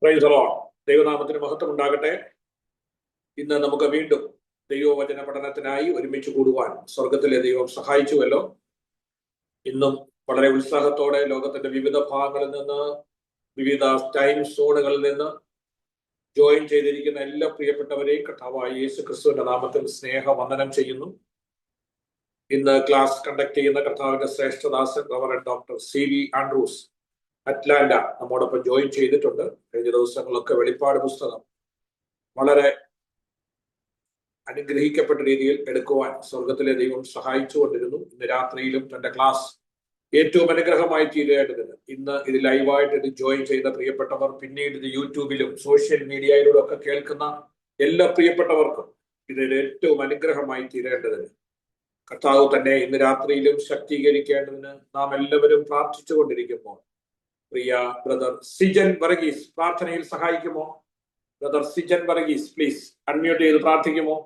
Praise the Lord. ദൈവനാമത്തിന് മഹത്വം ഉണ്ടാകട്ടെ. ഇന്ന് നമുക്ക് വീണ്ടും ദൈവവചന പഠനത്തിനായി ഒരുമിച്ച് കൂടുവാൻ സ്വർഗത്തിലെ ദൈവം സഹായിച്ചുവല്ലോ. ഇന്നും വളരെ ഉത്സാഹത്തോടെ ലോകത്തിന്റെ വിവിധ ഭാഗങ്ങളിൽ നിന്ന്, വിവിധ ടൈം സോണുകളിൽ നിന്ന് ജോയിൻ ചെയ്തിരിക്കുന്ന എല്ലാ പ്രിയപ്പെട്ടവരെയും കർത്താവായ യേശു ക്രിസ്തുവിന്റെ നാമത്തിൽ സ്നേഹവന്ദനം ചെയ്യുന്നു. ഇന്ന് ക്ലാസ് കണ്ടക്ട് ചെയ്യുന്ന കർത്താവിന്റെ ശ്രേഷ്ഠദാസൻ reverend doctor CB Andrews Atlanta നമ്മോടൊപ്പം ജോയിൻ ചെയ്തിട്ടുണ്ട്. കഴിഞ്ഞ ദിവസങ്ങളൊക്കെ വെളിപ്പാട് പുസ്തകം വളരെ അനുഗ്രഹിക്കപ്പെട്ട രീതിയിൽ എടുക്കുവാൻ സ്വർഗത്തിലെ ദൈവം സഹായിച്ചുകൊണ്ടിരുന്നു. ഇന്ന് രാത്രിയിലും തന്റെ ക്ലാസ് ഏറ്റവും അനുഗ്രഹമായി തീരേണ്ടതിന് ഇന്ന് ഇത് ലൈവായിട്ട് ഇത് ജോയിൻ ചെയ്ത പ്രിയപ്പെട്ടവർ, പിന്നീട് ഇത് യൂട്യൂബിലും സോഷ്യൽ മീഡിയയിലൂടെ ഒക്കെ കേൾക്കുന്ന എല്ലാ പ്രിയപ്പെട്ടവർക്കും ഇത് ഏറ്റവും അനുഗ്രഹമായി തീരേണ്ടതിന് കർത്താവ് തന്നെ ഇന്ന് രാത്രിയിലും ശക്തീകരിക്കേണ്ടതിന് നാം എല്ലാവരും പ്രാർത്ഥിച്ചുകൊണ്ടിരിക്കുമ്പോൾ പ്രിയ ബ്രദർ സിജൻ വർഗീസ് പ്രാർത്ഥനയിൽ സഹായിക്കുമോ? Brother Sijan Varghese please unmute ചെയ്ത് പ്രാർത്ഥിക്കുമോ?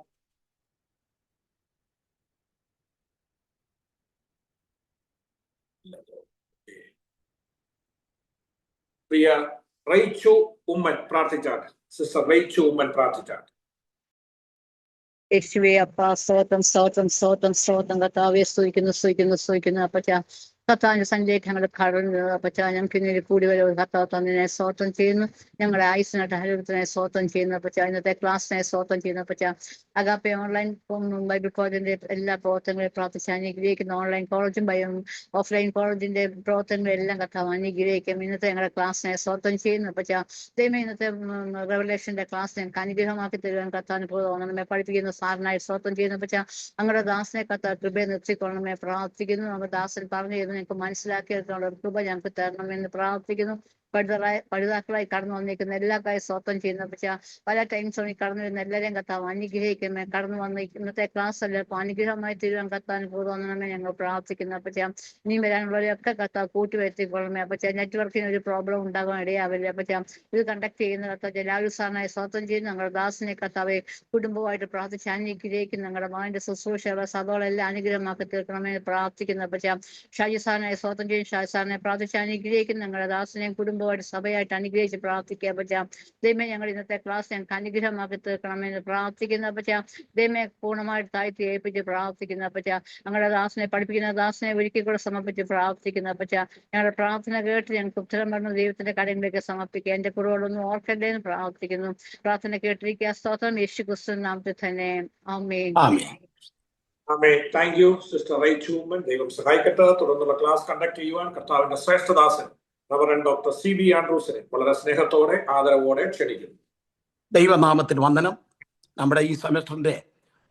പ്രിയ റൈച്ചു ഉമ്മൻ പ്രാർത്ഥിച്ചാട്ട്. സിസ്റ്റർ റൈച്ചു ഉമ്മൻ പ്രാർത്ഥിച്ചാട്ട്. യേശുവേ അപ്പ സ്തോത്രം സ്തോത്രം സ്തോത്രം സ്തോത്രം കർത്താവെ സ്തുതിക്കുന്നു അപ്പച്ച കർത്താവിന്റെ സഞ്ചയങ്ങളുടെ കടന്നു അപ്പച്ച ഞങ്ങൾക്ക് ഇങ്ങനെ കൂടി വരും കർത്താവ് തന്നതിനെ സ്തോത്രം ചെയ്യുന്നു. ഞങ്ങളുടെ ആയുസിനായിട്ട് ഹരിതത്തിനെ സ്തോത്രം ചെയ്യുന്നു അപ്പച്ച. ഇന്നത്തെ ക്ലാസ്സിനെ സ്തോത്രം ചെയ്യുന്നു അപ്പച്ച. അഗാപ്പെ ഓൺലൈൻ ബൈബിൾ കോളേജിന്റെ എല്ലാ പ്രവർത്തനങ്ങളെ പ്രാർത്ഥിച്ച് അനുഗ്രഹിക്കുന്ന ഓൺലൈൻ കോളേജും ഓഫ്ലൈൻ കോളേജിന്റെ പ്രവർത്തനങ്ങളെല്ലാം കർത്താവ് അനുഗ്രഹിക്കും. ഇന്നത്തെ ഞങ്ങളുടെ ക്ലാസ്സിനെ സ്തോത്രം ചെയ്യുന്നു അപ്പച്ച. ദൈവമേ ഇന്നത്തെ റെവലേഷന്റെ ക്ലാസ് ഞങ്ങൾക്ക് അനുഗ്രഹമാക്കി തരുവാൻ കർത്താവിന് നമ്മെ പഠിപ്പിക്കുന്ന സാറിനായി സ്തോത്രം ചെയ്യുന്നു അപ്പച്ച. ഞങ്ങളുടെ ദാസനെ കർത്താവ് കൃപയെ നിർത്തിക്കൊള്ളണമേ പ്രാർത്ഥിക്കുന്നു. നമ്മുടെ ദാസൻ പറഞ്ഞു തരുന്നു ഞങ്ങൾക്ക് മനസ്സിലാക്കിയെടുക്കാനുള്ള കൃപ ഞങ്ങൾക്ക് തരണമെന്ന് പ്രാർത്ഥിക്കുന്നു. പഠിതാക്കളായി കടന്നു വന്നിരിക്കുന്ന എല്ലാ കാര്യം സ്തോത്രം ചെയ്യുന്ന പക്ഷേ പല ടൈം സോണിൽ കടന്നു വരുന്ന എല്ലാവരെയും കർത്താവ് അനുഗ്രഹിക്കണമേ. കടന്നു വന്ന് ഇന്നത്തെ ക്ലാസ് എല്ലാവർക്കും അനുഗ്രഹമായി തീരുവാൻ കർത്താവിന് പൂർവ്വമേ ഞങ്ങൾ പ്രാർത്ഥിക്കുന്നു പക്ഷേ ഇനിയും വരാനുള്ളവരെയൊക്കെ കർത്താവ് കൂട്ടിവരുത്തിക്കൊള്ളണമേ. പക്ഷേ നെറ്റ്വർക്കിന് ഒരു പ്രോബ്ലം ഉണ്ടാകാൻ ഇടയാവില്ല. പക്ഷേ ഇത് കണ്ടക്ട് ചെയ്യുന്ന കർത്താവ് ജലാലു സാറിനായി സ്തോത്രം ചെയ്യുന്നു. ഞങ്ങളുടെ ദാസിനെ കർത്താവെ കുടുംബമായിട്ട് പ്രാർത്ഥിച്ച് അനുഗ്രഹിക്കുന്നു. ഞങ്ങളുടെ മകന്റെ ശുശ്രൂഷ സഭകളെല്ലാം അനുഗ്രഹമാക്കി തീർക്കണമെന്ന് പ്രാർത്ഥിക്കുന്നു. പക്ഷേ ഷാജി സാറിനായി സ്തോത്രം ചെയ്യും. ഷാജി സാറിനെ പ്രാർത്ഥിച്ച് അനുഗ്രഹിക്കുന്നു. ഞങ്ങളുടെ ദാസിനെയും കുടുംബമായിട്ട് സഭയായിട്ട് അനുഗ്രഹിച്ച് പ്രാർത്ഥിക്കുക പറ്റാം. ദൈവമേ ഞങ്ങൾ ഇന്നത്തെ ക്ലാസ് ഞങ്ങൾക്ക് അനുഗ്രഹമാക്കി തീർക്കണമെന്ന് പ്രാർത്ഥിക്കുന്ന പറ്റാം. ദൈവമേ പൂർണ്ണമായിട്ട് താഴ്ത്തി ഏൽപ്പിച്ച് പ്രാർത്ഥിക്കുന്ന പറ്റാം. ഞങ്ങളുടെ ദാസിനെ പഠിപ്പിക്കുന്ന ദാസിനെ ഒരിക്കൽ കൂടെ സമർപ്പിച്ച് പ്രാർത്ഥിക്കുന്ന പറ്റാം. ഞങ്ങളുടെ പ്രാർത്ഥന കേട്ട് ഞങ്ങൾക്ക് ഉത്തരം പറഞ്ഞ ദൈവത്തിന്റെ കാര്യങ്ങളിലേക്ക് സമർപ്പിക്കുക. എന്റെ കുറവുകളൊന്നും ഓർക്കണ്ടേ എന്ന് പ്രാർത്ഥിക്കുന്നു. പ്രാർത്ഥന കേട്ടിരിക്കുക. സ്തോത്രം യേശു ക്രിസ്തു നാമത്തിൽ തന്നെ ആമേൻ. Thank you sister Raichu Oommen. ദൈവം സഹായിക്കട്ടെ. തുടർന്നുള്ള ക്ലാസ് കണ്ടക്ട് ചെയ്യുവാൻ കർത്താവിന്റെ ശ്രേഷ്ഠദാസൻ റവറൻഡ് ഡോക്ടർ CB ആൻഡ്രൂസിനെ വളരെ സ്നേഹത്തോടെ ആദരവോടെ ക്ഷണിക്കുന്നു. ദൈവനാമത്തിന് വന്ദനം. നമ്മുടെ ഈ സെമസ്റ്ററിന്റെ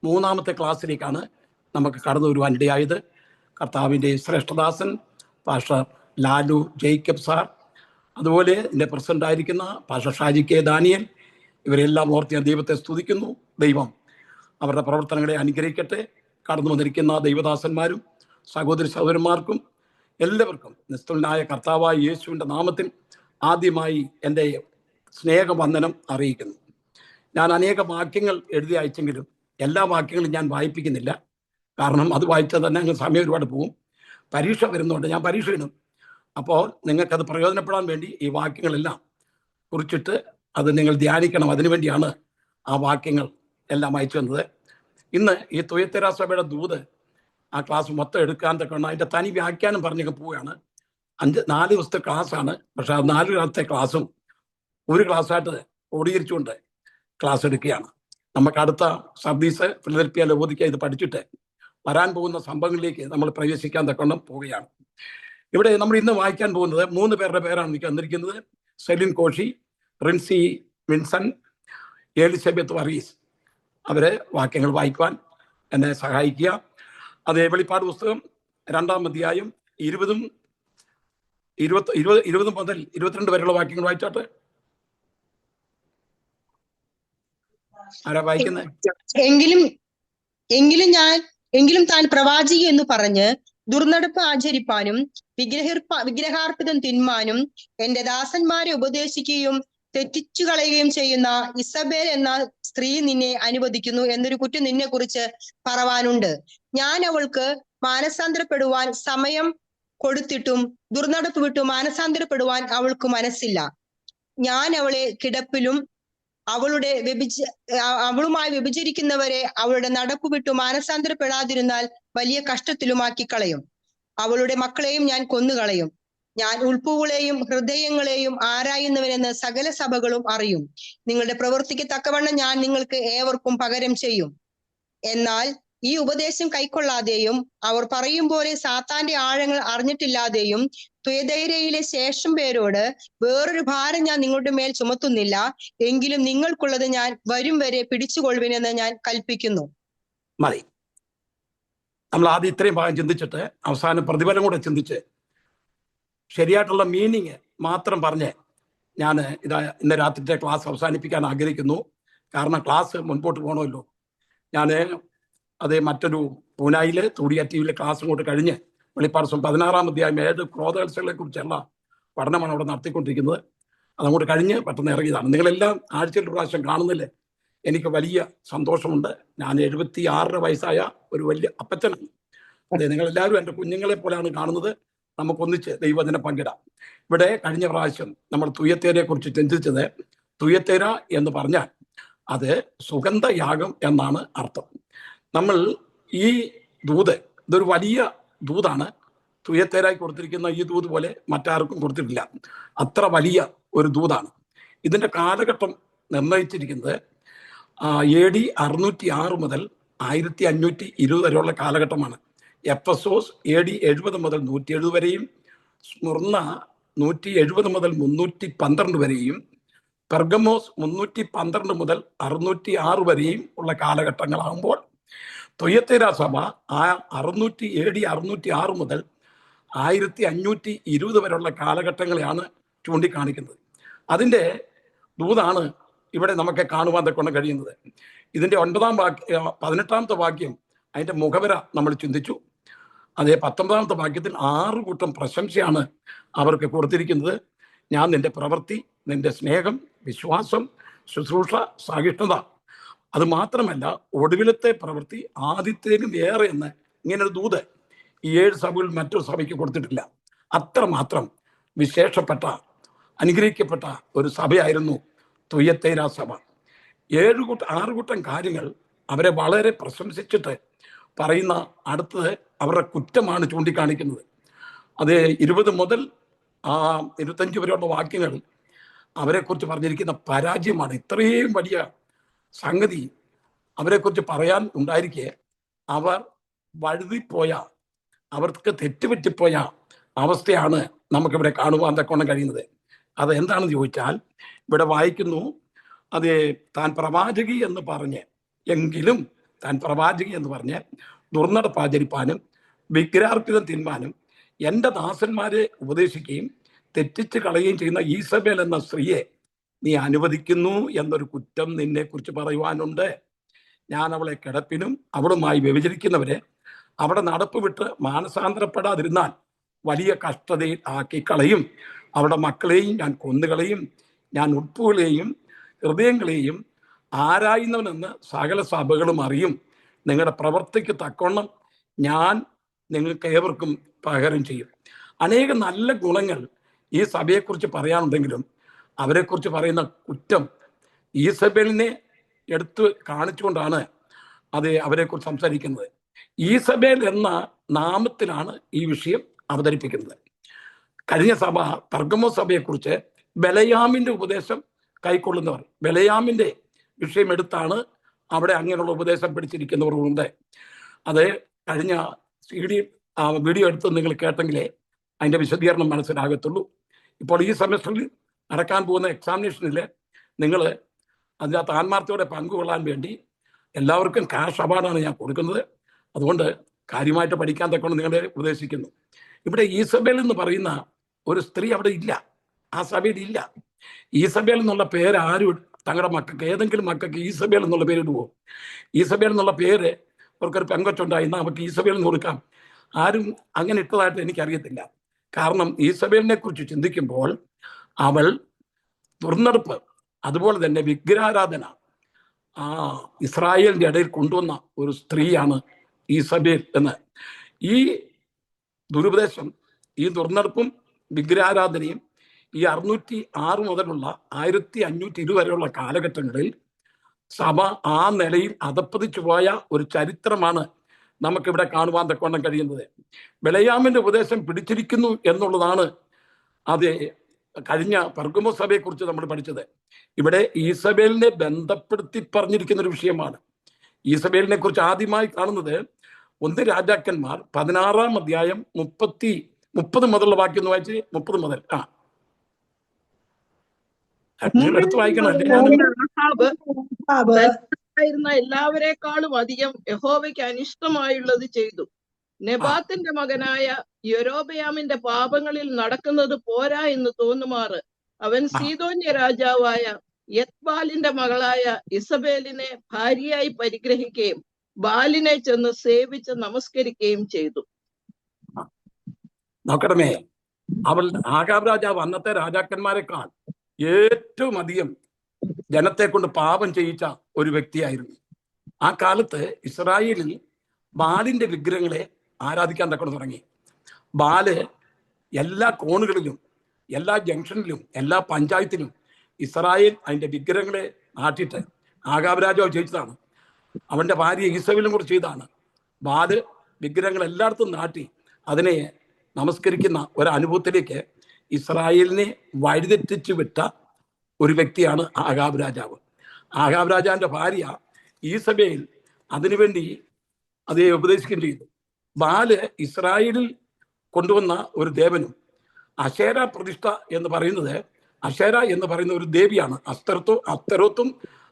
3ാമത്തെ ക്ലാസ്സിലേക്കാണ് നമുക്ക് കടന്നു വരുവാൻ ഇടയായത്. കർത്താവിൻ്റെ ശ്രേഷ്ഠദാസൻ പാസ്റ്റർ ലാലു ജേക്കബ് സാർ, അതുപോലെ എൻ്റെ പ്രസിഡന്റ് ആയിരിക്കുന്ന പാസ്റ്റർ ഷാജി കെ ദാനിയൽ, ഇവരെല്ലാം ഓർത്ത് ഞാൻ ദൈവത്തെ സ്തുതിക്കുന്നു. ദൈവം അവരുടെ പ്രവർത്തനങ്ങളെ അനുഗ്രഹിക്കട്ടെ. കടന്നു വന്നിരിക്കുന്ന ദൈവദാസന്മാരും സഹോദരി സഹോദരന്മാർക്കും എല്ലാവർക്കും നിസ്തുലനായ കർത്താവായ യേശുവിൻ്റെ നാമത്തിൽ ആദ്യമായി എൻ്റെ സ്നേഹവന്ദനം അറിയിക്കുന്നു. ഞാൻ അനേക വാക്യങ്ങൾ എഴുതി അയച്ചെങ്കിലും എല്ലാ വാക്യങ്ങളും ഞാൻ വായിപ്പിക്കുന്നില്ല. കാരണം അത് വായിച്ചാൽ തന്നെ അങ്ങ് സമയം ഒരുപാട് പോകും. പരീക്ഷ വരുന്നുണ്ട്, ഞാൻ പരീക്ഷ ഇടും. അപ്പോൾ നിങ്ങൾക്കത് പ്രയോജനപ്പെടാൻ വേണ്ടി ഈ വാക്യങ്ങളെല്ലാം കുറിച്ചിട്ട് അത് നിങ്ങൾ ധ്യാനിക്കണം. അതിനുവേണ്ടിയാണ് ആ വാക്യങ്ങൾ എല്ലാം അയച്ചു വന്നത്. ഇന്ന് ഈ തുയത്തര സഭയുടെ ദൂത് ആ ക്ലാസ് മൊത്തം എടുക്കാൻ തക്കണം അതിൻ്റെ തനി വ്യാഖ്യാനം പറഞ്ഞൊക്കെ പോവുകയാണ്. 4 ദിവസത്തെ ക്ലാസ്സാണ്. പക്ഷെ ആ 4 ദിവസത്തെ ക്ലാസ്സും ഒരു ക്ലാസ്സായിട്ട് ക്രോഡീകരിച്ചുകൊണ്ട് ക്ലാസ് എടുക്കുകയാണ്. നമുക്ക് അടുത്ത സർവീസ് ഫിലദൽഫിയ ലവോദിക്ക ഇത് പഠിച്ചിട്ട് വരാൻ പോകുന്ന സംഭവങ്ങളിലേക്ക് നമ്മൾ പ്രവേശിക്കാൻ തക്കണം പോവുകയാണ്. ഇവിടെ നമ്മൾ ഇന്ന് വായിക്കാൻ പോകുന്നത് 3 പേരുടെ പേരാണ് എനിക്ക് വന്നിരിക്കുന്നത്. സെലിൻ കോഷി, റിൻസി വിൻസൺ, എലിസബത്ത് വർഗീസ്. അവരെ വാക്യങ്ങൾ വായിക്കുവാൻ എന്നെ സഹായിക്കുക. അത് വെളിപ്പാട് പുസ്തകം 2-ാം അധ്യായം 20 മുതൽ 22 വരെയുള്ള വാക്യങ്ങൾ വായിച്ചാട്ടെ. ആരാ വായിക്കുന്നത്? എങ്കിലും താൻ പ്രവാചകി എന്ന് പറഞ്ഞ് ദുർനടപ്പ് ആചരിപ്പാനും വിഗ്രഹാർപ്പിതം തിന്മാനും എന്റെ ദാസന്മാരെ ഉപദേശിക്കുകയും തെറ്റിച്ചു കളയുകയും ചെയ്യുന്ന ഇസബേൽ എന്ന സ്ത്രീ നിന്നെ അനുവദിക്കുന്നു എന്നൊരു കുറ്റം നിന്നെ കുറിച്ച് പറവാനുണ്ട്. ഞാൻ അവൾക്ക് മാനസാന്തരപ്പെടുവാൻ സമയം കൊടുത്തിട്ടും ദുർനടപ്പ് വിട്ടു മാനസാന്തരപ്പെടുവാൻ അവൾക്ക് മനസ്സില്ല. ഞാൻ അവളെ കിടപ്പിലും അവളുമായി വ്യഭിചരിക്കുന്നവരെ അവളുടെ നടപ്പ് വിട്ടു മാനസാന്തരപ്പെടാതിരുന്നാൽ വലിയ കഷ്ടത്തിലുമാക്കി കളയും. അവളുടെ മക്കളെയും ഞാൻ കൊന്നുകളയും. ഞാൻ ഉൾപ്പുകളെയും ഹൃദയങ്ങളെയും ആരായുന്നവനെന്ന് സകല സഭകളും അറിയും. നിങ്ങളുടെ പ്രവൃത്തിക്ക് തക്കവണ്ണം ഞാൻ നിങ്ങൾക്ക് ഏവർക്കും പകരം ചെയ്യും. എന്നാൽ ഈ ഉപദേശം കൈക്കൊള്ളാതെയും അവർ പറയും പോലെ സാത്താന്റെ ആഴങ്ങൾ അറിഞ്ഞിട്ടില്ലാതെയും തുയഥൈരയിലെ ശേഷം പേരോട് വേറൊരു ഭാരം ഞാൻ നിങ്ങളുടെ മേൽ ചുമത്തുന്നില്ല, എങ്കിലും നിങ്ങൾക്കുള്ളത് ഞാൻ വരും വരെ പിടിച്ചുകൊള്ളുവിനെന്ന് ഞാൻ കൽപ്പിക്കുന്നു. മതി. നമ്മൾ ആദ്യം ഇത്രയും ഭാഗം ചിന്തിച്ചിട്ട് അവസാനം പ്രതിഫലം കൂടെ ചിന്തിച്ച് ശരിയായിട്ടുള്ള മീനിങ് മാത്രം പറഞ്ഞ് ഞാൻ ഇന്ന് രാത്രിത്തെ ക്ലാസ് അവസാനിപ്പിക്കാൻ ആഗ്രഹിക്കുന്നു. കാരണം ക്ലാസ് മുൻപോട്ട് പോകണമല്ലോ. ഞാൻ മറ്റൊരു പൂനായില് തൂടിയാറ്റിയിലെ ക്ലാസ് കൊണ്ട് കഴിഞ്ഞ് വെളിപ്പാട് 16-ാം അധ്യായം 7 ക്രോധകൽസകളെ കുറിച്ചുള്ള പഠനമാണ് അവിടെ നടത്തിക്കൊണ്ടിരിക്കുന്നത്. അതങ്ങോട്ട് കഴിഞ്ഞ് പെട്ടെന്ന് ഇറങ്ങിയതാണ്. നിങ്ങളെല്ലാം ആഴ്ചയിൽ ഒരു പ്രാവശ്യം കാണുന്നില്ലേ, എനിക്ക് വലിയ സന്തോഷമുണ്ട്. ഞാൻ 76 വയസ്സായ ഒരു വലിയ അപ്പച്ചനാണ്. അതെ, നിങ്ങളെല്ലാവരും എൻ്റെ കുഞ്ഞുങ്ങളെ പോലെയാണ് കാണുന്നത്. നമുക്കൊന്നിച്ച് ദൈവത്തിനെ പങ്കിടാം. ഇവിടെ കഴിഞ്ഞ പ്രാവശ്യം നമ്മൾ തുയത്തേരയെ കുറിച്ച് ചിന്തിച്ചത്, തുയത്തേര എന്ന് പറഞ്ഞാൽ അത് സുഗന്ധയാഗം എന്നാണ് അർത്ഥം. നമ്മൾ ഈ ദൂത്, ഇതൊരു വലിയ ദൂതാണ്. തുയത്തേരായി കൊടുത്തിരിക്കുന്ന ഈ ദൂത് പോലെ മറ്റാർക്കും കൊടുത്തിട്ടില്ല. അത്ര വലിയ ഒരു ദൂതാണ്. ഇതിൻ്റെ കാലഘട്ടം നിർണയിച്ചിരിക്കുന്നത് AD 606 മുതൽ 1520 വരെയുള്ള കാലഘട്ടമാണ്. എഫെസോസ് AD 70 മുതൽ 170 വരെയും, സ്മുർണ 170 മുതൽ 312 വരെയും, പെർഗമോസ് 312 മുതൽ 606 വരെയും ഉള്ള കാലഘട്ടങ്ങളാകുമ്പോൾ തുയത്തേര സഭ AD 606 മുതൽ 1520 വരെയുള്ള കാലഘട്ടങ്ങളെയാണ് ചൂണ്ടിക്കാണിക്കുന്നത്. അതിൻ്റെ ദൂതാണ് ഇവിടെ നമുക്ക് കാണുവാൻ കൊണ്ട് കഴിയുന്നത്. ഇതിൻ്റെ 18ാമത്തെ വാക്യം, അതിൻ്റെ മുഖവര നമ്മൾ ചിന്തിച്ചു. അതേ 19ാമത്തെ വാക്യത്തിൽ 6 കൂട്ടം പ്രശംസയാണ് അവർക്ക് കൊടുത്തിരിക്കുന്നത്. ഞാൻ നിന്റെ പ്രവൃത്തി, നിന്റെ സ്നേഹം, വിശ്വാസം, ശുശ്രൂഷ, സഹിഷ്ണുത, അത് മാത്രമല്ല ഒടുവിലത്തെ പ്രവൃത്തി ആദ്യത്തേനും ഏറെ എന്ന് ഇങ്ങനൊരു ദൂത് ഈ 7 സഭകളിൽ മറ്റൊരു സഭയ്ക്ക് കൊടുത്തിട്ടില്ല. അത്രമാത്രം വിശേഷപ്പെട്ട അനുഗ്രഹിക്കപ്പെട്ട ഒരു സഭയായിരുന്നു തുയത്തേര സഭ. 6 കൂട്ടം കാര്യങ്ങൾ അവരെ വളരെ പ്രശംസിച്ചിട്ട് പറയുന്ന അടുത്തത് അവരുടെ കുറ്റമാണ് ചൂണ്ടിക്കാണിക്കുന്നത്. അത് 20 മുതൽ 25 വരെയുള്ള വാക്യങ്ങൾ അവരെക്കുറിച്ച് പറഞ്ഞിരിക്കുന്ന പരാജയമാണ്. ഇത്രയും വലിയ സംഗതി അവരെക്കുറിച്ച് പറയാൻ ഉണ്ടായിരിക്കെ അവർ വഴുതിപ്പോയ, അവർക്ക് തെറ്റുപറ്റിപ്പോയ അവസ്ഥയാണ് നമുക്കിവിടെ കാണുവാൻ തക്കോണം കഴിയുന്നത്. അത് എന്താണെന്ന് ചോദിച്ചാൽ ഇവിടെ വായിക്കുന്നു, അത് താൻ പ്രവാചകി എന്ന് പറഞ്ഞ്, എങ്കിലും താൻ പ്രവാചകി എന്ന് പറഞ്ഞ് ദുർനടപ്പ് ആചരിപ്പാനും വിഗ്രഹാർപ്പിതം തിന്മാനും എൻ്റെ ദാസന്മാരെ ഉപദേശിക്കുകയും തെറ്റിച്ച് കളയുകയും ചെയ്യുന്ന ഈസബേൽ എന്ന സ്ത്രീയെ നീ അനുവദിക്കുന്നു എന്നൊരു കുറ്റം നിന്നെ കുറിച്ച് പറയുവാനുണ്ട്. ഞാൻ അവളെ കിടപ്പിനും അവളുമായി വ്യഭിചരിക്കുന്നവരെ അവിടെ നടപ്പ് വിട്ട് മാനസാന്തരപ്പെടാതിരുന്നാൽ വലിയ കഷ്ടതയിൽ ആക്കി കളയും. അവളുടെ മക്കളെയും ഞാൻ കൊന്നുകളയും. ഞാൻ ഉൾപ്പുകളെയും ഹൃദയങ്ങളെയും ആരായുന്നവനെന്ന് സകല സഭകളും അറിയും. നിങ്ങളുടെ പ്രവൃത്തിക്ക് തക്കവണ്ണം ഞാൻ നിങ്ങൾക്ക് ഏവർക്കും പകരം ചെയ്യും. അനേക നല്ല ഗുണങ്ങൾ ഈ സഭയെക്കുറിച്ച് പറയാനുണ്ടെങ്കിലും അവരെക്കുറിച്ച് പറയുന്ന കുറ്റം ഈസബേലിനെ എടുത്ത് കാണിച്ചുകൊണ്ടാണ് അത് അവരെക്കുറിച്ച് സംസാരിക്കുന്നത്. ഈസബേൽ എന്ന നാമത്തിലാണ് ഈ വിഷയം അവതരിപ്പിക്കുന്നത്. കഴിഞ്ഞ സഭ പെർഗമോ സഭയെക്കുറിച്ച് ബലയാമിന്റെ ഉപദേശം കൈക്കൊള്ളുന്നവർ, ബലയാമിന്റെ വിഷയം എടുത്താണ് അവിടെ അങ്ങനെയുള്ള ഉപദേശം പിടിച്ചിരിക്കുന്നവരുണ്ട്. അത് കഴിഞ്ഞ വീഡിയോ എടുത്ത് നിങ്ങൾ കേട്ടെങ്കിലേ അതിൻ്റെ വിശദീകരണം മനസ്സിലാകത്തുള്ളൂ. ഇപ്പോൾ ഈ സെമസ്റ്ററിൽ നടക്കാൻ പോകുന്ന എക്സാമിനേഷനിൽ നിങ്ങൾ അതിനകത്ത് ആത്മാർത്ഥയോടെ പങ്കുകൊള്ളാൻ വേണ്ടി എല്ലാവർക്കും ക്യാഷ് അവാർഡാണ് ഞാൻ കൊടുക്കുന്നത്. അതുകൊണ്ട് കാര്യമായിട്ട് പഠിക്കാൻ തക്കൊണ്ട് നിങ്ങളെ ഉപദേശിക്കുന്നു. ഇവിടെ ഈസബേൽ എന്ന് പറയുന്ന ഒരു സ്ത്രീ അവിടെ ഇല്ല, ആ സഭയിൽ ഇല്ല. ഈസബേൽ എന്നുള്ള പേര് ആരും തങ്ങളുടെ മക്കൾക്ക്, ഏതെങ്കിലും മക്കൾക്ക് ഈസബേൽ എന്നുള്ള പേര് ഇടുവോ? ഈസബേൽ എന്നുള്ള പേര് അവർക്കൊരു പെങ്കൊച്ചുണ്ടായി, നമുക്ക് ഈസബേൽ എന്ന് കൊടുക്കാം. ആരും അങ്ങനെ ഇട്ടതായിട്ട് എനിക്കറിയത്തില്ല. കാരണം ഈസബേലിനെ കുറിച്ച് ചിന്തിക്കുമ്പോൾ അവൾ ദുർനടപ്പ്, അതുപോലെ തന്നെ വിഗ്രഹാരാധന ഇസ്രായേലിന്റെ ഇടയിൽ കൊണ്ടുവന്ന ഒരു സ്ത്രീയാണ് ഈസബേൽ എന്ന്. ഈ ദുരുപദേശം ഈ ദുർനടപ്പും വിഗ്രഹാരാധനയും ഈ 606 മുതലുള്ള 1520 വരെയുള്ള കാലഘട്ടങ്ങളിൽ സഭ ആ നിലയിൽ അധപ്പതിച്ചു പോയ ഒരു ചരിത്രമാണ് നമുക്കിവിടെ കാണുവാൻ തക്കവണ്ണം കഴിയുന്നത്. ബിളയാമിന്റെ ഉപദേശം പിടിച്ചിരിക്കുന്നു എന്നുള്ളതാണ് അത് കഴിഞ്ഞ പെർഗമോ സഭയെ കുറിച്ച് നമ്മൾ പഠിച്ചത്. ഇവിടെ ഈസബേലിനെ ബന്ധപ്പെടുത്തി പറഞ്ഞിരിക്കുന്ന ഒരു വിഷയമാണ്. ഈസബേലിനെ കുറിച്ച് ആദ്യമായി കാണുന്നത് 1 രാജാക്കന്മാർ 16-ാം അധ്യായം 30 മുതലുള്ള വാക്യം ഒന്ന് വായിച്ച്. 30 മുതൽ എടുത്ത് വായിക്കണം. ായിരുന്ന എല്ലാവരെക്കാളും അധികം യഹോവയ്ക്ക് അനിഷ്ടമായുള്ളത് ചെയ്തു. നെബാത്തിന്റെ മകനായ യൊരോബയാമിന്റെ പാപങ്ങളിൽ നടക്കുന്നത് പോരാ എന്ന് തോന്നുമാറ് അവൻ സീദോന്യ രാജാവായ യത്ബാലിന്റെ മകളായ ഇസബേലിനെ ഭാര്യയായി പരിഗ്രഹിക്കുകയും ബാലിനെ ചെന്ന് സേവിച്ച് നമസ്കരിക്കുകയും ചെയ്തു. നോക്കണമേ, അവൾ ആഹാബ് രാജാവ് അന്നത്തെ രാജാക്കന്മാരെക്കാൾ ഏറ്റവും അധികം ജനത്തെ കൊണ്ട് പാപം ചെയ്യിച്ച ഒരു വ്യക്തിയായിരുന്നു. ആ കാലത്ത് ഇസ്രായേലിൽ ബാലിന്റെ വിഗ്രഹങ്ങളെ ആരാധിക്കാൻ തക്കൊണ്ട് തുടങ്ങി. ബാല് എല്ലാ കോണുകളിലും, എല്ലാ ജംഗ്ഷനിലും, എല്ലാ പഞ്ചായത്തിലും ഇസ്രായേൽ അതിന്റെ വിഗ്രഹങ്ങളെ നാട്ടിയിട്ട് ആഹാബ് രാജാവ് ചെയ്യിച്ചതാണ്. അവന്റെ ഭാര്യ ഈസബേലും കൂടെ ചെയ്താണ്. ബാല് വിഗ്രഹങ്ങൾ എല്ലായിടത്തും നാട്ടി അതിനെ നമസ്കരിക്കുന്ന ഒരനുഭവത്തിലേക്ക് ഇസ്രായേലിനെ വഴിതെറ്റിച്ചു വിട്ട ഒരു വ്യക്തിയാണ് ആഹാബ് രാജാവ്. ആഹാബ് രാജാവിന്റെ ഭാര്യ ഈസബേൽ അതിനുവേണ്ടി അതേ ഉപദേശിക്കുകയും ചെയ്തു. ബാല് ഇസ്രായേലിൽ കൊണ്ടുവന്ന ഒരു അശേര പ്രതിഷ്ഠ എന്ന് പറയുന്നത്, അശേര എന്ന് പറയുന്ന ഒരു ദേവിയാണ്. അസ്തരോത്തും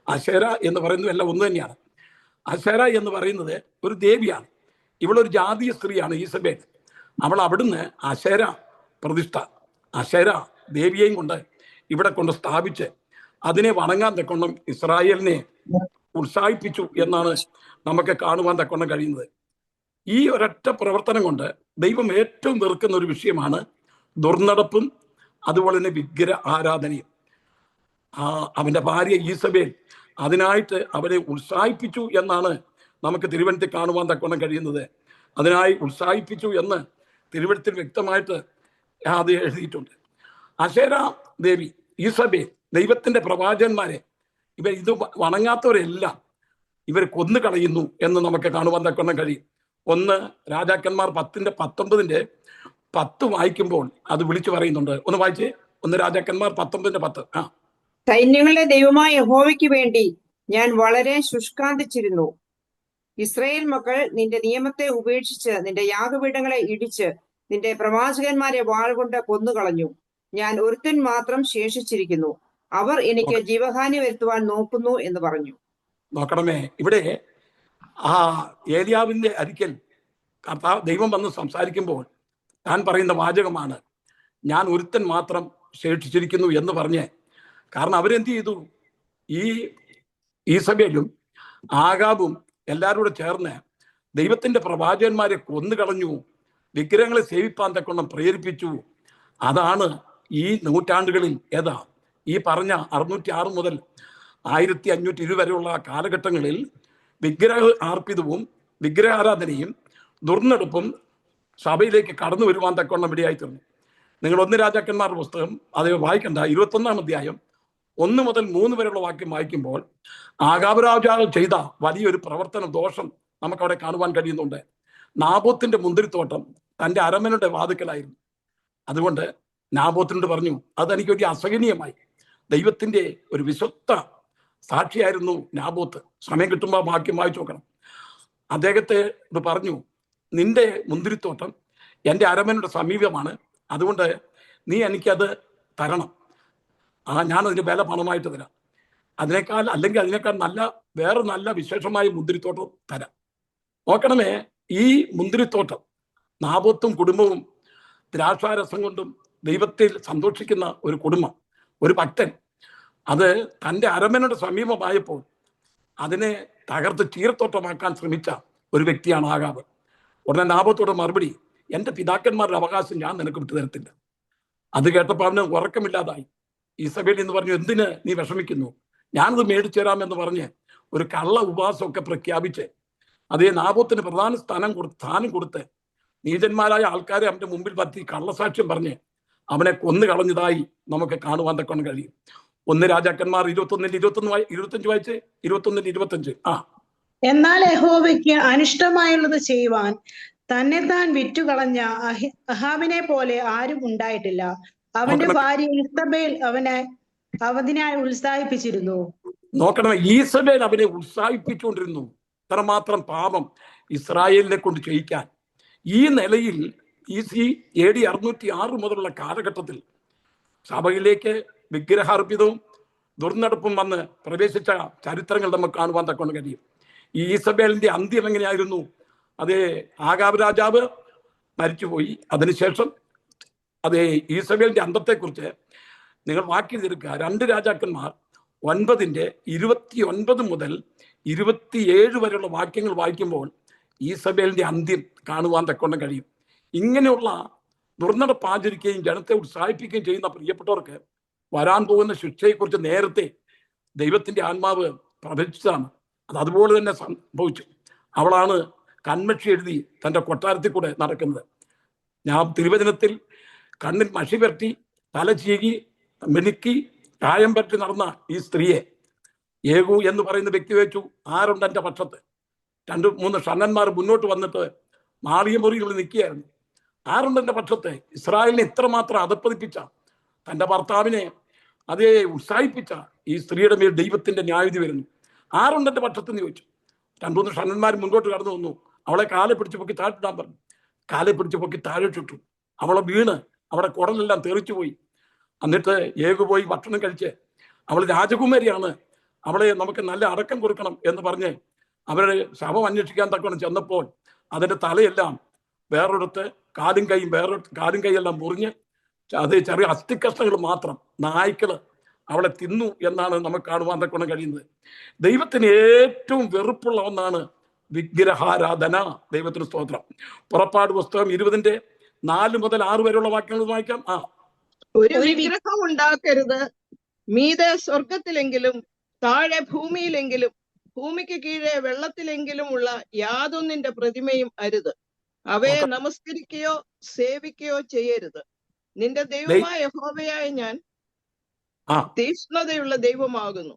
അശേര എന്ന് പറയുന്നത് എല്ലാം ഒന്ന് തന്നെയാണ്. അശേര എന്ന് പറയുന്നത് ഒരു ദേവിയാണ്. ഇവളൊരു ജാതീയ സ്ത്രീയാണ് ഈസബേൽ. അവൾ അവിടുന്ന് അശേര പ്രതിഷ്ഠ, അശേര ദേവിയെയും കൊണ്ട് ഇവിടെ കൊണ്ട് സ്ഥാപിച്ച് അതിനെ വണങ്ങാൻ തക്കൊണ്ണം ഇസ്രായേലിനെ ഉത്സാഹിപ്പിച്ചു എന്നാണ് നമുക്ക് കാണുവാൻ തക്കൊണ്ണം കഴിയുന്നത്. ഈ ഒരൊറ്റ പ്രവർത്തനം കൊണ്ട് ദൈവം ഏറ്റവും വെറുക്കുന്ന ഒരു വിഷയമാണ് ദുർനടപ്പും അതുപോലെ തന്നെ വിഗ്രഹ ആരാധനയും. അവന്റെ ഭാര്യ ഈസബേൽ അതിനായിട്ട് അവരെ ഉത്സാഹിപ്പിച്ചു എന്നാണ് നമുക്ക് തിരുവനന്തപുരത്ത് കാണുവാൻ തക്കോണം കഴിയുന്നത്. അതിനായി ഉത്സാഹിപ്പിച്ചു എന്ന് തിരുവനന്തപുരത്തിൽ വ്യക്തമായിട്ട് അത് എഴുതിയിട്ടുണ്ട്. അശേര ദേവി, ഈസബേൽ, ദൈവത്തിന്റെ പ്രവാചകന്മാരെ ഇത് വണങ്ങാത്തവരെല്ലാം ഇവർ കൊന്നു കളയുന്നു എന്ന് നമുക്ക് കാണുവാൻ തക്കോണം കഴിയും. 1 രാജാക്കന്മാർ 10 വായിക്കുമ്പോൾ അത് വിളിച്ചു പറയുന്നുണ്ട്. ഒന്ന് വായിച്ചേ. 1 രാജാക്കന്മാർ 19:10. സൈന്യങ്ങളുടെ ദൈവമായ യഹോവയ്ക്ക് വേണ്ടി ഞാൻ വളരെ ശുഷ്കാന്തിച്ചിരുന്നു. ഇസ്രായേൽ മക്കൾ നിന്റെ നിയമത്തെ ഉപേക്ഷിച്ച് നിന്റെ യാഗപീഠങ്ങളെ ഇടിച്ച് നിന്റെ പ്രവാചകന്മാരെ വാൾ കൊണ്ട് കൊന്നുകളഞ്ഞു. ഞാൻ ഒരുത്തൻ മാത്രം ശേഷിച്ചിരിക്കുന്നു. അവർ എനിക്ക് ജീവഹാനി വരുത്തുവാൻ നോക്കുന്നു എന്ന് പറഞ്ഞു. നോക്കണമേ, ഇവിടെ ഏലിയാവിന്റെ അരിക്കൽ ദൈവം വന്ന് സംസാരിക്കുമ്പോൾ താൻ പറയുന്ന വാചകമാണ്, ഞാൻ ഒരുത്തൻ മാത്രം ശേഷിച്ചിരിക്കുന്നു എന്ന് പറഞ്ഞ്. കാരണം അവരെന്ത് ചെയ്തു? ഈ ഈസബേലും ആഹാബും എല്ലാവരും കൂടെ ചേർന്ന് ദൈവത്തിന്റെ പ്രവാചകന്മാരെ കൊന്നുകളഞ്ഞു, വിഗ്രഹങ്ങളെ സേവിപ്പാൻ തക്കൊണ്ണം പ്രേരിപ്പിച്ചു. അതാണ് ഈ നൂറ്റാണ്ടുകളിൽ ഈ പറഞ്ഞ 606 മുതൽ 1520 വരെയുള്ള കാലഘട്ടങ്ങളിൽ വിഗ്രഹ ആർപ്പിതവും വിഗ്രഹാരാധനയും ദുർനടപ്പും സഭയിലേക്ക് കടന്നു വരുവാൻ തക്കവണ്ണം ഇടയായി തീർന്നു. നിങ്ങൾ 1 രാജാക്കന്മാരുടെ പുസ്തകം അത് വായിക്കണ്ട, 21-ാം അധ്യായം 1 മുതൽ 3 വരെയുള്ള വാക്യം വായിക്കുമ്പോൾ ആഹാബ് രാജാവ് ചെയ്ത വലിയൊരു പ്രവർത്തന ദോഷം നമുക്കവിടെ കാണുവാൻ കഴിയുന്നുണ്ട്. നാബോത്തിന്റെ മുന്തിരിത്തോട്ടം തൻ്റെ അരമനയുടെ വാതുക്കലായിരുന്നു. അതുകൊണ്ട് നാബോത്തിനോട് പറഞ്ഞു, അതെനിക്കൊരു അസഹനീയമായി. ദൈവത്തിന്റെ ഒരു വിശ്വസ്ത സാക്ഷിയായിരുന്നു നാബോത്ത്. സമയം കിട്ടുമ്പോൾ വാക്യം വായിച്ചു നോക്കണം. അദ്ദേഹത്തെ ഇത് പറഞ്ഞു, നിന്റെ മുന്തിരിത്തോട്ടം എൻ്റെ അരമനയുടെ സമീപമാണ്, അതുകൊണ്ട് നീ എനിക്കത് തരണം. ഞാനതിന് വില പണമായിട്ട് തരാം. അതിനേക്കാൾ വേറെ നല്ല വിശേഷമായ മുന്തിരിത്തോട്ടം തരാം. നോക്കണമേ, ഈ മുന്തിരിത്തോട്ടം നാബോത്തും കുടുംബവും ദ്രാക്ഷാരസം കൊണ്ടും ദൈവത്തിൽ സന്തോഷിക്കുന്ന ഒരു കുടുംബം, ഒരു ഭക്തൻ, അത് തൻ്റെ അരമനയുടെ സമീപമായപ്പോൾ അതിനെ തകർത്ത് ചീരത്തോട്ടമാക്കാൻ ശ്രമിച്ച ഒരു വ്യക്തിയാണ് ആഹാബ്. ഉടനെ നാബോത്തോട് മറുപടി, എൻ്റെ പിതാക്കന്മാരുടെ അവകാശം ഞാൻ നിനക്ക് വിട്ടു തരത്തില്ല. അത് കേട്ടപ്പോൾ അവന് ഉറക്കമില്ലാതായി. ഈസബേൽ എന്ന് പറഞ്ഞു, എന്തിന് നീ വിഷമിക്കുന്നു, ഞാനത് മേടിച്ചു തരാമെന്ന് പറഞ്ഞ് ഒരു കള്ള ഉപവാസമൊക്കെ പ്രഖ്യാപിച്ച് അതേ നാബോത്തിന് പ്രധാന സ്ഥാനം കൊടുത്ത് നീചന്മാരായ ആൾക്കാരെ അവന്റെ മുമ്പിൽ പറ്റി കള്ളസാക്ഷ്യം പറഞ്ഞ് അവനെ കൊന്നു കളഞ്ഞതായി നമുക്ക് കാണുവാൻ തക്കൊണ്ട് കഴിയും. 1 രാജാക്കന്മാർ 21-25 വായിച്ച് 21-25. എന്നാൽ യഹോവയ്ക്ക് അനിഷ്ടമായുള്ളത് ചെയ്യുവാൻ തന്നെത്താൻ വിറ്റുകളഞ്ഞ അഹാബിനെ പോലെ ആരും ഉണ്ടായിട്ടില്ല. അവന്റെ ഭാര്യ ഇസബേൽ അവനായി ഉത്സാഹിപ്പിച്ചിരുന്നു. നോക്കണമേ, ഈസബേൽ അവനെ ഉത്സാഹിപ്പിച്ചുകൊണ്ടിരുന്നു. ഇത്രമാത്രം പാപം ഇസ്രായേലിനെ കൊണ്ട് ചെയ്യിക്കാൻ. ഈ നിലയിൽ BC AD 606 മുതലുള്ള കാലഘട്ടത്തിൽ സഭയിലേക്ക് വിഗ്രഹാർപ്പിതവും ദുർനടപ്പും വന്ന് പ്രവേശിച്ച ചരിത്രങ്ങൾ നമുക്ക് കാണുവാൻ തക്കൊണ്ട് കഴിയും. ഈ ഈസബേലിന്റെ അന്ത്യം എങ്ങനെയായിരുന്നു? അതേ, ആഗാബ് രാജാവ് മരിച്ചുപോയി. അതിനുശേഷം അതേ ഈസബേലിന്റെ അന്തത്തെക്കുറിച്ച് നിങ്ങൾ വാക്യം തീർക്കുക. 2 രാജാക്കന്മാർ 9-29 മുതൽ 27 വരെയുള്ള വാക്യങ്ങൾ വായിക്കുമ്പോൾ ഈസബേലിന്റെ അന്ത്യം കാണുവാൻ തക്കൊണ്ട് കഴിയും. ഇങ്ങനെയുള്ള ദുർനടപ്പ് ആചരിക്കുകയും ജനത്തെ ഉത്സാഹിപ്പിക്കുകയും ചെയ്യുന്ന പ്രിയപ്പെട്ടവർക്ക് വരാൻ പോകുന്ന ശിക്ഷയെക്കുറിച്ച് നേരത്തെ ദൈവത്തിന്റെ ആത്മാവ് പ്രവചിച്ചതാണ്. അത് അതുപോലെ തന്നെ സംഭവിച്ചു. അവളാണ് കന്മഷി എഴുതി തൻ്റെ കൊട്ടാരത്തിൽ കൂടെ നടക്കുന്നത്. ഞാൻ തിരുവചനത്തിൽ കണ്ണിൽ മഷി പരട്ടി തല ചീകി മിനുക്കി കായം പറ്റി നടന്ന ഈ സ്ത്രീയെ യേഹൂ എന്ന് പറയുന്ന വ്യക്തി വെച്ചു. ആരുണ്ട് എൻ്റെ പക്ഷത്ത്? 2-3 ഷണ്ണന്മാർ മുന്നോട്ട് വന്നിട്ട് മാളിയ മുറികളിൽ നിൽക്കുകയായിരുന്നു. ആരുണ്ട് എൻ്റെ പക്ഷത്ത്? ഇസ്രായേലിനെ ഇത്രമാത്രം അധപ്പതിപ്പിച്ച, തൻ്റെ ഭർത്താവിനെ അതേ ഉത്സാഹിപ്പിച്ച ഈ സ്ത്രീയുടെ മേൽ ദൈവത്തിന്റെ ന്യായവിധി വരുന്നു. ആരുണ്ട് എൻ്റെ പക്ഷത്ത് എന്ന് ചോദിച്ചു. 2-3 ഷണ്ണന്മാർ മുന്നോട്ട് കടന്നു വന്നു. അവളെ കാലെ പിടിച്ച് പൊക്കി താഴ്ത്തിടാൻ പറഞ്ഞു. കാലെ പിടിച്ച് പൊക്കി താഴെട്ടിട്ടു. അവളെ വീണ് അവിടെ കുടലെല്ലാം തെറിച്ചു പോയി. എന്നിട്ട് യേഹൂ പോയി ഭക്ഷണം കഴിച്ച്, അവൾ രാജകുമാരിയാണ്, അവളെ നമുക്ക് നല്ല അടക്കം കൊടുക്കണം എന്ന് പറഞ്ഞ് അവരുടെ ശവം അന്വേഷിക്കാൻ തക്കണം ചെന്നപ്പോൾ അതിന്റെ തലയെല്ലാം വേറൊരിടത്ത്, കാലും കൈയെല്ലാം മുറിഞ്ഞ് അത് ചെറിയ അസ്ഥിക്കഷ്ണങ്ങൾ മാത്രം നായ്ക്കള് അവളെ തിന്നു എന്നാണ് നമുക്ക് കാണുവാൻ തക്കണം കഴിയുന്നത്. ദൈവത്തിന് ഏറ്റവും വെറുപ്പുള്ള ഒന്നാണ് വിഗ്രഹാരാധന. ദൈവത്തിന് സ്തോത്രം. പുറപ്പാട് പുസ്തകം 20-4 മുതൽ 6 വരെയുള്ള വാക്യങ്ങൾ വായിക്കാം. ഒരു വിഗ്രഹം ഉണ്ടാക്കരുത്. മീതെ സ്വർഗത്തിലെങ്കിലും താഴെ ഭൂമിയിലെങ്കിലും ഭൂമിക്ക് കീഴെ വെള്ളത്തിലെങ്കിലും ഉള്ള യാതൊന്നിന്റെ പ്രതിമയും അരുത്. അവയെ നമസ്കരിക്കുകയോ സേവിക്കുകയോ ചെയ്യരുത്. നിന്റെ ദൈവമായ യഹോവയായ ഞാൻ തീക്ഷ്ണതയുള്ള ദൈവമാകുന്നു.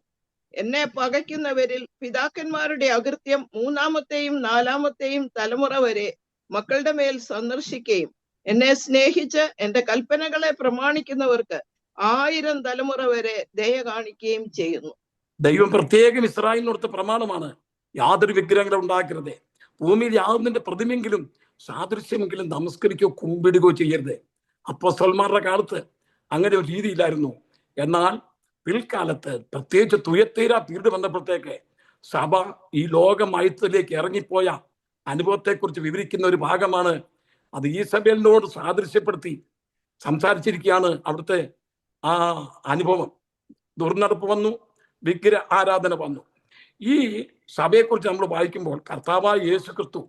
എന്നെ പകയ്ക്കുന്നവരിൽ പിതാക്കന്മാരുടെ അകൃത്യം 3-ാമത്തെയും 4-ാമത്തെയും തലമുറ വരെ മക്കളുടെ മേൽ സന്ദർശിക്കുകയും എന്നെ സ്നേഹിച്ച് എന്റെ കൽപ്പനകളെ പ്രമാണിക്കുന്നവർക്ക് 1000 തലമുറ വരെ ദയ കാണിക്കുകയും ചെയ്യുന്നു. ദൈവം പ്രത്യേകം ഇസ്രായേലിനോടുത്ത പ്രമാണമാണ്, യാതൊരു വിഗ്രഹങ്ങളും ഉണ്ടാക്കരുത്. ഭൂമിയിൽ യാതൊന്നിന്റെ പ്രതിമെങ്കിലും സാദൃശ്യമെങ്കിലും നമസ്കരിക്കുകയോ കുമ്പിടുകയോ ചെയ്യരുത്. അപ്പോസ്തലന്മാരുടെ കാലത്ത് അങ്ങനെ ഒരു രീതിയില്ലായിരുന്നു. എന്നാൽ പിൽക്കാലത്ത് പ്രത്യേകിച്ച് തുയത്തീര പീരീഡ് വന്നപ്പോഴത്തേക്ക് സഭ ഈ ലോകമയത്തിലേക്ക് ഇറങ്ങിപ്പോയ അനുഭവത്തെക്കുറിച്ച് വിവരിക്കുന്ന ഒരു ഭാഗമാണ് അത്. ഈസബേലിനോട് സാദൃശ്യപ്പെടുത്തി സംസാരിച്ചിരിക്കുകയാണ് അവിടുത്തെ ആ അനുഭവം. ദുർനടപ്പ് വന്നു, വിഗ്രഹ ആരാധന വന്നു. ഈ സഭയെക്കുറിച്ച് നമ്മൾ വായിക്കുമ്പോൾ കർത്താവായ യേശു ക്രിസ്തു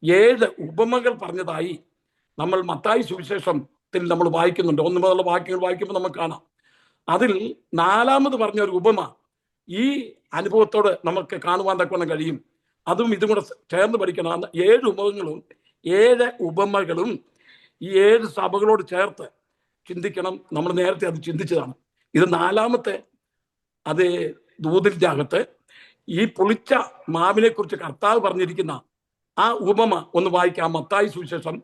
7 ഉപമകൾ പറഞ്ഞതായി നമ്മൾ മത്തായി സുവിശേഷത്തിൽ നമ്മൾ വായിക്കുന്നുണ്ട്. 1 മുതലുള്ള വാക്യങ്ങൾ വായിക്കുമ്പോൾ നമുക്ക് കാണാം. അതിൽ 4ാമത് പറഞ്ഞ ഒരു ഉപമ ഈ അനുഭവത്തോട് നമുക്ക് കാണുവാൻ തക്കവണ്ണം കഴിയും. അതും ഇതും കൂടെ ചേർന്ന് പഠിക്കണം. 7 ഉപമകളും ഈ 7 സഭകളോട് ചേർത്ത് ചിന്തിക്കണം. നമ്മൾ നേരത്തെ അത് ചിന്തിച്ചതാണ്. ഇത് 4ാമത്തെ അതേ ദൂതിന്റെ അകത്ത് ഈ പുളിച്ച മാവിനെ കുറിച്ച് കർത്താവ് പറഞ്ഞിരിക്കുന്ന ആ ഉപമ ഒന്ന് വായിക്കാം. മത്തായി സുവിശേഷം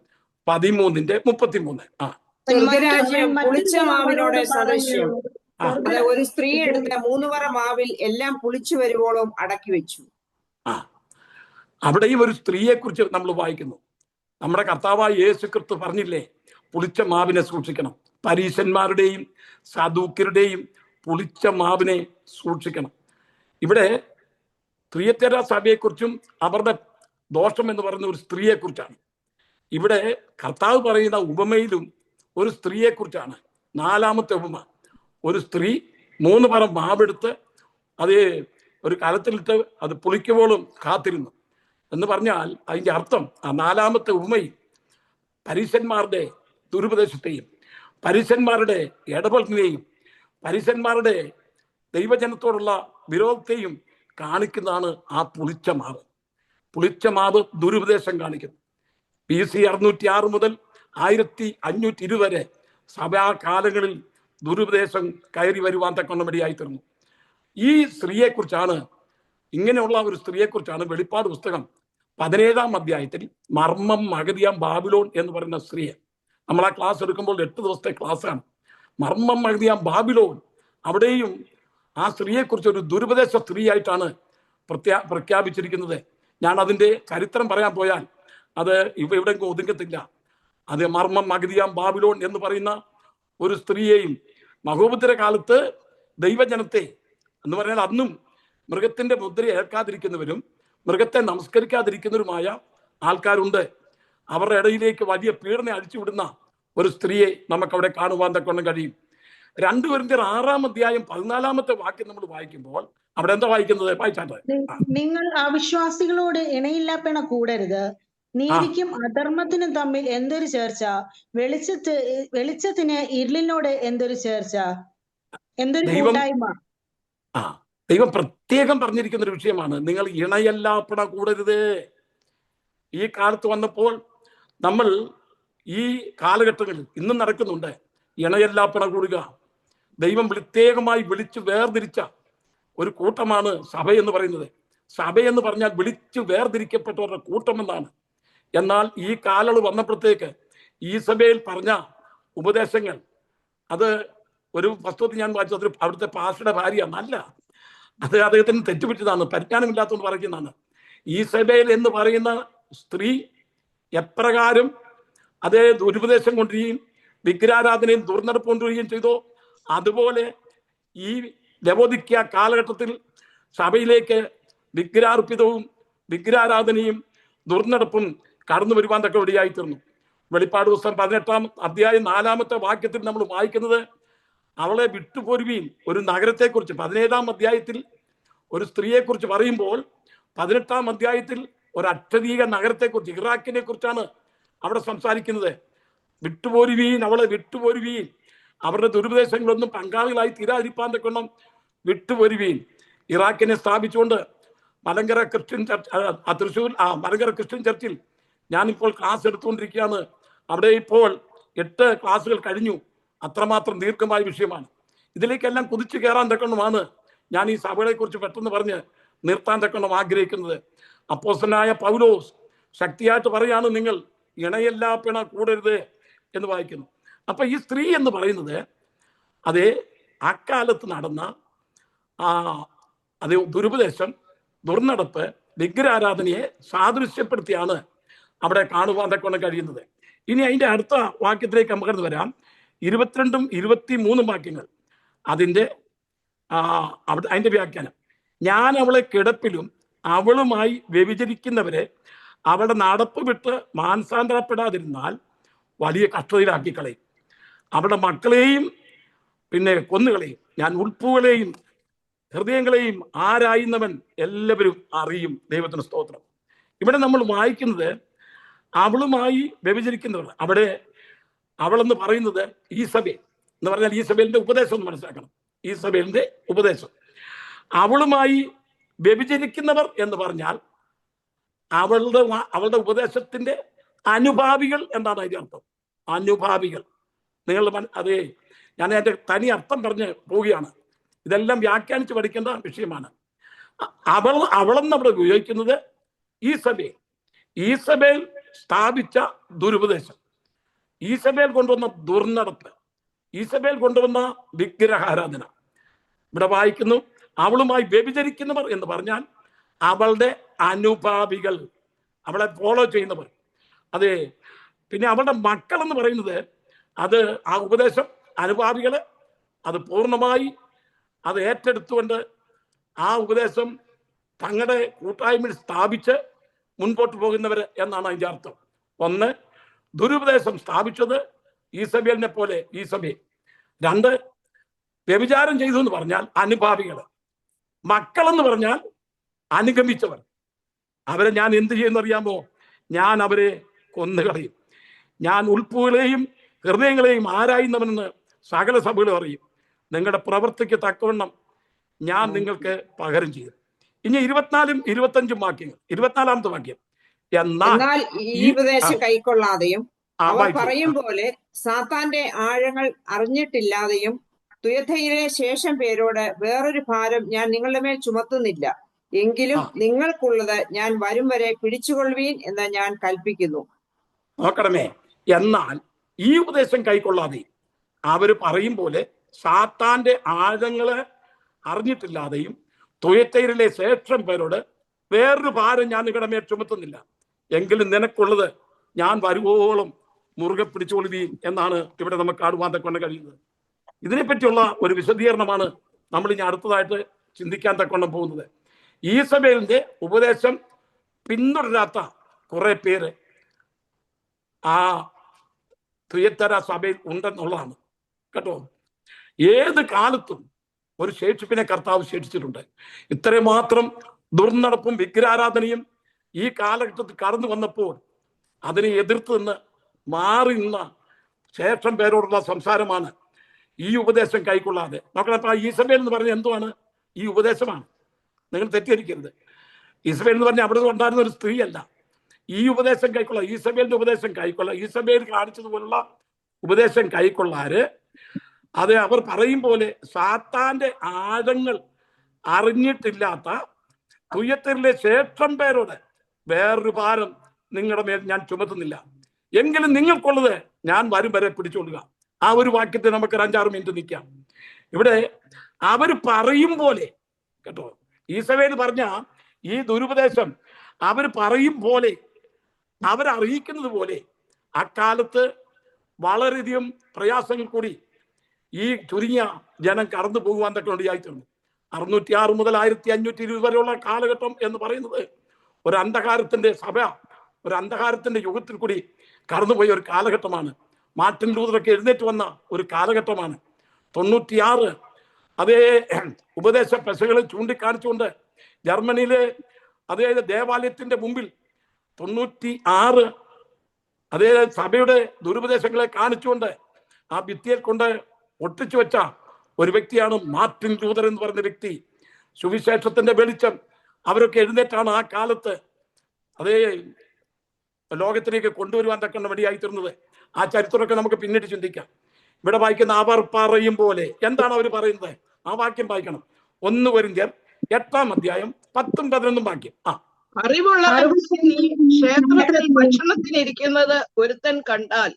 13-33. സ്വർഗരാജ്യം പുളിച്ച മാവിനോട് സദൃശ്യം. ഒരു സ്ത്രീ എടുത്ത 3 പറ മാവിൽ എല്ലാം പുളിച്ചു വരുവോളം അടക്കി വെച്ചു. അവിടെയും ഒരു സ്ത്രീയെ കുറിച്ച് നമ്മൾ വായിക്കുന്നു. നമ്മുടെ കർത്താവായ യേശു ക്രിസ്തു പറഞ്ഞില്ലേ, പുളിച്ച മാവിനെ സൂക്ഷിക്കണം. പരീശന്മാരുടെയും സദൂക്യരുടെയും പുളിച്ച മാവിനെ സൂക്ഷിക്കണം. ഇവിടെ തുയത്തീര സഭയെക്കുറിച്ചും അവരുടെ ദോഷം എന്ന് പറയുന്ന ഒരു സ്ത്രീയെക്കുറിച്ചാണ്. ഇവിടെ കർത്താവ് പറയുന്ന ഉപമയിലും ഒരു സ്ത്രീയെക്കുറിച്ചാണ്. 4ാമത്തെ ഉപമ, ഒരു സ്ത്രീ 3 പറ മാവെടുത്ത് അത് ഒരു കലത്തിലിട്ട് അത് പുളിക്കുമ്പോഴും കാത്തിരുന്നു എന്ന് പറഞ്ഞാൽ അതിൻ്റെ അർത്ഥം ആ 4ാമത്തെ ഉപമയിൽ പരീശന്മാരുടെ ദുരുപദേശത്തെയും പരീശന്മാരുടെ ഇടപെടലിനെയും പരീശന്മാരുടെ ദൈവജനത്തോടുള്ള വിരോധത്തെയും കാണിക്കുന്നതാണ് ആ പുളിച്ച മാവ്. പുളിച്ച മാവ് ദുരുപദേശം കാണിക്കുന്നു. BC 606 മുതൽ 1520 വരെ സഭാകാലങ്ങളിൽ ദുരുപദേശം കയറി വരുവാൻ തക്കവണ്ണമിടയായി തീർന്നു. ഈ സ്ത്രീയെക്കുറിച്ചാണ്, ഇങ്ങനെയുള്ള ഒരു സ്ത്രീയെക്കുറിച്ചാണ് വെളിപ്പാട് പുസ്തകം 17-ാം അധ്യായത്തിൽ മർമ്മം മഗതിയാം ബാബിലോൺ എന്ന് പറയുന്ന സ്ത്രീയെ, നമ്മൾ ആ ക്ലാസ് എടുക്കുമ്പോൾ 8 ദിവസത്തെ ക്ലാസ്സാണ്. മർമ്മം മഗതിയാം ബാബിലോൺ, അവിടെയും ആ സ്ത്രീയെക്കുറിച്ച് ഒരു ദുരുപദേശ സ്ത്രീയായിട്ടാണ് പ്രഖ്യാപിച്ചിരിക്കുന്നത്. ഞാൻ അതിൻ്റെ ചരിത്രം പറയാൻ പോയാൽ അത് ഇവിടെ ഒതുങ്ങത്തില്ല. അത് മർമ്മം മഗതിയാം ബാബിലോൺ എന്ന് പറയുന്ന ഒരു സ്ത്രീയെയും മഹോപദ്ര കാലത്ത് ദൈവജനത്തെ എന്ന് പറഞ്ഞാൽ അന്നും മൃഗത്തിന്റെ മുദ്ര ഏൽക്കാതിരിക്കുന്നവരും മൃഗത്തെ നമസ്കരിക്കാതിരിക്കുന്നവരുമായ ആൾക്കാരുണ്ട്. അവരുടെ ഇടയിലേക്ക് വലിയ പീഡനം അടിച്ചുവിടുന്ന ഒരു സ്ത്രീയെ നമുക്കവിടെ കാണുവാൻ തക്കൊണ്ട് കഴിയും. 2 കൊരിന്ത്യർ 6-ാം അധ്യായം 14-ാമത്തെ വാക്യം നമ്മൾ വായിക്കുമ്പോൾ അവിടെ എന്താ വായിക്കുന്നത്? വായിച്ചാട്ടെ. നിങ്ങൾ അവിശ്വാസികളോട് ഇണയില്ലാപ്പിണ കൂടരുത്, നീതിക്കും അധർമ്മത്തിനും തമ്മിൽ എന്തൊരു ചേർച്ച, വെളിച്ചത്തിന് ഇരുളിനോട് എന്തൊരു ചേർച്ച, എന്തൊരു കൂട്ടായ്മ. ദൈവം പ്രത്യേകം പറഞ്ഞിരിക്കുന്ന ഒരു വിഷയമാണ്, നിങ്ങൾ ഇണയല്ലാപ്പിണ കൂടരുത്. ഈ കാലത്ത് വന്നപ്പോൾ നമ്മൾ ഈ കാലഘട്ടങ്ങളിൽ ഇന്നും നടക്കുന്നുണ്ട് ഇണയല്ലാപ്പിണ കൂടുക. ദൈവം പ്രത്യേകമായി വിളിച്ചു വേർതിരിച്ച ഒരു കൂട്ടമാണ് സഭ എന്ന് പറയുന്നത്. സഭ എന്ന് പറഞ്ഞാൽ വിളിച്ചു വേർതിരിക്കപ്പെട്ടവരുടെ കൂട്ടമെന്നാണ്. എന്നാൽ ഈ കാലളവ് വന്നപ്പോഴത്തേക്ക് ഈ സഭയിൽ പറഞ്ഞ ഉപദേശങ്ങൾ, അത് ഒരു വസ്തുത ഞാൻ വായിച്ചത് അവിടുത്തെ പാസ്റ്ററുടെ ഭാര്യയാണ്. അല്ല, അത് അദ്ദേഹത്തിന് തെറ്റുപറ്റിയതാണ്, പരിജ്ഞാനമില്ലാത്തതുകൊണ്ട് പറയുന്നതാണ്. ഈ സഭയിൽ എന്ന് പറയുന്ന സ്ത്രീ എപ്രകാരം അതേ ദുരുപദേശം കൊണ്ടുവരികയും വിഗ്രഹാരാധനയും ദുർനടപ്പ് കൊണ്ടുവരികയും ചെയ്തോ, അതുപോലെ ഈ ലവോദിക്യ കാലഘട്ടത്തിൽ സഭയിലേക്ക് വിഗ്രഹാർപ്പിതവും വിഗ്രഹാരാധനയും ദുർനടപ്പും കടന്നു വരുവാൻ തക്ക ഇടയായി തീർന്നു. വെളിപ്പാട് പുസ്തകം 18-ാം അധ്യായം 4-ാമത്തെ വാക്യത്തിൽ നമ്മൾ വായിക്കുന്നത്, അവളെ വിട്ടുപോരുവീൻ. ഒരു നഗരത്തെക്കുറിച്ച് 17-ാം അധ്യായത്തിൽ ഒരു സ്ത്രീയെക്കുറിച്ച് പറയുമ്പോൾ 18-ാം അധ്യായത്തിൽ ഒരു അക്ഷരീക നഗരത്തെക്കുറിച്ച്, ഇറാഖിനെ കുറിച്ചാണ് അവിടെ സംസാരിക്കുന്നത്. വിട്ടുപോരുവീൻ, അവളെ വിട്ടുപോരുവീൻ, അവരുടെ ദുരുപദേശങ്ങളൊന്നും പങ്കാളികളായി തീരാതിരിപ്പാൻ തക്കണം വിട്ടുപോരുവീൻ. ഇറാഖിനെ സ്ഥാപിച്ചുകൊണ്ട് Malankara Christian church, Thrissur Malankara Christian ചർച്ചിൽ ഞാനിപ്പോൾ ക്ലാസ് എടുത്തുകൊണ്ടിരിക്കുകയാണ്. അവിടെ ഇപ്പോൾ 8 ക്ലാസ്സുകൾ കഴിഞ്ഞു. അത്രമാത്രം ദീർഘമായ വിഷയമാണ്. ഇതിലേക്കെല്ലാം കുതിച്ചു കയറാൻ തക്കണമാണ് ഞാൻ ഈ സഭകളെക്കുറിച്ച് പെട്ടെന്ന് പറഞ്ഞ് നിർത്താൻ തക്കണം ആഗ്രഹിക്കുന്നത്. അപ്പോസ്തലനായ പൗലോസ് ശക്തിയായിട്ട് പറയാണ്, നിങ്ങൾ ഇണയല്ലാപ്പിണ കൂടരുത് എന്ന് വായിക്കുന്നു. അപ്പൊ ഈ സ്ത്രീ എന്ന് പറയുന്നത് അതേ അക്കാലത്ത് നടന്ന അതേ ദുരുപദേശം, ദുർനടപ്പ്, വിഗ്രഹാരാധനയെ സാദൃശ്യപ്പെടുത്തിയാണ് അവിടെ കാണുവാൻ തക്കൊണ്ട് കഴിയുന്നത്. ഇനി അതിന്റെ അടുത്ത വാക്യത്തിലേക്ക് നമുക്ക് കടന്നു വരാം. 22-ഉം 23-ഉം വാക്യങ്ങൾ, അതിൻ്റെ അതിന്റെ വ്യാഖ്യാനം. ഞാൻ അവളെ കിടപ്പിലും അവളുമായി വ്യഭിചരിക്കുന്നവരെ അവളുടെ നടപ്പ് വിട്ട് മാനസാന്തരപ്പെടാതിരുന്നാൽ വലിയ കഷ്ടതയിലാക്കി കളയും. അവളുടെ മക്കളെയും പിന്നെ കൊന്നുകളെയും. ഞാൻ ഉൾപ്പുകളെയും ഹൃദയങ്ങളെയും ആരായുന്നവൻ എല്ലാവരും അറിയും. ദൈവത്തിന് സ്തോത്രം. ഇവിടെ നമ്മൾ വായിക്കുന്നത് അവളുമായി വ്യഭിചരിക്കുന്നവർ. അവിടെ അവളെന്ന് പറയുന്നത് ഈ സഭ എന്ന് പറഞ്ഞാൽ ഈ സഭയിലെ ഉപദേശം ഒന്ന് മനസ്സിലാക്കണം. ഈ സഭയിലെ ഉപദേശം, അവളുമായി വ്യഭിചരിക്കുന്നവർ എന്ന് പറഞ്ഞാൽ അവളുടെ ഉപദേശത്തിന്റെ അനുഭാവികൾ എന്നാണ് അതിന്റെ അർത്ഥം. അനുഭാവികൾ. നിങ്ങൾ അതേ, ഞാൻ അതിന്റെ തനി അർത്ഥം പറഞ്ഞ് പോവുകയാണ്. ഇതെല്ലാം വ്യാഖ്യാനിച്ച് പഠിക്കേണ്ട വിഷയമാണ്. അവളെന്ന് അവിടെ ഉപയോഗിക്കുന്നത് ഈ സഭയിൽ സ്ഥാപിച്ച ദുരുപദേശം, ഈ സഭയിൽ കൊണ്ടുവന്ന ദുർനടപ്പ്, ഈ സഭയിൽ കൊണ്ടുവന്ന വിഗ്രഹാരാധന. ഇവിടെ വായിക്കുന്നു, അവളുമായി വ്യഭിചരിക്കുന്നവർ എന്ന് പറഞ്ഞാൽ അവളുടെ അനുഭാവികൾ, അവളെ ഫോളോ ചെയ്യുന്നവർ. അതെ, പിന്നെ അവളുടെ മക്കൾ എന്ന് പറയുന്നത് അത് ആ ഉപദേശം അനുഭാവികള് അത് പൂർണ്ണമായി അത് ഏറ്റെടുത്തുകൊണ്ട് ആ ഉപദേശം തങ്ങളുടെ കൂട്ടായ്മയിൽ സ്ഥാപിച്ച് മുൻപോട്ട് പോകുന്നവര് എന്നാണ് അതിന്റെ അർത്ഥം. ഒന്ന്, ദുരുപദേശം സ്ഥാപിച്ചത് ഈസബേലിനെ പോലെ ഈസബേൽ. 2, വ്യഭിചാരം ചെയ്തു എന്ന് പറഞ്ഞാൽ അനുഭാവികൾ. മക്കളെന്ന് പറഞ്ഞാൽ അനുഗമിച്ചവർ. അവരെ ഞാൻ എന്ത് ചെയ്യുന്നറിയാമോ? ഞാൻ അവരെ കൊന്നുകളയും. ഞാൻ ഉൾപ്പുകളെയും ഹൃദയങ്ങളെയും ആരായുന്നവനെന്ന് സകല സഭകളും അറിയും. നിങ്ങളുടെ പ്രവൃത്തിക്ക് തക്കവണ്ണം ഞാൻ നിങ്ങൾക്ക് പകരം ചെയ്യും. ഇനി 24-ഉം 25-ഉം വാക്യങ്ങൾ. 24-ാമത്തെ വാക്യം, എന്നാൽ ഈ ഉപദേശം കൈക്കൊള്ളാതെയും അവർ വായിച്ചു. പറയും പോലെ സാത്താന്റെ ആഴങ്ങൾ അറിഞ്ഞിട്ടില്ലാതെയും തുയഥയിലെ ശേഷം പേരോട് വേറൊരു ഭാരം ഞാൻ നിങ്ങളുടെ മേൽ ചുമത്തുന്നില്ല. എങ്കിലും നിങ്ങൾക്കുള്ളത് ഞാൻ വരും വരെ പിടിച്ചുകൊള്ളുവീൻ എന്ന് ഞാൻ കൽപ്പിക്കുന്നു. നോക്കണമേ, എന്നാൽ ഈ ഉപദേശം കൈക്കൊള്ളാതെ അവര് പറയും പോലെ സാത്താന്റെ ആഴങ്ങള് അറിഞ്ഞിട്ടില്ലാതെയും തുയത്തയിലെ ശേഷം പേരോട് വേറൊരു ഭാരം ഞാൻ നിങ്ങളുടെ മേൽ ചുമത്തുന്നില്ല. എങ്കിലും നിനക്കുള്ളത് ഞാൻ വരുവോളം മുറുകെ പിടിച്ചുകൊള്ളുവീൻ എന്നാണ് ഇവിടെ നമുക്ക് കാണുവാൻ തക്കൊണ്ട് കഴിയുന്നത്. ഇതിനെപ്പറ്റിയുള്ള ഒരു വിശദീകരണമാണ് നമ്മൾ ഇനി അടുത്തതായിട്ട് ചിന്തിക്കാൻ തക്കൊണ്ട് പോകുന്നത്. ഈസബേലിന്റെ ഉപദേശം പിന്തുടരാത്ത കുറെ പേര് ആ തുയത്തര സഭയിൽ ഉണ്ടെന്നുള്ളതാണ് കേട്ടോ. ഏത് കാലത്തും ഒരു ശേഷിപ്പിനെ കർത്താവ് ശേഷിച്ചിട്ടുണ്ട്. ഇത്രയും മാത്രം ദുർനടപ്പും വിഗ്രഹാരാധനയും ഈ കാലഘട്ടത്തിൽ കടന്നു വന്നപ്പോൾ അതിനെ എതിർത്ത് നിന്ന് മാറി നിന്ന ശേഷം പേരോടുള്ള സംസാരമാണ് ഈ ഉപദേശം കൈക്കൊള്ളാതെ. നോക്കണം, അപ്പൊ ഈസബേൽ എന്ന് പറഞ്ഞ എന്തുവാണ്? ഈ ഉപദേശമാണ്. നിങ്ങൾ തെറ്റിദ്ധരിക്കരുത്. ഈസബേൽ എന്ന് പറഞ്ഞാൽ അവിടെ ഉണ്ടായിരുന്ന ഒരു സ്ത്രീയല്ല. ഈ ഉപദേശം കൈക്കൊള്ളാം, ഈസബേലിന്റെ ഉപദേശം കൈക്കൊള്ളാം, ഈസബേൽ കാണിച്ചതുപോലുള്ള ഉപദേശം കൈക്കൊള്ളാറ് അത് അവർ പറയും പോലെ സാത്താന്റെ ആഴങ്ങൾ അറിഞ്ഞിട്ടില്ലാത്ത തുയത്തരിലെ ശേഷം പേരോട് വേറൊരു ഭാരം നിങ്ങളുടെ മേൽ ഞാൻ ചുമത്തുന്നില്ല. എങ്കിലും നിങ്ങൾക്കുള്ളത് ഞാൻ വരും വരെ പിടിച്ചുകൊള്ളുക. ആ ഒരു വാക്യത്തെ നമുക്ക് 5-6 മിനിറ്റ് നിൽക്കാം. ഇവിടെ അവർ പറയും പോലെ കേട്ടോ, ഈസബേൽ പറഞ്ഞ ഈ ദുരുപദേശം അവർ പറയും പോലെ, അവരറിയിക്കുന്നത് പോലെ അക്കാലത്ത് വളരെയധികം പ്രയാസങ്ങൾ കൂടി ഈ ചുരുങ്ങിയ ജനം കടന്നു പോകുവാൻ തക്ക ആയിട്ടുണ്ട്. 606 മുതൽ 1520 വരെയുള്ള കാലഘട്ടം എന്ന് പറയുന്നത് ഒരു അന്ധകാരത്തിന്റെ സഭ, ഒരു അന്ധകാരത്തിന്റെ യുഗത്തിൽ കൂടി കടന്നുപോയ ഒരു കാലഘട്ടമാണ്. മാർട്ടിൻ ലൂതറൊക്കെ എഴുന്നേറ്റ് വന്ന ഒരു കാലഘട്ടമാണ്. 96 അതേ ഉപദേശ പെസകളെ ചൂണ്ടിക്കാണിച്ചുകൊണ്ട് ജർമ്മനിയിലെ അതേ ദേവാലയത്തിന്റെ മുമ്പിൽ 96 അതേ സഭയുടെ ദുരുപദേശങ്ങളെ കാണിച്ചുകൊണ്ട് ആ ഭിത്തിയിൽ കൊണ്ട് ഒട്ടിച്ചു വെച്ച ഒരു വ്യക്തിയാണ് മാർട്ടിൻ ലൂതർ എന്ന് പറയുന്ന വ്യക്തി. സുവിശേഷത്തിന്റെ വെളിച്ചം അവരൊക്കെ എഴുന്നേറ്റാണ് ആ കാലത്ത് അതേ ലോകത്തിലേക്ക് കൊണ്ടുവരുവാൻ തക്ക വഴിയായിത്തീർന്നത്. ആ ചരിത്രമൊക്കെ നമുക്ക് പിന്നീട് ചിന്തിക്കാം. ഇവിടെ വായിക്കുന്ന അവർ പറയും പോലെ എന്താണ് അവർ പറയുന്നത്? ആ വാക്യം വായിക്കണം. 1 കൊരിന്ത്യർ 8-ാം അധ്യായം 10-11 വാക്യം. അറിവുള്ളവൻ ക്ഷേത്രത്തിൽ ഭക്ഷണത്തിനിരിക്കുന്നത് ഒരുത്തൻ കണ്ടാൽ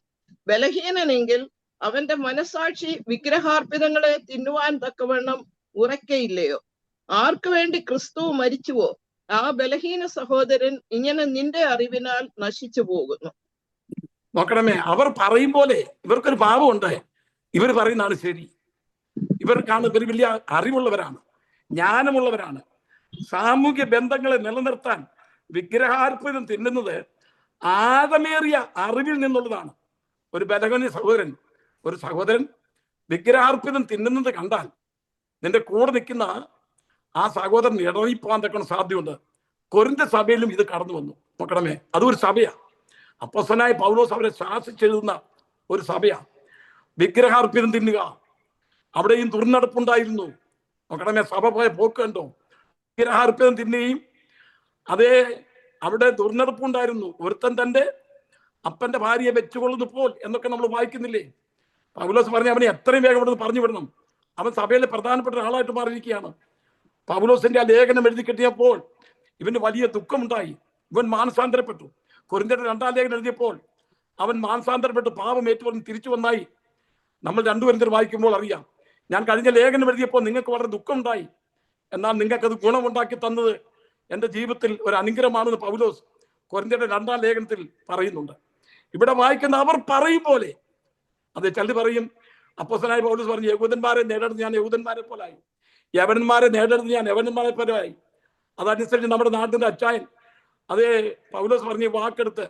ബലഹീനനെങ്കിൽ അവന്റെ മനസാക്ഷി വിഗ്രഹാർപ്പിതങ്ങളെ തിന്നുവാൻ തക്കവണ്ണം ഉറക്കയില്ലയോ? ആർക്കു വേണ്ടി ക്രിസ്തു മരിച്ചുവോ? ആ ബലഹീന സഹോദരൻ ഇങ്ങനെ നിന്റെ അറിവിനാൽ നശിച്ചു പോകുന്നു. നോക്കണമേ, അവർ പറയും പോലെ ഇവർക്കൊരു ഭാവമുണ്ട്. ഇവർ പറയുന്നതാണ് ശരി. ഇവർ വലിയ അറിവുള്ളവരാണ്, ജ്ഞാനമുള്ളവരാണ്. സാമൂഹ്യ ബന്ധങ്ങളെ നിലനിർത്താൻ വിഗ്രഹാർപ്പിതം തിന്നുന്നത് ആഴമേറിയ അറിവിൽ നിന്നുള്ളതാണ്. ഒരു ബലഹീന സഹോദരൻ, ഒരു സഹോദരൻ വിഗ്രഹാർപ്പിതം തിന്നുന്നത് കണ്ടാൽ നിന്റെ കൂടെ നിൽക്കുന്ന ആ സഹോദരൻ ഇടറിപ്പോകാൻ തക്ക സാധ്യതയുണ്ട്. കൊരിന്ത സഭയിലും ഇത് കടന്നു വന്നു. നോക്കണമേ, അതൊരു സഭയാണ്. അപ്പോസ്തലനായ പൗലോസ് അവരെ ശാസിച്ചെഴുതുന്ന ഒരു സഭയാണ്. വിഗ്രഹാർപ്പിതം തിന്നുക, അവിടെയും ദുർനടപ്പുണ്ടായിരുന്നു. നോക്കണമേ, സഭ പോയ പോക്ക് കണ്ടോ? വിഗ്രഹാർപ്പിതം തിന്നുകയും അതേ അവിടെ ദുർനടപ്പുണ്ടായിരുന്നു. ഒരുത്തൻ തന്റെ അപ്പന്റെ ഭാര്യയെ വെച്ചുകൊള്ളുന്നു പോൽ എന്നൊക്കെ നമ്മൾ വായിക്കുന്നില്ലേ? പൗലോസ് പറഞ്ഞ അവനെ എത്രയും വേഗം ഇവിടെ പറഞ്ഞു വിടണം. അവൻ സഭയിലെ പ്രധാനപ്പെട്ട ആളായിട്ട് മാറിയിരിക്കുകയാണ്. പൗലോസിന്റെ ആ ലേഖനം എഴുതി കിട്ടിയപ്പോൾ ഇവന് വലിയ ദുഃഖമുണ്ടായി. ഇവൻ മാനസാന്തരപ്പെട്ടു. കൊരിന്ത്യരുടെ 2-ാം ലേഖനം എഴുതിയപ്പോൾ അവൻ മാനസാന്തരപ്പെട്ട് പാപം ഏറ്റുപറഞ്ഞ് തിരിച്ചു വന്നായി. നമ്മൾ 2 കൊരിന്ത്യർ വായിക്കുമ്പോൾ അറിയാം. ഞാൻ കഴിഞ്ഞ ലേഖനം എഴുതിയപ്പോൾ നിങ്ങൾക്ക് വളരെ ദുഃഖമുണ്ടായി, എന്നാൽ നിങ്ങൾക്കത് ഗുണമുണ്ടാക്കി തന്നത് എൻ്റെ ജീവിതത്തിൽ ഒരു അനുഗ്രഹമാണെന്ന് പൗലോസ് കൊരിന്ത്യരുടെ 2-ാം ലേഖനത്തിൽ പറയുന്നുണ്ട്. ഇവിടെ വായിക്കുന്ന അവർ പറയും പോലെ, അത് ചിലർ പറയും അപ്പോസ്തലനായ പൗലോസ് പറഞ്ഞു, യഹൂദന്മാരെ നേടുന്നത് ഞാൻ യഹൂദന്മാരെ പോലായി, യവനന്മാരെ നേടുന്നത് ഞാൻ യവനന്മാരെ പോലായി. അതനുസരിച്ച് നമ്മുടെ നാട്ടിന്റെ അച്ചായൻ അതേ പൗലോസ് പറഞ്ഞ് വാക്കെടുത്ത്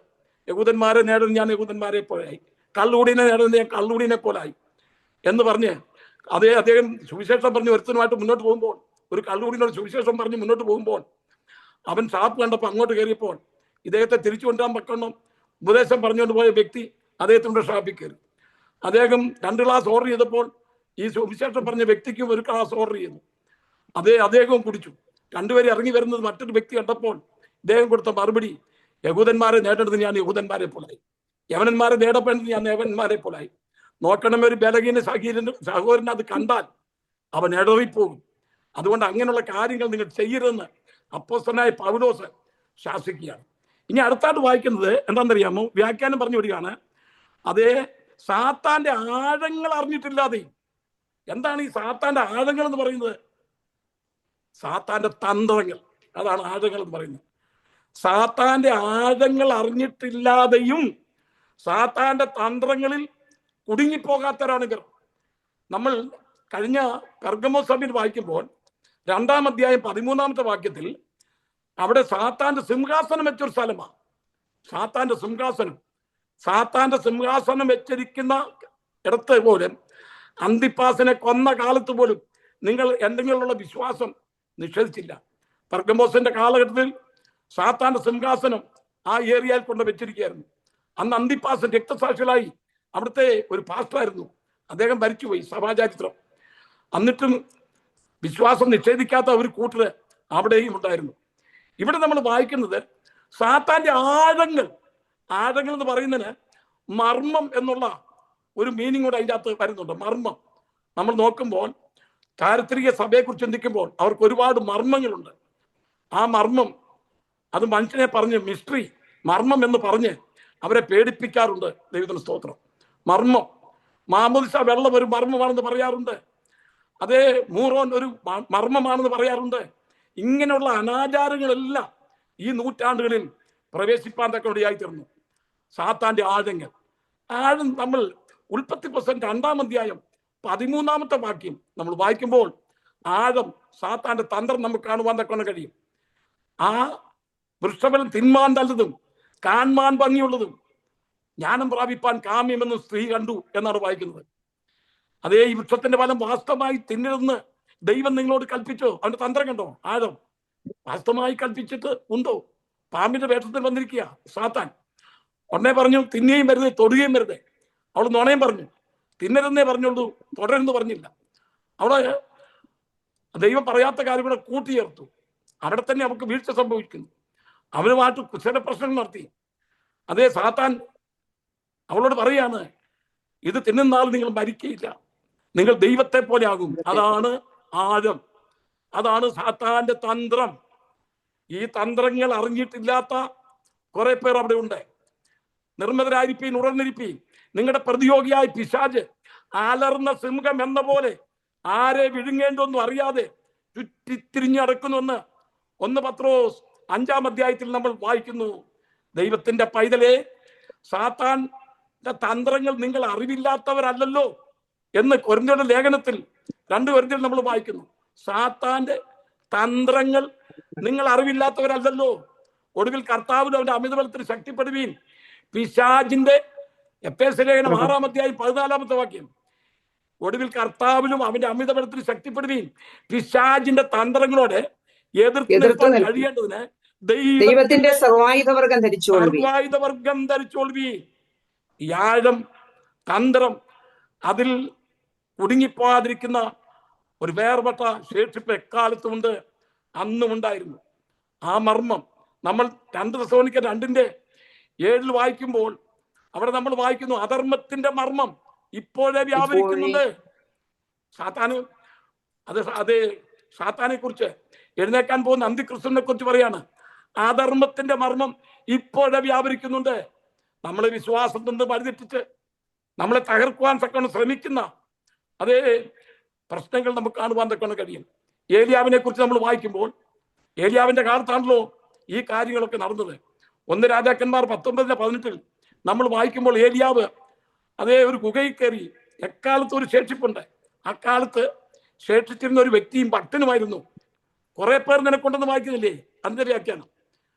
യഹൂദന്മാരെ നേടുന്നത് ഞാൻ യഹൂദന്മാരെ പോലായി, കള്ളുകൂടിനെ നേടുന്നത് ഞാൻ കള്ളുകൂടിനെ പോലായി എന്ന് പറഞ്ഞ് അദ്ദേഹം സുവിശേഷം പറഞ്ഞ് ഒരുത്തനുമായിട്ട് മുന്നോട്ട് പോകുമ്പോൾ, ഒരു കള്ളുകൂടിനോട് സുവിശേഷം പറഞ്ഞ് മുന്നോട്ട് പോകുമ്പോൾ അവൻ ഷാപ്പ് കണ്ടപ്പോൾ അങ്ങോട്ട് കയറിയപ്പോൾ ഇദ്ദേഹത്തെ തിരിച്ചു കൊണ്ടുവരാൻ പറ്റണം ഉപദേശം പറഞ്ഞുകൊണ്ട് പോയ വ്യക്തി അദ്ദേഹത്തിൻ്റെ ഷാപ്പിൽ കയറി. അദ്ദേഹം 2 ഗ്ലാസ് ഓർഡർ ചെയ്തപ്പോൾ ഈ സുവിശേഷം പറഞ്ഞ വ്യക്തിക്കും 1 ഗ്ലാസ് ഓർഡർ ചെയ്തു. അദ്ദേഹവും കുടിച്ചു. 2 പേര് ഇറങ്ങി വരുന്നത് മറ്റൊരു വ്യക്തി കണ്ടപ്പോൾ ഇദ്ദേഹം കൊടുത്ത മറുപടി, യഹൂദന്മാരെ നേടേണ്ടത് ഞാൻ യഹൂദന്മാരെ പോലായി, യവനന്മാരെ നേടപ്പെടേണ്ടത് ഞാൻ യവനന്മാരെ പോലായി. നോക്കണം, ഒരു ബലഹീന സഹോദരൻ അത് കണ്ടാൽ അവൻ ഇടറിപ്പോകും. അതുകൊണ്ട് അങ്ങനെയുള്ള കാര്യങ്ങൾ നിങ്ങൾ ചെയ്യരുതെന്ന് അപ്പോസ്തലനായ പൗലോസ് ശാസിക്കുകയാണ്. ഇനി അടുത്തായിട്ട് വായിക്കുന്നത് എന്താണെന്നറിയാമോ? വ്യാഖ്യാനം പറഞ്ഞു വിടുകയാണ്. അതേ, സാത്താന്റെ ആഴങ്ങൾ അറിഞ്ഞിട്ടില്ലാതെ. എന്താണ് ഈ സാത്താന്റെ ആഴങ്ങൾ എന്ന് പറയുന്നത്? സാത്താന്റെ തന്ത്രങ്ങൾ, അതാണ് ആഴങ്ങൾ എന്ന് പറയുന്നത്. സാത്താന്റെ ആഴങ്ങൾ അറിഞ്ഞിട്ടില്ലാതെയും സാത്താന്റെ തന്ത്രങ്ങളിൽ കുടുങ്ങിപ്പോകാത്തവരാണ് ഇവർ. നമ്മൾ കഴിഞ്ഞ പെർഗമോസ് സഭയിൽ വായിക്കുമ്പോൾ 2-ാം അധ്യായം 13-ാമത്തെ വാക്യത്തിൽ അവിടെ സാത്താന്റെ സിംഹാസനം വെച്ചൊരു സ്ഥലമാണ്. സാത്താന്റെ സിംഹാസനം വെച്ചിരിക്കുന്ന ഇടത്ത് പോലും അന്തിപ്പാസിനെ കൊന്ന കാലത്ത് പോലും നിങ്ങൾ എന്തെങ്കിലുമുള്ള വിശ്വാസം നിഷേധിച്ചില്ല. പെർഗമോസിന്റെ കാലഘട്ടത്തിൽ സാത്താന്റെ സിംഹാസനം ആ ഏരിയയിൽ കൊണ്ട് വെച്ചിരിക്കുകയായിരുന്നു. അന്ന് അന്തിപ്പാസൻ രക്തസാക്ഷികളായി അവിടുത്തെ ഒരു പാസ്റ്ററായിരുന്നു. അദ്ദേഹം മരിച്ചുപോയി, സഭാചരിത്രം. എന്നിട്ടും വിശ്വാസം നിഷേധിക്കാത്ത ഒരു കൂട്ടര് അവിടെയും ഉണ്ടായിരുന്നു. ഇവിടെ നമ്മൾ വായിക്കുന്നത് സാത്താന്റെ ആഴങ്ങൾ എന്ന് പറയുന്നതിന് മർമ്മം എന്നുള്ള ഒരു മീനിങ് കൂടെ അതിൻ്റെ അകത്ത് വരുന്നുണ്ട്. മർമ്മം നമ്മൾ നോക്കുമ്പോൾ ചാരിത്രിക സഭയെക്കുറിച്ച് ചിന്തിക്കുമ്പോൾ അവർക്ക് ഒരുപാട് മർമ്മങ്ങളുണ്ട്. ആ മർമ്മം അത് മനുഷ്യനെ പറഞ്ഞ് മിസ്റ്ററി, മർമ്മം എന്ന് പറഞ്ഞ് അവരെ പേടിപ്പിക്കാറുണ്ട്. ദൈവത്തിന് സ്തോത്രം. മർമ്മം, മാമോദിസ വെള്ളം ഒരു മർമ്മമാണെന്ന് പറയാറുണ്ട്. അതേ, മൂറോൻ ഒരു മർമ്മമാണെന്ന് പറയാറുണ്ട്. ഇങ്ങനെയുള്ള അനാചാരങ്ങളെല്ലാം ഈ നൂറ്റാണ്ടുകളിൽ പ്രവേശിപ്പാൻ തക്കവണ്ണം തീർന്നു. സാത്താന്റെ ആഴങ്ങൾ, നമ്മൾ ഉൽപ്പത്തി പുസ്തകം 2-ാം അധ്യായം 13-ാമത്തെ വാക്യം നമ്മൾ വായിക്കുമ്പോൾ ആഴം, സാത്താന്റെ തന്ത്രം നമുക്ക് കാണുവാൻ തക്കവണ്ണം കഴിയും. ആ വൃക്ഷഫലം തിന്മാൻ നല്ലതും കാൺമാൻ ഭംഗിയുള്ളതും ജ്ഞാനം പ്രാപിപ്പാൻ കാമ്യമെന്ന് സ്ത്രീ കണ്ടു എന്നാണ് വായിക്കുന്നത്. അതേ, ഈ വൃക്ഷത്തിന്റെ ഫലം വാസ്തവമായി തിന്നരുതെന്ന് ദൈവം നിങ്ങളോട് കൽപ്പിച്ചോ? അവന്റെ തന്ത്രം കണ്ടോ? ആഴം വാസ്തവമായി കൽപ്പിച്ചിട്ട് ഉണ്ടോ? പാമ്പിന്റെ വേഷത്തിൽ വന്നിരിക്കുക സാത്താൻ. ഉടനെ പറഞ്ഞു തിന്നുകയും വരുതേ, തൊടുകയും വരുതേ. അവൾ നുണയും പറഞ്ഞു, തിന്നരുതെന്നേ പറഞ്ഞുള്ളൂ, തുടരുന്ന് പറഞ്ഞില്ല. അവിടെ ദൈവം പറയാത്ത കാര്യം കൂടെ കൂട്ടിച്ചേർത്തു. അവിടെ തന്നെ അവർക്ക് വീഴ്ച സംഭവിക്കുന്നു. അവരുമായിട്ട് കുശല പ്രശ്നം നടത്തി. അതേ, സാത്താൻ അവളോട് പറയാണ്, ഇത് തിന്നുന്നാൾ നിങ്ങൾ മരിക്കയില്ല, നിങ്ങൾ ദൈവത്തെ പോലെ ആകും. അതാണ് ആഴം, അതാണ് സാത്താന്റെ തന്ത്രം. ഈ തന്ത്രങ്ങൾ അറിഞ്ഞിട്ടില്ലാത്ത കുറെ പേർ അവിടെ ഉണ്ട്. നിർമ്മതരായിരിപ്പീൻ, ഉണർന്നിരിപ്പീൻ. നിങ്ങളുടെ പ്രതിയോഗിയായ പിശാച് അലർന്ന സിംഹം എന്ന പോലെ ആരെ വിഴുങ്ങേണ്ടൊന്നും അറിയാതെ ചുറ്റിത്തിരിഞ്ഞു നടക്കുന്നുവെന്ന് 1 പത്രോസ് 5-ാം അധ്യായത്തിൽ നമ്മൾ വായിക്കുന്നു. ദൈവത്തിന്റെ പൈതലെ, സാത്താന്റെ തന്ത്രങ്ങൾ നിങ്ങൾ അറിവില്ലാത്തവരല്ലല്ലോ എന്ന് കൊരിന്ത്യരുടെ ലേഖനത്തിൽ 2 കൊരിന്ത്യർ നമ്മൾ വായിക്കുന്നു. സാത്താന്റെ തന്ത്രങ്ങൾ നിങ്ങൾ അറിവില്ലാത്തവരല്ലല്ലോ. ഒടുവിൽ കർത്താവിന് അവന്റെ അമിതബലത്തിന് ശക്തിപ്പെടുവീൻ. പിശാചിന്റെ എഫേസ്യ ലേഖനം 6-ാം അധ്യായം 14-ാമത്തെ വാക്യം. ഒടുവിൽ കർത്താവിനും അവന്റെ അമിതബലത്തിന് ശക്തിപ്പെടുവീൻ. പിശാചിന്റെ തന്ത്രങ്ങളോട് എതിർത്ത് കഴിയേണ്ടതിന് ദൈവത്തിന്റെ സർവായുധവർഗം ധരിച്ചോൾവീൻ. ഈ ആഴം, തന്ത്രം, അതിൽ കുടുങ്ങിപ്പോകാതിരിക്കുന്ന ഒരു വേർപെട്ട ശേഷിപ്പ് എക്കാലത്തും ഉണ്ട്, അന്നും ഉണ്ടായിരുന്നു. ആ മർമ്മം നമ്മൾ 2 തെസ്സലോനിക്കർ 2:7 വായിക്കുമ്പോൾ അവിടെ നമ്മൾ വായിക്കുന്നു, അധർമ്മത്തിന്റെ മർമ്മം ഇപ്പോഴേ വ്യാപരിക്കുന്നുണ്ട്. സാത്താനെ കുറിച്ച് എഴുന്നേക്കാൻ പോകുന്ന അന്തിക്രിസ്തുവിനെ കുറിച്ച് പറയാണ്, അധർമ്മത്തിന്റെ മർമ്മം ഇപ്പോഴേ വ്യാപരിക്കുന്നുണ്ട്. നമ്മളെ വിശ്വാസത്തിൽ നിന്ന് വഴിതെറ്റിച്ച് നമ്മളെ തകർക്കുവാൻ തക്കവണ്ണം ശ്രമിക്കുന്ന അതേ പ്രശ്നങ്ങൾ നമുക്ക് കാണുവാൻ തക്കവണ്ണം കഴിയും. ഏലിയാവിനെ കുറിച്ച് നമ്മൾ വായിക്കുമ്പോൾ ഏലിയാവിന്റെ കാലത്താണല്ലോ ഈ കാര്യങ്ങളൊക്കെ നടന്നത്. 1 രാജാക്കന്മാർ 19:18 നമ്മൾ വായിക്കുമ്പോൾ ഏലിയാവ് അതേ ഒരു ഗുഹയിൽ കയറി. എക്കാലത്ത് ഒരു ശേഷിപ്പുണ്ട്. അക്കാലത്ത് ശേഷിച്ചിരുന്ന ഒരു വ്യക്തിയും ഭക്തനുമായിരുന്നു. കുറെ പേർ നിനക്കൊണ്ടെന്ന് വായിക്കുന്നില്ലേ? അതിന്റെ വ്യാഖ്യാനം,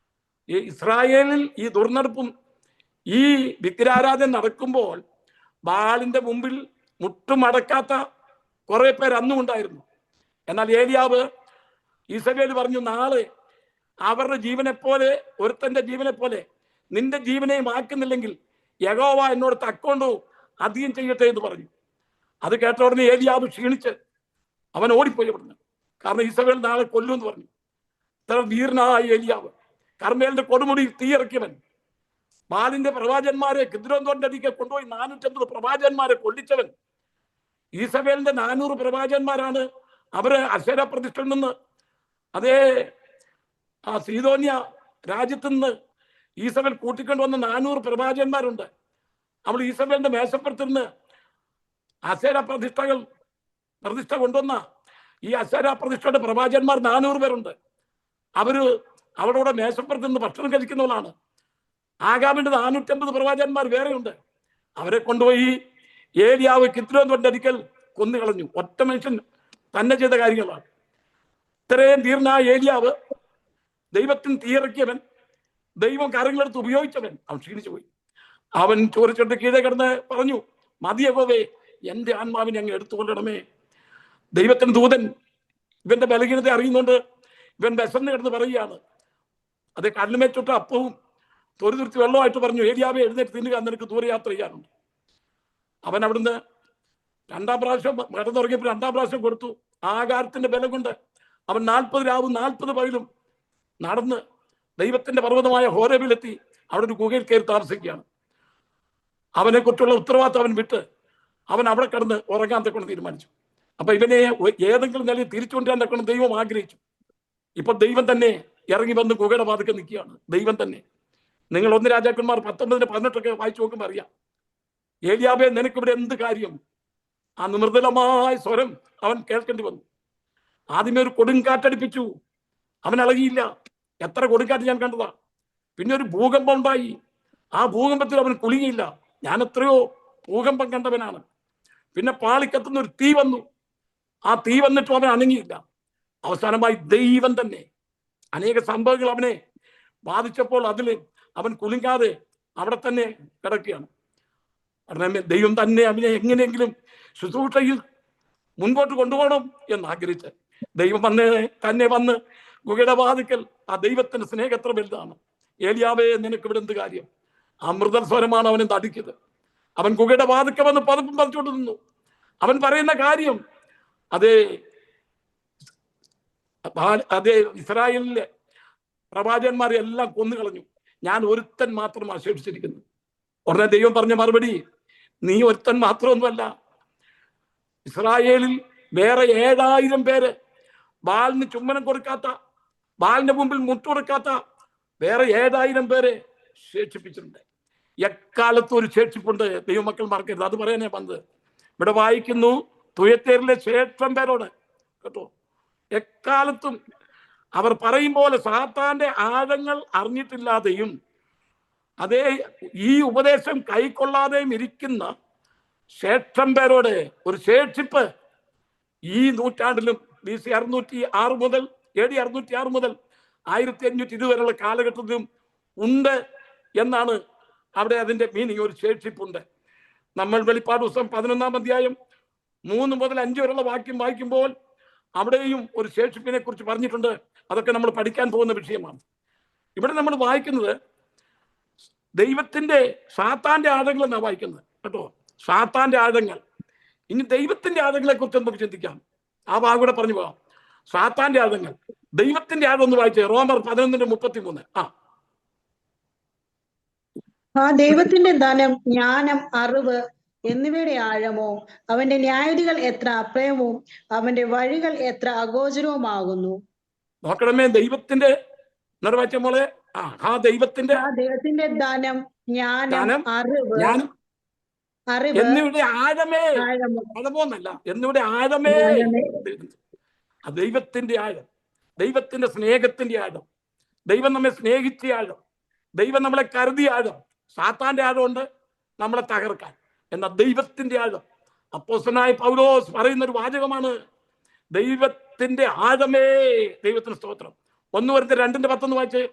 ഈ ഇസ്രായേലിൽ ഈ ദുർനടപ്പും ഈ വിഗ്രഹാരാധന നടക്കുമ്പോൾ ബാലിന്റെ മുമ്പിൽ മുട്ടുമടക്കാത്ത കുറെ പേർ അന്നും ഉണ്ടായിരുന്നു. എന്നാൽ ഏലിയാവ് ഈസബേൽ പറഞ്ഞു, നാളെ അവരുടെ ജീവനെ പോലെ, ഒരുത്തന്റെ ജീവനെ പോലെ നിന്റെ ജീവനെയും ആക്കുന്നില്ലെങ്കിൽ യഹോവ എന്നോട് തക്കോണ്ടോ അധികം ചെയ്യട്ടെ എന്ന് പറഞ്ഞു. അത് കേട്ട ഉടനെ ഏലിയാവ് ക്ഷീണിച്ച് അവൻ ഓടിപ്പോയി പറഞ്ഞു. കാരണം ഈസബേൽ നാളെ കൊല്ലുമെന്ന് പറഞ്ഞു. ഇത്ര വീരനായ ഏലിയാവ് കർമ്മേലിന്റെ കൊടുമുടി തീയിറക്കിയവൻ, ബാലിന്റെ പ്രവാചകന്മാരെ കിദ്രോന്തോന്റെ അടിക്കെ കൊണ്ടുപോയി 450 പ്രവാചകന്മാരെ കൊല്ലിച്ചവൻ, ഈസബേലിന്റെ 400 പ്രവാചകന്മാരാണ് അവര് അശേര പ്രതിഷ്ഠയിൽ നിന്ന്, അതേ ആ സീതോന്യ രാജ്യത്ത് നിന്ന് ഈസബേൽ കൂട്ടിക്കൊണ്ടുവന്ന 400 പ്രവാചകന്മാരുണ്ട്. അവൾ ഈസബേലിന്റെ മേശപ്പുറത്ത് നിന്ന് അശേര പ്രതിഷ്ഠ കൊണ്ടുവന്ന ഈ അശേര പ്രതിഷ്ഠയുടെ പ്രവാചകന്മാർ 400 പേരുണ്ട്. അവര് അവരുടെ മേശപ്പുറത്ത് നിന്ന് ഭക്ഷണം കഴിക്കുന്നവളാണ്. ആഗാമിന്റെ 450 പ്രവാചകന്മാർ വേറെയുണ്ട്. അവരെ കൊണ്ടുപോയി ഏലിയാവ് കിദ്രോന്റെ അരിക്കൽ കൊന്നുകളഞ്ഞു. ഒറ്റ മനുഷ്യൻ തന്നെ ചെയ്ത കാര്യങ്ങളാണ്. ഇത്രയും തീർന്നായ ഏലിയാവ്, ദൈവത്തിന് തീയിറക്കിയവൻ, ദൈവം കാര്യങ്ങളെടുത്ത് ഉപയോഗിച്ചവൻ, അവൻ ക്ഷീണിച്ചു പോയി. അവൻ ചോദിച്ചിട്ട് കീഴെ കിടന്ന് പറഞ്ഞു, മതിയകോവേ, എന്റെ ആത്മാവിനെ അങ്ങ് എടുത്തുകൊണ്ടിടമേ. ദൈവത്തിന് ദൂതൻ ഇവന്റെ ബലഹീനത അറിയുന്നുണ്ട്. ഇവൻ വിശന്ന് കിടന്ന് പറയുകയാണ്. അത് കല്ലുമേച്ചൊട്ട അപ്പവും തൊരുതിർത്തി വെള്ളമായിട്ട് പറഞ്ഞു, ഏലിയാവെ എഴുന്നേറ്റ് തിന്നുക, നിനക്ക് ദൂരയാത്ര ചെയ്യാനുണ്ട്. അവൻ അവിടുന്ന് 2ാം പ്രാവശ്യം കിടന്നുറങ്ങിയപ്പോൾ 2ാം പ്രാവശ്യം കൊടുത്തു. ആകാരത്തിന്റെ ബലം കൊണ്ട് അവൻ 40 രാവും 40 പകലും നടന്ന് ദൈവത്തിന്റെ പർവ്വതമായ ഹോരേബിലെത്തി അവിടെ ഒരു ഗുഹയിൽ കയറി താമസിക്കുകയാണ്. അവനെ കുറിച്ചുള്ള ഉത്തരവാദിത്വം അവൻ വിട്ട് അവൻ അവിടെ കിടന്ന് ഉറങ്ങാൻ തക്കൊണ്ട് തീരുമാനിച്ചു. അപ്പൊ ഇവനെ ഏതെങ്കിലും നിലയിൽ തിരിച്ചുകൊണ്ടുവരാൻ തക്കൊണ്ട് ദൈവം ആഗ്രഹിച്ചു. ഇപ്പൊ ദൈവം തന്നെ ഇറങ്ങി വന്ന് ഗുഹയുടെ വാതിൽക്കൽ നിൽക്കുകയാണ്. ദൈവം തന്നെ. നിങ്ങൾ 1 രാജാക്കന്മാർ 19-18 വായിച്ചു നോക്കുമ്പോൾ അറിയാം. ഏലിയാവേ, നിനക്കിവിടെ എന്ത് കാര്യം? ആ മൃദുലമായ സ്വരം അവൻ കേൾക്കേണ്ടി വന്നു. ആദ്യമേ ഒരു കൊടുങ്കാറ്റടിപ്പിച്ചു, അവൻ ഇളകിയില്ല. എത്ര കൊടുങ്കാറ്റ് ഞാൻ കണ്ടതാ. പിന്നെ ഒരു ഭൂകമ്പം ഉണ്ടായി, ആ ഭൂകമ്പത്തിൽ അവൻ കുലുങ്ങിയില്ല. ഞാൻ എത്രയോ ഭൂകമ്പം കണ്ടവനാണ്. പിന്നെ പാളിക്കത്തുന്ന ഒരു തീ വന്നു, ആ തീ വന്നിട്ടും അവൻ അനങ്ങിയില്ല. അവസാനമായി ദൈവം തന്നെ അനേക സംഭവങ്ങൾ അവനെ ബാധിച്ചപ്പോൾ അതിൽ അവൻ കുലുങ്ങാതെ അവിടെ തന്നെ കിടക്കുകയാണ്. ദൈവം തന്നെ അവനെ എങ്ങനെയെങ്കിലും ശുശ്രൂഷയിൽ മുൻപോട്ട് കൊണ്ടുപോകണം എന്ന് ആഗ്രഹിച്ച് ദൈവം തന്നെ വന്ന് ഗുഹയുടെ വാതിക്കൽ ആ ദൈവത്തിന്റെ സ്നേഹം എത്ര വലുതാണ്. ഏലിയാവേ, നിനക്ക് ഇവിടെ എന്ത് കാര്യം? ആ മൃദൽ സ്വരമാണ് അവനെ തടിച്ചത്. അവൻ ഗുഹയുടെ വാതിക്കൽ വന്ന് പതപ്പും പതിച്ചുകൊണ്ട് നിന്നു. അവൻ പറയുന്ന കാര്യം, അതേ ഇസ്രായേലിലെ പ്രവാചകന്മാരെ എല്ലാം കൊന്നുകളഞ്ഞു, ഞാൻ ഒരുത്തൻ മാത്രം അവശേഷിച്ചിരിക്കുന്നു. ഉടനെ ദൈവം പറഞ്ഞ മറുപടി, നീ ഒരുത്തൻ മാത്രമൊന്നുമല്ല, ഇസ്രായേലിൽ വേറെ 7000 പേര്, ബാലിന് ചുമ്മനം കൊടുക്കാത്ത, ബാലിന്റെ മുമ്പിൽ മുട്ടുകൊടുക്കാത്ത വേറെ 7000 പേരെ ശേഷിപ്പിച്ചിട്ടുണ്ട്. എക്കാലത്തും ഒരു ശേഷിപ്പുണ്ട്, ദൈവമക്കൾ മറക്കരുത്. അത് പറയാനേ വന്നത്. ഇവിടെ വായിക്കുന്നു, തുയത്തേരിലെ ശേഷം പേരോട് കേട്ടോ, എക്കാലത്തും അവർ പറയും പോലെ സാത്താന്റെ ആഴങ്ങൾ അറിഞ്ഞിട്ടില്ലാതെയും അതേ ഈ ഉപദേശം കൈക്കൊള്ളാതെയും ഇരിക്കുന്ന ശേഷം പേരോട് ഒരു ശേഷിപ്പ് ഈ നൂറ്റാണ്ടിലും BC 606 മുതൽ AD 606 മുതൽ 1520 വരെയുള്ള കാലഘട്ടത്തിലും ഉണ്ട് എന്നാണ് അവിടെ അതിന്റെ മീനിങ്. ഒരു ശേഷിപ്പുണ്ട്. നമ്മൾ വെളിപ്പാട് പുസ്തകം 11-ാം അധ്യായം 3 മുതൽ 5 വരെയുള്ള വാക്യം വായിക്കുമ്പോൾ അവിടെയും ഒരു ശേഷിപ്പിനെ കുറിച്ച് പറഞ്ഞിട്ടുണ്ട്. അതൊക്കെ നമ്മൾ പഠിക്കാൻ പോകുന്ന വിഷയമാണ്. ഇവിടെ നമ്മൾ വായിക്കുന്നത് ദൈവത്തിന്റെ സാത്താന്റെ ആഴങ്ങൾ എന്നാണ് വായിക്കുന്നത് കേട്ടോ, സാത്താന്റെ ആഴങ്ങൾ. ഇനി ദൈവത്തിന്റെ ആഴങ്ങളെ കുറിച്ച് നമുക്ക് ചിന്തിക്കാം. ആ ഭാഗം കൂടെ പറഞ്ഞു പോകാം. സാത്താന്റെ ആഴങ്ങൾ, ദൈവത്തിന്റെ ആഴം ഒന്ന് വായിച്ചേ. റോമർ 11:33. ആ ദൈവത്തിന്റെ ധനം, ജ്ഞാനം, അറിവ് എന്നിവയുടെ ആഴമോ, അവന്റെ ന്യായവിധികൾ എത്ര അപ്രയവും അവന്റെ വഴികൾ എത്ര അഗോചരവുമാകുന്നു. നോക്കണമേ, ദൈവത്തിന്റെ നിർവചന മോളെ. ദൈവത്തിന്റെ ധനം, ജ്ഞാനം, അറിവ് എന്നിവിടെ ആഴമേ, ആഴമോന്നല്ല, എന്നിവിടെ ആഴമേ. ദൈവത്തിന്റെ ആഴം, ദൈവത്തിന്റെ സ്നേഹത്തിന്റെ ആഴം, ദൈവം നമ്മെ സ്നേഹിച്ച ആഴം, ദൈവം നമ്മളെ കരുതിയ ആഴം. സാത്താന്റെ ആഴമുണ്ട് നമ്മളെ തകർക്കാൻ. എന്നാൽ ദൈവത്തിന്റെ ആഴം, അപ്പോസ്തലനായ പൗലോസ് പറയുന്ന ഒരു വാചകമാണ്, ദൈവത്തിന്റെ ആഴമേ. ദൈവത്തിന് സ്തോത്രം. 1 കൊരിന്ത്യർ 2:10 വായിച്ചേ.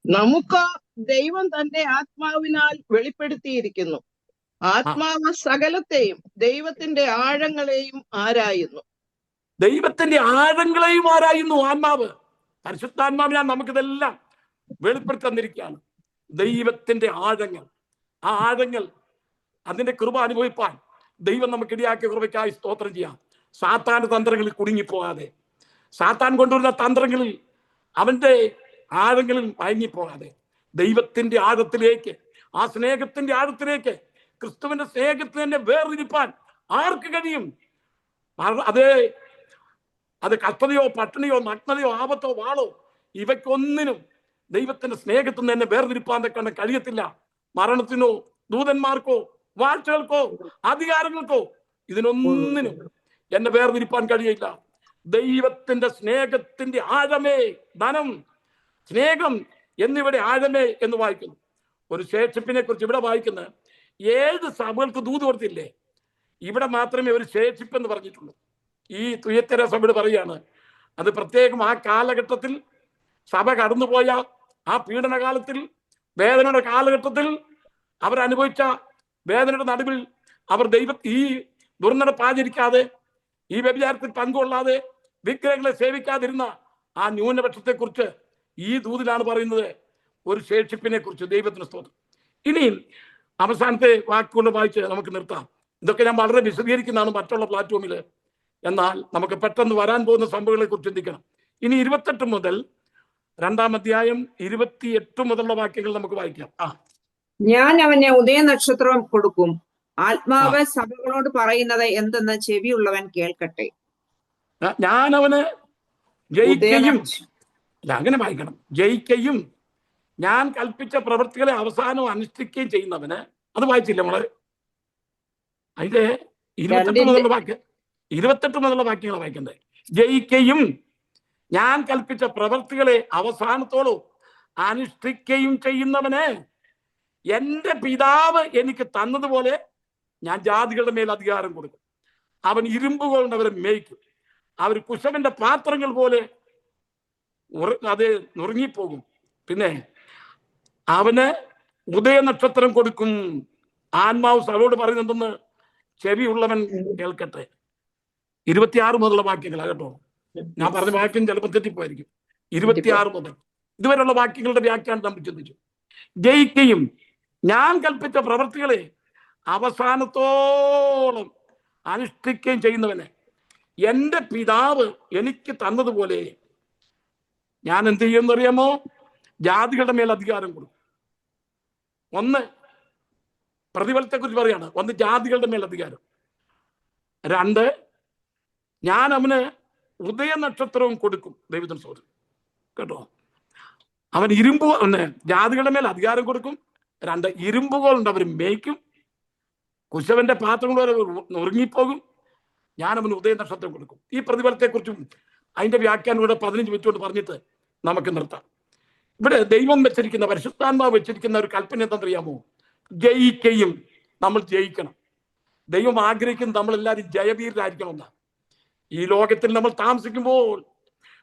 നമുക്ക് ദൈവം തന്റെ ആത്മാവിനാൽ വെളിപ്പെടുത്തിയിരിക്കുന്നു. ആത്മാവ് സകലത്തെയും ദൈവത്തിന്റെ ആഴങ്ങളെയും ആരായുന്നു. ദൈവത്തിന്റെ ആഴങ്ങളെയും ആരായുന്നു ആത്മാവ്. പരിശുദ്ധാത്മാവിനാൽ നമുക്കിതെല്ലാം വെളിപ്പെടുത്തി തന്നിരിക്കുകയാണ്. ദൈവത്തിന്റെ ആഴങ്ങൾ, ആ ആഴങ്ങൾ, അതിന്റെ കൃപ അനുഭവിപ്പാൻ ദൈവം നമുക്ക് ഇടയാക്കിയ കൃപയ്ക്കായി സ്തോത്രം ചെയ്യാം. സാത്താന്റെ തന്ത്രങ്ങളിൽ കുടുങ്ങിപ്പോകാതെ, സാത്താൻ കൊണ്ടുവരുന്ന തന്ത്രങ്ങളിൽ അവന്റെ ആഴങ്ങളിൽ മയങ്ങിപ്പോകാതെ ദൈവത്തിന്റെ ആഴത്തിലേക്ക്, ആ സ്നേഹത്തിന്റെ ആഴത്തിലേക്ക്, ക്രിസ്തുവിന്റെ സ്നേഹത്തിൽ തന്നെ വേർതിരിപ്പാൻ ആർക്ക് കഴിയും? അത് കഷ്ടതയോ പട്ടിണിയോ നഗ്നതയോ ആപത്തോ വാളോ ഇവയ്ക്കൊന്നിനും ദൈവത്തിന്റെ സ്നേഹത്തിൽ നിന്ന് തന്നെ വേർതിരിപ്പാൻ കണ്ട് കഴിയത്തില്ല. മരണത്തിനോ ദൂതന്മാർക്കോ വാഴ്ചകൾക്കോ അധികാരങ്ങൾക്കോ ഇതിനൊന്നിനും എന്നെ വേർതിരിപ്പാൻ കഴിയില്ല. ദൈവത്തിന്റെ സ്നേഹത്തിന്റെ ആഴമേ ധനം, സ്നേഹം എന്നിവിടെ ആഴമേ എന്ന് വായിക്കുന്നു. ഒരു ശേഷിപ്പിനെ കുറിച്ച് ഇവിടെ വായിക്കുന്നത് 7 സഭകൾക്ക് ദൂത് കൊടുത്തില്ലേ, ഇവിടെ മാത്രമേ ഒരു ശേഷിപ്പ് എന്ന് പറഞ്ഞിട്ടുള്ളൂ. ഈ തുയത്തര സഭയോട് പറയാണ്, അത് പ്രത്യേകം ആ കാലഘട്ടത്തിൽ സഭ കടന്നുപോയ ആ പീഡനകാലത്തിൽ, വേദനയുടെ കാലഘട്ടത്തിൽ അവരനുഭവിച്ച വേദനയുടെ നടുവിൽ അവർ ഈ ദുർനടപ്പ് ആചരിക്കാതെ, ഈ വ്യഭിചാരത്തിൽ പങ്കുകൊള്ളാതെ, വിഗ്രഹങ്ങളെ സേവിക്കാതിരുന്ന ആ ന്യൂനപക്ഷത്തെ കുറിച്ച് ഈ ദൂതിലാണ് പറയുന്നത്, ഒരു ശേഷിപ്പിനെ കുറിച്ച്. ദൈവത്തിന് സ്തോത്രം. ഇനിയും അവസാനത്തെ വാക്കുകൊണ്ട് വായിച്ച് നമുക്ക് നിർത്താം. ഇതൊക്കെ ഞാൻ വളരെ വിശദീകരിക്കുന്നതാണ് മറ്റുള്ള പ്ലാറ്റ്ഫോമിൽ. എന്നാൽ നമുക്ക് പെട്ടെന്ന് വരാൻ പോകുന്ന സംഭവങ്ങളെ കുറിച്ച് ചിന്തിക്കണം. ഇനി 28 മുതൽ 2-ാം അധ്യായം 28 മുതലുള്ള വാക്യങ്ങൾ നമുക്ക് വായിക്കാം. ഞാൻ അവന് ഉദയനക്ഷത്രം കൊടുക്കും, ആത്മാവ് സഭകളോട് പറയുന്നത് എന്തെന്ന് ചെവിയുള്ളവൻ കേൾക്കട്ടെ. ഞാൻ അവന് ജയിക്കയും, അങ്ങനെ വായിക്കണം, ജയിക്കയും ഞാൻ കൽപ്പിച്ച പ്രവൃത്തികളെ അവസാനം അനുഷ്ഠിക്കുകയും ചെയ്യുന്നവന്, അത് വായിച്ചില്ല നമ്മള്, അതിന്റെ 28 മുതലുള്ള വാക്യങ്ങൾ വായിക്കണ്ടേ. ജയിക്കയും ഞാൻ കൽപ്പിച്ച പ്രവൃത്തികളെ അവസാനത്തോളം അനുഷ്ഠിക്കുകയും ചെയ്യുന്നവന് എന്റെ പിതാവ് എനിക്ക് തന്നതുപോലെ ഞാൻ ജാതികളുടെ മേൽ അധികാരം കൊടുക്കും. അവൻ ഇരുമ്പ് കൊണ്ട് അവരെ മേയ്ക്കും. അവർ കുശവന്റെ പാത്രങ്ങൾ പോലെ അത് നുറുങ്ങിപ്പോകും. പിന്നെ അവന് ഉദയനക്ഷത്രം കൊടുക്കും. ആത്മാവ് സഭയോട് പറയുന്നതെന്ന് ചെവിയുള്ളവൻ കേൾക്കട്ടെ. 26 മുതലുള്ള വാക്യങ്ങളാ കേട്ടോ. ഞാൻ പറഞ്ഞ വാക്യം ചിലപ്പോൾ തെറ്റിപ്പോയിരിക്കും. 26 മുതൽ ഇതുവരെയുള്ള വാക്യങ്ങളുടെ വ്യാഖ്യാനം നമ്മൾ ചിന്തിച്ചു. ജയിക്കുകയും ഞാൻ കൽപ്പിച്ച പ്രവൃത്തികളെ അവസാനത്തോളം അനുഷ്ഠിക്കുകയും ചെയ്യുന്നവനെ എന്റെ പിതാവ് എനിക്ക് തന്നതുപോലെ ഞാൻ എന്ത് ചെയ്യുമെന്നറിയാമോ? ജാതികളുടെ മേൽ അധികാരം കൊടുക്കും. ഒന്ന്, പ്രതിഫലത്തെ കുറിച്ച് പറയാണ്. ഒന്ന്, ജാതികളുടെ മേൽ അധികാരം. 2, ഞാൻ അവന് ഉദയനക്ഷത്രവും കൊടുക്കും. ദൈവത്തിന് സ്തോത്രം കേട്ടോ. അവൻ ജാതികളുടെ മേൽ അധികാരം കൊടുക്കും. 2, ഇരുമ്പുകളുണ്ട് അവർ മേയ്ക്കും. കുശവന്റെ പാത്രങ്ങൾ നുറുങ്ങിപ്പോകും. ഞാൻ അവന് ഉദയനക്ഷത്രം കൊടുക്കും. ഈ പ്രതിഫലത്തെക്കുറിച്ചും അതിന്റെ വ്യാഖ്യാനം കൂടെ 15 മിനിറ്റ് കൊണ്ട് പറഞ്ഞിട്ട് നമുക്ക് നിർത്താം. ഇവിടെ ദൈവം വെച്ചിരിക്കുന്ന, പരിശുദ്ധാത്മാവ് വെച്ചിരിക്കുന്ന ഒരു കൽപ്പന എന്താണെന്നറിയാമോ? ജയിക്കുകയും. നമ്മൾ ജയിക്കണം. ദൈവം ആഗ്രഹിക്കുന്നത് നമ്മളെല്ലാവരും ജയവീരരായിരിക്കണം എന്നാണ്. ഈ ലോകത്തിൽ നമ്മൾ താമസിക്കുമ്പോൾ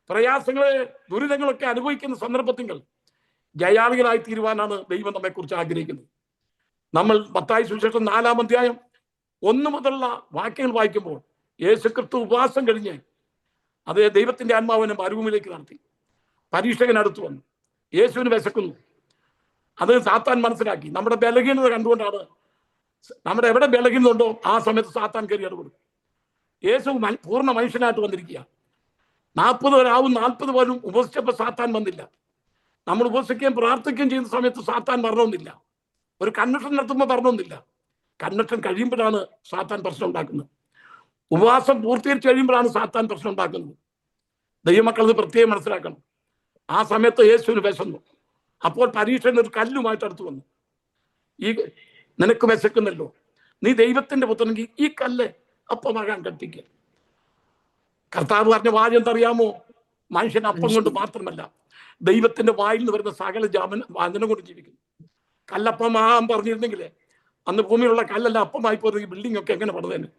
പ്രയാസങ്ങളെ ദുരിതങ്ങളൊക്കെ അനുഭവിക്കുന്ന സന്ദർഭത്തിൽ ജയാളികളായി തീരുവാനാണ് ദൈവം നമ്മെക്കുറിച്ച് ആഗ്രഹിക്കുന്നത്. നമ്മൾ മത്തായി സുവിശേഷം 4-ാം അധ്യായം 1 മുതലുള്ള വാക്യങ്ങൾ വായിക്കുമ്പോൾ യേശുക്രിസ്തു ഉപവാസം കഴിഞ്ഞ് അത് ദൈവത്തിന്റെ ആത്മാവിനെ മരുഭൂമിയിലേക്ക് നടത്തി. പരീക്ഷകനടുത്ത് വന്നു. യേശുവിന് വിശക്കുന്നു. അത് സാത്താൻ മനസ്സിലാക്കി. നമ്മുടെ ബലഹീനത കണ്ടുകൊണ്ടാണ്. നമ്മുടെ എവിടെ ബലഹീനതയുണ്ടോ ആ സമയത്ത് സാത്താൻ കയറി ഇടപെടും. യേശു പൂർണ്ണ മനുഷ്യനായിട്ട് വന്നിരിക്കുക. 40 വരാവും 40 പോലും ഉപസിച്ചപ്പോൾ സാത്താൻ വന്നില്ല. നമ്മൾ ഉപസിക്കുകയും പ്രാർത്ഥിക്കുകയും ചെയ്യുന്ന സമയത്ത് സാത്താൻ വരണമെന്നില്ല. ഒരു കൺവെൻഷൻ നടത്തുമ്പോൾ വരണമെന്നില്ല. കൺവെൻഷൻ കഴിയുമ്പോഴാണ് സാത്താൻ പ്രശ്നം ഉണ്ടാക്കുന്നത്. ഉപവാസം പൂർത്തീകരിച്ച് കഴിയുമ്പോഴാണ് സാത്താൻ പ്രശ്നം ഉണ്ടാക്കുന്നത്. ദൈവമക്കൾ അത് പ്രത്യേകം മനസ്സിലാക്കണം. ആ സമയത്ത് യേശുവിന് വിശന്നു. അപ്പോൾ പരീക്ഷയിൽ ഒരു കല്ലുമായിട്ട് അടുത്ത് വന്നു. നിനക്ക് വിശക്കുന്നല്ലോ, നീ ദൈവത്തിന്റെ പുത്രനെങ്കിൽ ഈ കല്ല് അപ്പമാകാൻ കൽപ്പിക്കുക. കർത്താവ് പറഞ്ഞ വാചകം എന്തറിയാമോ? മനുഷ്യൻ അപ്പം കൊണ്ട് മാത്രമല്ല ദൈവത്തിന്റെ വായിൽ നിന്ന് വരുന്ന സകല വചനം കൊണ്ട് ജീവിക്കുന്നു. കല്ലപ്പമാകാൻ പറഞ്ഞിരുന്നെങ്കിലേ അന്ന് ഭൂമിയിലുള്ള കല്ലല്ല അപ്പമായി പോയിരുന്നെങ്കിൽ ബിൽഡിംഗ് ഒക്കെ എങ്ങനെ പണിതേനെ?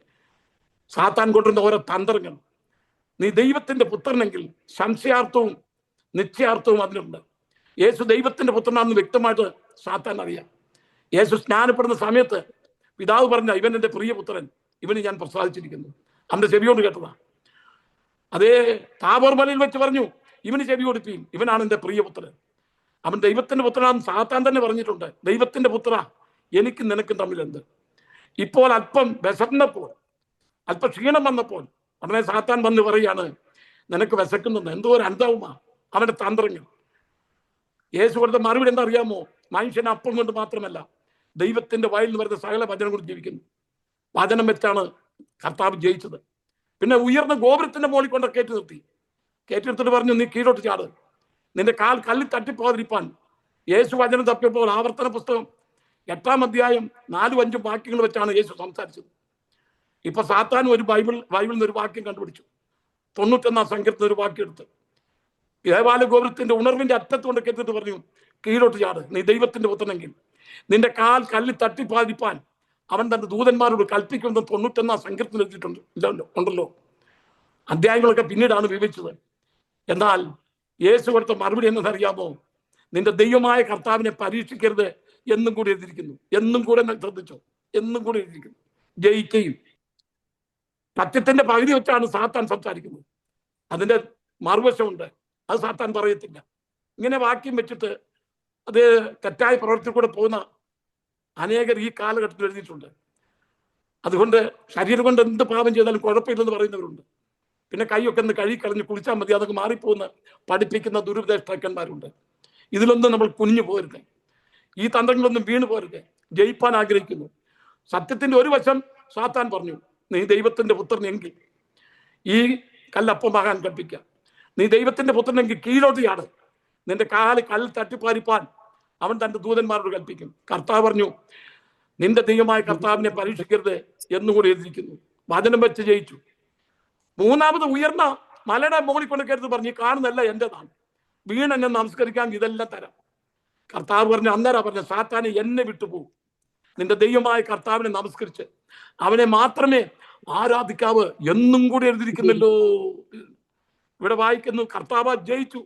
സാത്താൻ കൊണ്ടുവരുന്ന ഓരോ തന്ത്രങ്ങൾ. നീ ദൈവത്തിന്റെ പുത്രനെങ്കിൽ സംശയാർത്ഥവും നിശ്ചയാർത്ഥവും അതിനുണ്ട്. യേശു ദൈവത്തിന്റെ പുത്രനാണെന്ന് വ്യക്തമായിട്ട് സാത്താൻ അറിയാം. യേശു സ്നാനപ്പെടുന്ന സമയത്ത് പിതാവ് പറഞ്ഞ, ഇവൻ എൻ്റെ പ്രിയപുത്രൻ, ഇവന് ഞാൻ പ്രസാദിച്ചിരിക്കുന്നു. അവന്റെ ചെവിയോട് കേട്ടതാ. അതേ താബോർ മലയിൽ വെച്ച് പറഞ്ഞു, ഇവന് ചെവി കൊടുപ്പീൻ, ഇവനാണ് എൻ്റെ പ്രിയപുത്രൻ. അവൻ ദൈവത്തിന്റെ പുത്രനാണെന്ന് സാത്താൻ തന്നെ പറഞ്ഞിട്ടുണ്ട്. ദൈവത്തിന്റെ പുത്ര, എനിക്കും നിനക്കും തമ്മിൽ എന്ത്? ഇപ്പോൾ അല്പം വിശന്നപ്പോൾ, അല്പം ക്ഷീണം വന്നപ്പോൾ ഉടനെ സാത്താൻ വന്ന് പറയാണ്, നിനക്ക് വിശക്കുന്നുണ്ട്. എന്തോ ഒരു അനുഭവമാ, അവന്റെ തന്ത്രങ്ങൾ. യേശു കൊടുത്ത മറുപടി എന്താ അറിയാമോ? മനുഷ്യൻ അപ്പം കൊണ്ട് മാത്രമല്ല, ദൈവത്തിന്റെ വായിൽ നിന്ന് വരുന്ന സകല വചനം കൊണ്ട് ജീവിക്കുന്നു. വചനം വെച്ചാണ് കർത്താവ് ജയിച്ചത്. പിന്നെ ഉയർന്ന ഗോപുരത്തിന്റെ മുകളിൽ കൊണ്ട് കയറ്റി നിർത്തിയിട്ട് പറഞ്ഞു, നീ കീഴോട്ട് ചാട്, നിന്റെ കാൽ കല്ലിൽ തട്ടിപ്പോകാതിരിപ്പാൻ. യേശു വചനം തപ്പിയപ്പോൾ ആവർത്തന പുസ്തകം 8-ാം അധ്യായം 4-5 വാക്യങ്ങൾ വെച്ചാണ് യേശു സംസാരിച്ചത്. ഇപ്പൊ സാത്താൻ ഒരു ബൈബിളിൽ നിന്ന് ഒരു വാക്യം കണ്ടുപിടിച്ചു. 91-ാം സങ്കീർത്തനം ഒരു വാക്യം എടുത്ത് ദേവാലയ ഗോപുരത്തിന്റെ ഉണർവിന്റെ അറ്റത്തുകൊണ്ട് കെട്ടിട്ട് പറഞ്ഞു, കീഴോട്ട് ചാട്, നീ ദൈവത്തിന്റെ പുത്രനെങ്കിൽ നിന്റെ കാൽ കല്ലിൽ തട്ടിപ്പാതിപ്പാൻ അവൻ തന്റെ ദൂതന്മാരോട് കൽപ്പിക്കുന്നത് 91-ാം സങ്കീർത്തനം എഴുതിയിട്ടുണ്ട് ഉണ്ടല്ലോ. അധ്യായങ്ങളൊക്കെ പിന്നീടാണ് വിവരിച്ചത്. എന്നാൽ യേശു കൊടുത്ത മറുപടി എന്നറിയാമോ? നിന്റെ ദൈവമായ കർത്താവിനെ പരീക്ഷിക്കരുത് എന്നും കൂടി എഴുതിയിരിക്കുന്നു. എന്നും കൂടെ ശ്രദ്ധിച്ചോ, എന്നും കൂടി എഴുതിയിരിക്കുന്നു. ജയിക്കുകയും. സത്യത്തിന്റെ പകുതി വെച്ചാണ് സാത്താൻ സംസാരിക്കുന്നത്. അതിന്റെ മറുവശമുണ്ട്, അത് സാത്താൻ പറയത്തില്ല. ഇങ്ങനെ വാക്യം വെച്ചിട്ട് അത് തെറ്റായ പ്രവർത്തി കൂടെ പോകുന്ന അനേകർ ഈ കാലഘട്ടത്തിൽ എഴുതിയിട്ടുണ്ട്. അതുകൊണ്ട് ശരീരം കൊണ്ട് എന്ത് പാപം ചെയ്താലും കുഴപ്പമില്ലെന്ന് പറയുന്നവരുണ്ട്. പിന്നെ കൈയൊക്കെ ഒന്ന് കഴുകിക്കളഞ്ഞ് കുളിച്ചാൽ മതി, അതൊക്കെ മാറിപ്പോകുന്ന പഠിപ്പിക്കുന്ന ദുരുപദേഷ്ടാക്കന്മാരുണ്ട്. ഇതിലൊന്നും നമ്മൾ കുനിഞ്ഞു പോരുത്, ഈ തന്ത്രങ്ങളൊന്നും വീണു പോരുത്. ജയിപ്പാൻ ആഗ്രഹിക്കുന്നു. സത്യത്തിന്റെ ഒരു വശം സാത്താൻ പറഞ്ഞു, നീ ദൈവത്തിന്റെ പുത്രനെങ്കിൽ ഈ കല്ലപ്പമാകാൻ കൽപ്പിക്കുക, നീ ദൈവത്തിന്റെ പുത്രനെങ്കിൽ കീഴോട്ട് ചാട്, നിന്റെ കാല് കല്ലിൽ തട്ടിപ്പാരിപ്പാൻ അവൻ തന്റെ ദൂതന്മാരോട് കൽപ്പിക്കും. കർത്താവ് പറഞ്ഞു, നിന്റെ ദൈവമായ കർത്താവിനെ പരീക്ഷിക്കരുത് എന്നുകൂടി എഴുതിയിരിക്കുന്നു. വചനം വെച്ച് ജയിച്ചു. മൂന്നാമത് ഉയർന്ന മലയുടെ മുകളിൽ കൊണ്ട് കയറി പറഞ്ഞു, കാണുന്നല്ല എന്റേതാണ്, വീണെന്നെ നമസ്കരിക്കാൻ ഇതെല്ലാം തരാം. കർത്താവ് പറഞ്ഞു, അന്നേരം പറഞ്ഞു, സാത്താനെ എന്നെ വിട്ടുപോകും, നിന്റെ ദൈവമായ കർത്താവിനെ നമസ്കരിച്ച് അവനെ മാത്രമേ ആരാധിക്കാവ് എന്നും കൂടി എഴുതിയിരിക്കുന്നല്ലോ. ഇവിടെ വായിക്കുന്നു, കർത്താവ് ജയിച്ചു,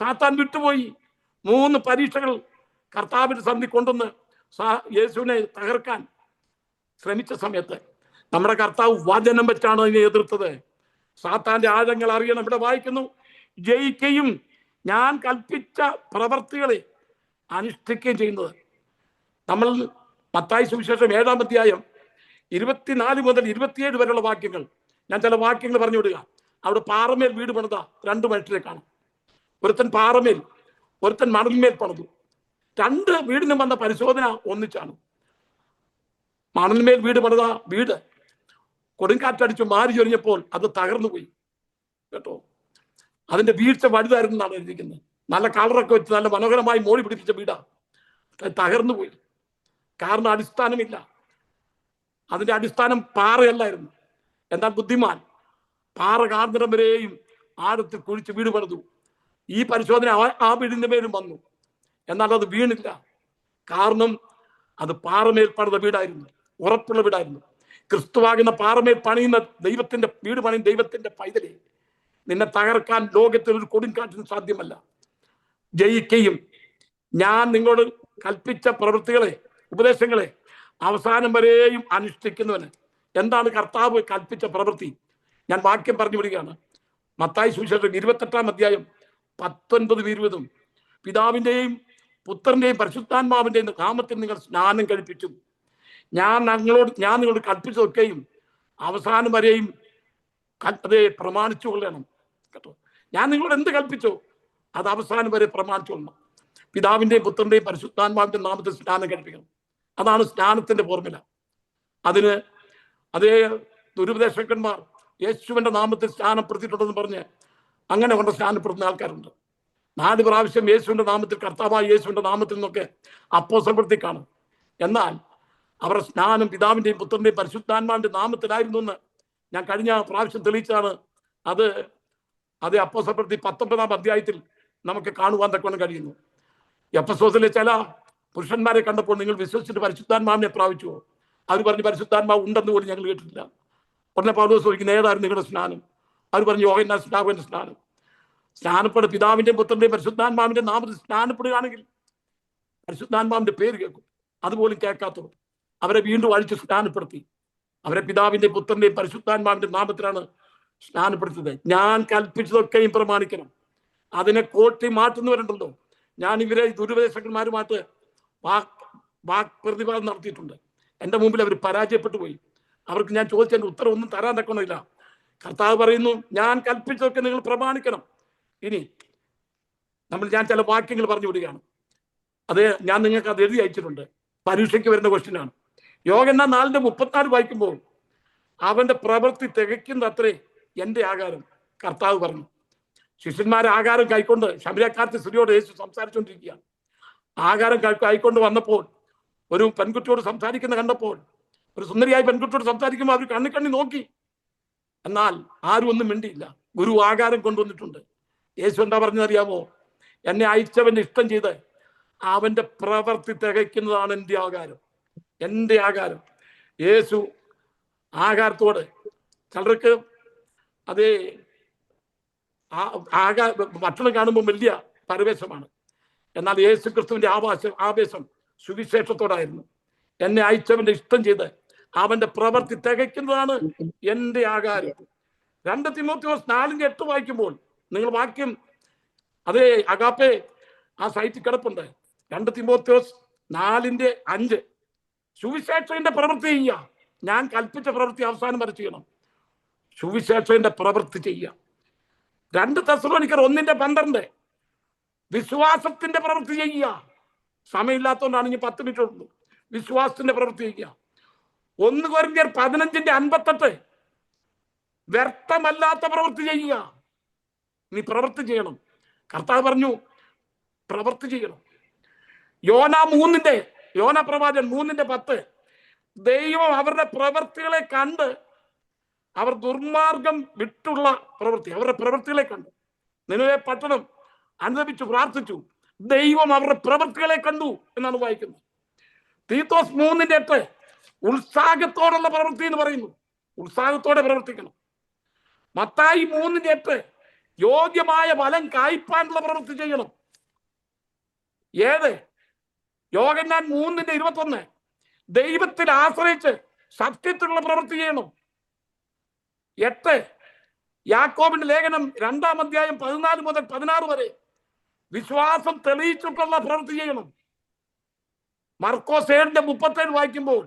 സാത്താൻ വിട്ടുപോയി. 3 പരീക്ഷകൾ കർത്താവിന്റെ സന്ധി കൊണ്ടുവന്ന് യേശുവിനെ തകർക്കാൻ ശ്രമിച്ച സമയത്ത് നമ്മുടെ കർത്താവ് വചനം വെച്ചാണ് അതിനെ എതിർത്തത്. സാത്താന്റെ ആഴങ്ങൾ അറിയണം. ഇവിടെ വായിക്കുന്നു, ജയിക്കുകയും ഞാൻ കൽപ്പിച്ച പ്രവർത്തികളെ അനുഷ്ഠിക്കുകയും ചെയ്യുന്നത്. നമ്മൾ മത്തായി സുവിശേഷം 7-ാം അധ്യായം 24 മുതൽ 27 വരെയുള്ള വാക്യങ്ങൾ, ഞാൻ ചില വാക്യങ്ങൾ പറഞ്ഞു വിടുക. അവിടെ പാറമേൽ വീട് പണിത 2 മനുഷ്യരെ കാണും. ഒരുത്തൻ പാറമേൽ, ഒരുത്തൻ മണലിന്മേൽ പണിതു. 2 വീടിനും വന്ന പരിശോധന ഒന്നിച്ചാണ്. മണലിന്മേൽ വീട് പണിത വീട് കൊടുങ്കാറ്റടിച്ചു മാറി ചൊരിഞ്ഞപ്പോൾ അത് തകർന്നു പോയി കേട്ടോ. അതിന്റെ വീഴ്ച വലുതായിരുന്നു എന്നാണ് എഴുതിയിരിക്കുന്നത്. നല്ല കളറൊക്കെ വെച്ച് നല്ല മനോഹരമായി മോടി പിടിപ്പിച്ച വീടാ, തകർന്നു പോയി. കാരണം അടിസ്ഥാനമില്ല. അതിന്റെ അടിസ്ഥാനം പാറയല്ലായിരുന്നു. എന്നാൽ ബുദ്ധിമാൻ പാറ കാർന്നിടം വരെയും ആഴത്തിൽ കുഴിച്ച് വീട് പണിതു. ഈ പരിശോധന ആ വീടിന്റെ മേലും വന്നു. എന്നാൽ അത് വീണില്ല. കാരണം അത് പാറമേൽ പണിത വീടായിരുന്നു, ഉറപ്പുള്ള വീടായിരുന്നു. ക്രിസ്തുവാകുന്ന പാറമേൽ പണിയുന്ന ദൈവത്തിന്റെ വീട് പണിയും ദൈവത്തിന്റെ പൈതലെ, നിന്നെ തകർക്കാൻ ലോകത്തിൽ ഒരു കൊടുങ്കാറ്റിന് സാധ്യമല്ല. ജയിക്കുകയും ഞാൻ നിങ്ങളോട് കൽപ്പിച്ച പ്രവൃത്തികളെ, ഉപദേശങ്ങളെ അവസാനം വരെയും അനുഷ്ഠിക്കുന്നവന്. എന്താണ് കർത്താവ് കൽപ്പിച്ച പ്രവൃത്തി? ഞാൻ വാക്യം പറഞ്ഞു വിടുകയാണ്. മത്തായി സുവിശേഷം 28-ാം അധ്യായം 19-20 പിതാവിന്റെയും പുത്രന്റെയും പരിശുദ്ധാത്മാവിന്റെയും നാമത്തിൽ നിങ്ങൾ സ്നാനം കഴിപ്പിച്ചു. ഞാൻ നിങ്ങളോട് കൽപ്പിച്ചതൊക്കെയും അവസാനം വരെയും അതേ പ്രമാണിച്ചു കൊള്ളണം കേട്ടോ. ഞാൻ നിങ്ങളോട് എന്ത് കൽപ്പിച്ചോ അത് അവസാനം വരെ പ്രമാണിച്ചു കൊള്ളണം. പിതാവിന്റെയും പുത്രന്റെയും പരിശുദ്ധാത്മാവിന്റെ നാമത്തിൽ സ്നാനം കഴിപ്പിക്കണം. അതാണ് സ്നാനത്തിന്റെ ഫോർമുല. അതിന് അതേ ദുരുപദേശകന്മാർ യേശുവിന്റെ നാമത്തിൽ സ്നാനപ്പെടുത്തിയിട്ടുണ്ടെന്ന് പറഞ്ഞ് അങ്ങനെ കൊണ്ട് സ്നാനപ്പെടുത്തുന്ന ആൾക്കാരുണ്ട്. 4 പ്രാവശ്യം യേശുവിന്റെ നാമത്തിൽ, കർത്താവായ യേശുവിന്റെ നാമത്തിൽ നിന്നൊക്കെ അപ്പോസ്തലപ്പെടുത്തി കാണും. എന്നാൽ അവരുടെ സ്നാനം പിതാവിന്റെയും പുത്രന്റെയും പരിശുദ്ധാത്മാവിന്റെ നാമത്തിലായിരുന്നു എന്ന് ഞാൻ കഴിഞ്ഞ പ്രാവശ്യം തെളിയിച്ചാണ്. അത് അപ്പോസ്തലപ്പെടുത്തി 19-ാം അധ്യായത്തിൽ നമുക്ക് കാണുവാൻ തക്കവണ്ണം കഴിയുന്നു. എഫെസോസിലെ ചില പുരുഷന്മാരെ കണ്ടപ്പോൾ നിങ്ങൾ വിശ്വസിച്ചിട്ട് പരിശുദ്ധാത്മാവിനെ പ്രാപിച്ചുവോ? അവർ പറഞ്ഞു പരിശുദ്ധാത്മാവ് ഉണ്ടെന്ന് പോലും ഞങ്ങൾ കേട്ടിട്ടില്ല. ഉടനെ പൗലോസ് ചോദിക്കുന്നത് ഏതായിരുന്നു നിങ്ങളുടെ സ്നാനം? അവർ പറഞ്ഞു യോഹന്നാൻ സ്നാപകന്റെ സ്നാനം. സ്നാനപ്പെടുക പിതാവിന്റെയും പുത്രന്റെയും പരിശുദ്ധാത്മാവിന്റെ നാമത്തിൽ സ്നാനപ്പെടുകയാണെങ്കിൽ പരിശുദ്ധാത്മാവിന്റെ പേര് കേൾക്കും. അതുപോലും കേൾക്കാത്തവർ അവരെ വീണ്ടും അഴിച്ച് സ്നാനപ്പെടുത്തി. അവരെ പിതാവിന്റെയും പുത്രന്റെയും പരിശുദ്ധാത്മാവിന്റെ നാമത്തിലാണ് സ്നാനപ്പെടുത്തിയത്. ഞാൻ കൽപ്പിച്ചതൊക്കെയും പ്രമാണിക്കണം. അതിനെ കോട്ടി മാറ്റുന്നവരുണ്ടല്ലോ. ഞാൻ ഇവരെ ദുരുപദേശകന്മാരുമായിട്ട് വാക്പ്രതിവാദം നടത്തിയിട്ടുണ്ട്. എൻ്റെ മുമ്പിൽ അവർ പരാജയപ്പെട്ടു പോയി. അവർക്ക് ഞാൻ ചോദിച്ചതിൻ്റെ ഉത്തരം ഒന്നും തരാൻ തക്കണില്ല. കർത്താവ് പറയുന്നു, ഞാൻ കൽപ്പിച്ചതൊക്കെ നിങ്ങൾ പ്രമാണിക്കണം. ഇനി ഞാൻ ചില വാക്യങ്ങൾ പറഞ്ഞു വിടുകയാണ്. അത് ഞാൻ നിങ്ങൾക്ക് അത് എഴുതി അയച്ചിട്ടുണ്ട്. പരീക്ഷയ്ക്ക് വരുന്ന ക്വസ്റ്റ്യനാണ്. യോഹന്നാൻ 4:34 വായിക്കുമ്പോൾ അവന്റെ പ്രവൃത്തി തികയ്ക്കുന്ന അത്രേ എന്റെ ആകാരം കർത്താവ് പറഞ്ഞു. ശിഷ്യന്മാരെ ആകാരം കൈക്കൊണ്ട് ശമര്യക്കാരത്തി സ്ത്രീയോട് യേശു സംസാരിച്ചുകൊണ്ടിരിക്കുക. ആകാരം കൈക്കൊണ്ട് വന്നപ്പോൾ ഒരു പെൺകുട്ടിയോട് സംസാരിക്കുന്ന കണ്ടപ്പോൾ, ഒരു സുന്ദരിയായ പെൺകുട്ടിയോട് സംസാരിക്കുമ്പോൾ അവർ കണ്ണി നോക്കി. എന്നാൽ ആരും ഒന്നും മിണ്ടിയില്ല. ഗുരു ആകാരം കൊണ്ടുവന്നിട്ടുണ്ട്. യേശു എന്താ പറഞ്ഞതറിയാമോ? എന്നെ അയച്ചവന്റെ ഇഷ്ടം ചെയ്ത് അവന്റെ പ്രവൃത്തി തികയ്ക്കുന്നതാണ് എൻ്റെ ആകാരം, എൻ്റെ ആകാരം. യേശു ആകാരത്തോട് ചിലർക്ക് അതേ ഭക്ഷണം കാണുമ്പോൾ വലിയ പരവേശമാണ്. എന്നാൽ യേശു ക്രിസ്തുവിന്റെ ആവേശം സുവിശേഷത്തോടായിരുന്നു. എന്നെ അയച്ചവന്റെ ഇഷ്ടം ചെയ്ത് അവന്റെ പ്രവൃത്തി തികയ്ക്കുന്നതാണ് എൻ്റെ ആകാരം. 2 തിമോത്തിയോസ് 4:8 വായിക്കുമ്പോൾ നിങ്ങൾ വാക്യം അതേ അഗാപ്പെ ആ സൈറ്റിൽ കിടപ്പുണ്ട്. 2 തിമോത്തിയോസ് 4:5 സുവിശേഷന്റെ പ്രവൃത്തി ചെയ്യുക. ഞാൻ കൽപ്പിച്ച പ്രവൃത്തി അവസാനം വരെ ചെയ്യണം. സുവിശേഷന്റെ പ്രവൃത്തി ചെയ്യുക. 2 തെസ്സലോനിക്കർ 1:12 വിശ്വാസത്തിന്റെ പ്രവൃത്തി ചെയ്യുക. സമയമില്ലാത്തതുകൊണ്ടാണ് ഇനി 10 മിനിറ്റ് ഉള്ളൂ. വിശ്വാസത്തിന്റെ പ്രവൃത്തി ചെയ്യുക. 1 കൊരിന്ത്യർ 15:58 വ്യർത്ഥമല്ലാത്ത പ്രവൃത്തി ചെയ്യുക. നീ പ്രവൃത്തി ചെയ്യണം. കർത്താവ് പറഞ്ഞു പ്രവൃത്തി ചെയ്യണം. യോന പ്രവാചകൻ 3:10 ദൈവം അവരുടെ പ്രവൃത്തികളെ കണ്ട് അവർ ദുർമാർഗം വിട്ടുള്ള പ്രവൃത്തി അവരുടെ പ്രവൃത്തികളെ കണ്ടു. നിലവിലെ പട്ടണം അനുദപിച്ചു, പ്രാർത്ഥിച്ചു. ദൈവം അവരുടെ പ്രവൃത്തികളെ കണ്ടു എന്നാണ് വായിക്കുന്നത്. തീത്തോസ് 3:8 ഉത്സാഹത്തോടുള്ള പ്രവൃത്തി എന്ന് പറയുന്നു. ഉത്സാഹത്തോടെ പ്രവർത്തിക്കണം. മത്തായി 3:8 യോഗ്യമായ ഫലം കായ്പാനുള്ള പ്രവൃത്തി ചെയ്യണം. യോഹന്നാൻ 3:21 ദൈവത്തിൽ ആശ്രയിച്ച് സത്യത്തിലുള്ള പ്രവൃത്തി ചെയ്യണം. 8 യാക്കോബിന്റെ ലേഖനം 2-ാം അധ്യായം 14 മുതൽ 16 വരെ വിശ്വാസം തെളിയിച്ചിട്ടുള്ള പ്രവൃത്തി ചെയ്യണം. മർക്കോസ് 7:37 വായിക്കുമ്പോൾ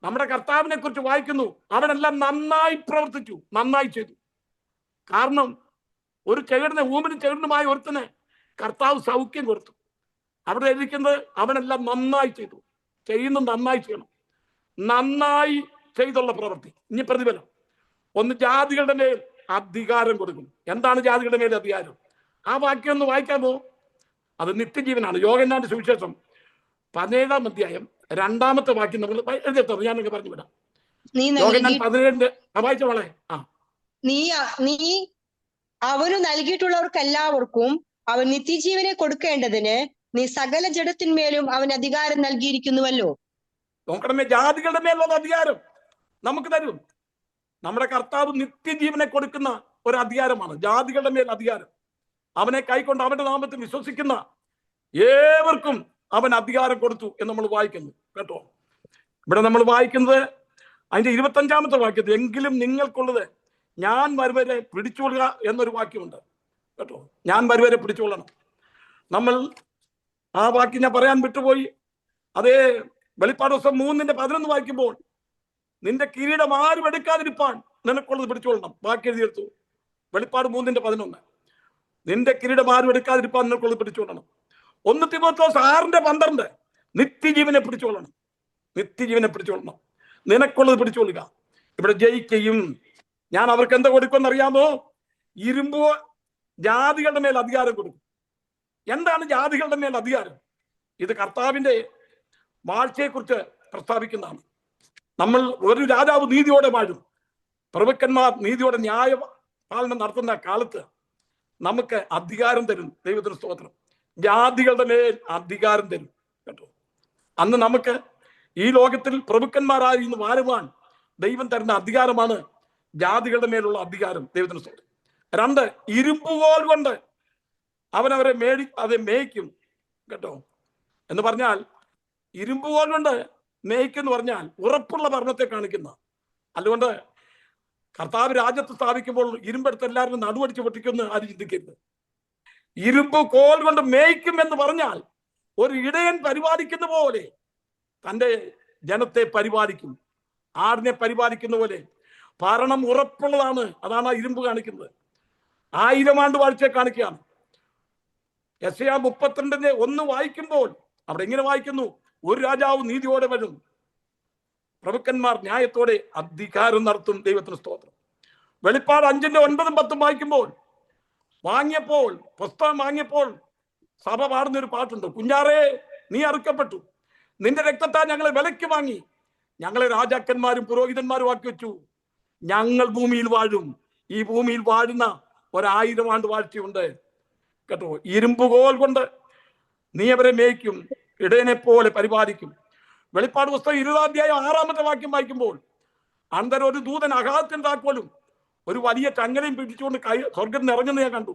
നമ്മുടെ കർത്താവിനെ കുറിച്ച് വായിക്കുന്നു. അവനെല്ലാം നന്നായി പ്രവർത്തിച്ചു, നന്നായി ചെയ്തു. കാരണം ഒരു ഊമിനും ചെകിടിനുമായ ഒരുത്തനെ കർത്താവ് സൗഖ്യം കൊടുത്തു. അവിടെ എഴുതിക്കുന്നത് അവനെല്ലാം നന്നായി ചെയ്തു. ചെയ്യുന്നത് നന്നായി ചെയ്യണം. നന്നായി ചെയ്തുള്ള പ്രവൃത്തി. ഇനി പ്രതിഫലം. 1 ജാതികളുടെ മേൽ അധികാരം കൊടുക്കും. എന്താണ് ജാതികളുടെ മേൽ അധികാരം? ആ വാക്യം ഒന്ന് വായിക്കാമോ? അത് നിത്യജീവനാണ്. യോഹന്നാന്റെ സുവിശേഷം 17-ാം അധ്യായം 2-ാമത്തെ വാക്യം നമ്മൾ എഴുതിയെത്തത് ഞാനൊക്കെ പറഞ്ഞു വിടാം. യോഹന്നാൻ 17 വായിച്ചോളെ. നീ അവന് നൽകിയിട്ടുള്ളവർക്ക് എല്ലാവർക്കും അവൻ നിത്യജീവനെ കൊടുക്കേണ്ടതിന് നീ സകല ജഡത്തിന്മേലും അവൻ അധികാരം നൽകിയിരിക്കുന്നുവല്ലോ. നോക്കണമേ, ജാതികളുടെ മേലുള്ള അധികാരം നമുക്ക് തരും. നമ്മുടെ കർത്താവ് നിത്യജീവനെ കൊടുക്കുന്ന ഒരു അധികാരമാണ് ജാതികളുടെ മേൽ അധികാരം. അവനെ കൈക്കൊണ്ട് അവന്റെ നാമത്തിൽ വിശ്വസിക്കുന്ന ഏവർക്കും അവൻ അധികാരം കൊടുത്തു എന്ന് നമ്മൾ വായിക്കുന്നു കേട്ടോ. ഇവിടെ നമ്മൾ വായിക്കുന്നത് അതിന്റെ 25-ാമത്തെ വാക്യത്തിൽ എങ്കിലും നിങ്ങൾക്കുള്ളത് ഞാൻ വരുവരെ പിടിച്ചുകൊള്ളുക എന്നൊരു വാക്യമുണ്ട് കേട്ടോ. ഞാൻ വരുവരെ പിടിച്ചുകൊള്ളണം. നമ്മൾ ആ വാക്യം ഞാൻ പറയാൻ വിട്ടുപോയി. അതേ വെളിപ്പാട് ദിവസം 3:11 വായിക്കുമ്പോൾ നിന്റെ കിരീടം ആരും എടുക്കാതിരിപ്പാൻ നിനക്കുള്ളത് പിടിച്ചുകൊള്ളണം. വാക്യം എഴുതിയെടുത്തു. വെളിപ്പാട് 3:11 നിന്റെ കിരീടം ആരും എടുക്കാതിരിപ്പാൻ നിനക്കുള്ളത് പിടിച്ചുകൊള്ളണം. 1 തിമോത്തിയോസ് 6:12 നിത്യജീവനെ പിടിച്ചുകൊള്ളണം. നിത്യജീവനെ പിടിച്ചുകൊള്ളണം. നിനക്കുള്ളത് പിടിച്ചുകൊള്ളുക. ഇവിടെ ജയിക്കുകയും ഞാൻ അവർക്ക് എന്താ കൊടുക്കുമെന്ന് അറിയാമോ? ഇരുമ്പ് ജാതികളുടെ മേൽ അധികാരം കൊടുക്കും. എന്താണ് ജാതികളുടെ മേൽ അധികാരം? ഇത് കർത്താവിന്റെ വാഴ്ചയെക്കുറിച്ച് പ്രസ്താവിക്കുന്നതാണ്. നമ്മൾ ഒരു രാജാവ് നീതിയോടെ വാഴും, പ്രഭുക്കന്മാർ നീതിയോടെ ന്യായ പാലനം നടത്തുന്ന കാലത്ത് നമുക്ക് അധികാരം തരും. ദൈവത്തിന് സ്തോത്രം. ജാതികളുടെ മേൽ അധികാരം തരും കേട്ടോ. അന്ന് നമുക്ക് ഈ ലോകത്തിൽ പ്രഭുക്കന്മാരായി ഇന്ന് വാഴുവാൻ ദൈവം തരുന്ന അധികാരമാണ് ജാതികളുടെ മേലുള്ള അധികാരം. ദൈവത്തിന് സ്തോത്രം. 2 ഇരുമ്പുകോൽ കൊണ്ട് അവനവരെ മേയ്ക്കും കേട്ടോ. എന്ന് പറഞ്ഞാൽ ഇരുമ്പുകോൽ കൊണ്ട് മേയ്ക്കെന്ന് പറഞ്ഞാൽ ഉറപ്പുള്ള ഭരണത്തെ കാണിക്കുന്ന. അതുകൊണ്ട് കർത്താവ് രാജ്യത്ത് സ്ഥാപിക്കുമ്പോൾ ഇരുമ്പെടുത്ത് എല്ലാവരും നടുവടിച്ച് പൊട്ടിക്കുമെന്ന് ആരും ചിന്തിക്കരുത്. ഇരുമ്പ് കോൽ കൊണ്ട് മേയ്ക്കും എന്ന് പറഞ്ഞാൽ ഒരു ഇടയൻ പരിപാലിക്കുന്ന പോലെ തൻ്റെ ജനത്തെ പരിപാലിക്കും. ആടിനെ പരിപാലിക്കുന്ന പോലെ ഭരണം ഉറപ്പുള്ളതാണ്. അതാണ് ആ ഇരുമ്പ് കാണിക്കുന്നത്. 1000 ആണ്ട് വാഴ്ചയെ കാണിക്കുകയാണ്. യെശയ്യാ 32:1 വായിക്കുമ്പോൾ അവിടെ ഇങ്ങനെ വായിക്കുന്നു, ഒരു രാജാവ് നീതിയോടെ വരും, പ്രഭുക്കന്മാർ ന്യായത്തോടെ അധികാരം നടത്തും. ദൈവത്തിന് സ്തോത്രം. വെളിപ്പാട് 5:9-10 വായിക്കുമ്പോൾ പുസ്തകം വാങ്ങിയപ്പോൾ സഭ പാടുന്ന ഒരു പാട്ടുണ്ട്, കുഞ്ഞാറേ നീ അറുക്കപ്പെട്ടു, നിന്റെ രക്തത്താൽ ഞങ്ങളെ വിലയ്ക്ക് വാങ്ങി, ഞങ്ങളെ രാജാക്കന്മാരും പുരോഹിതന്മാരും ആക്കി വെച്ചു, ഞങ്ങൾ ഭൂമിയിൽ വാഴും. ഈ ഭൂമിയിൽ വാഴുന്ന 1000 ആണ്ട് വാഴ്ചയുണ്ട് കേട്ടോ. ഇരുമ്പുകോൽ കൊണ്ട് നീ അവരെ മേയ്ക്കും, ഇടയനെ പോലെ പരിപാലിക്കും. വെളിപ്പാട് പുസ്തകം 20-ാമത്തെ വാക്യം വായിക്കുമ്പോൾ അന്തരം ഒരു ദൂതൻ അഗാധത്തിൻ താക്കോലും ഒരു വലിയ ചങ്ങലയും പിടിച്ചുകൊണ്ട് സ്വർഗത്തിൽ ഇറങ്ങുന്ന ഞാൻ കണ്ടു.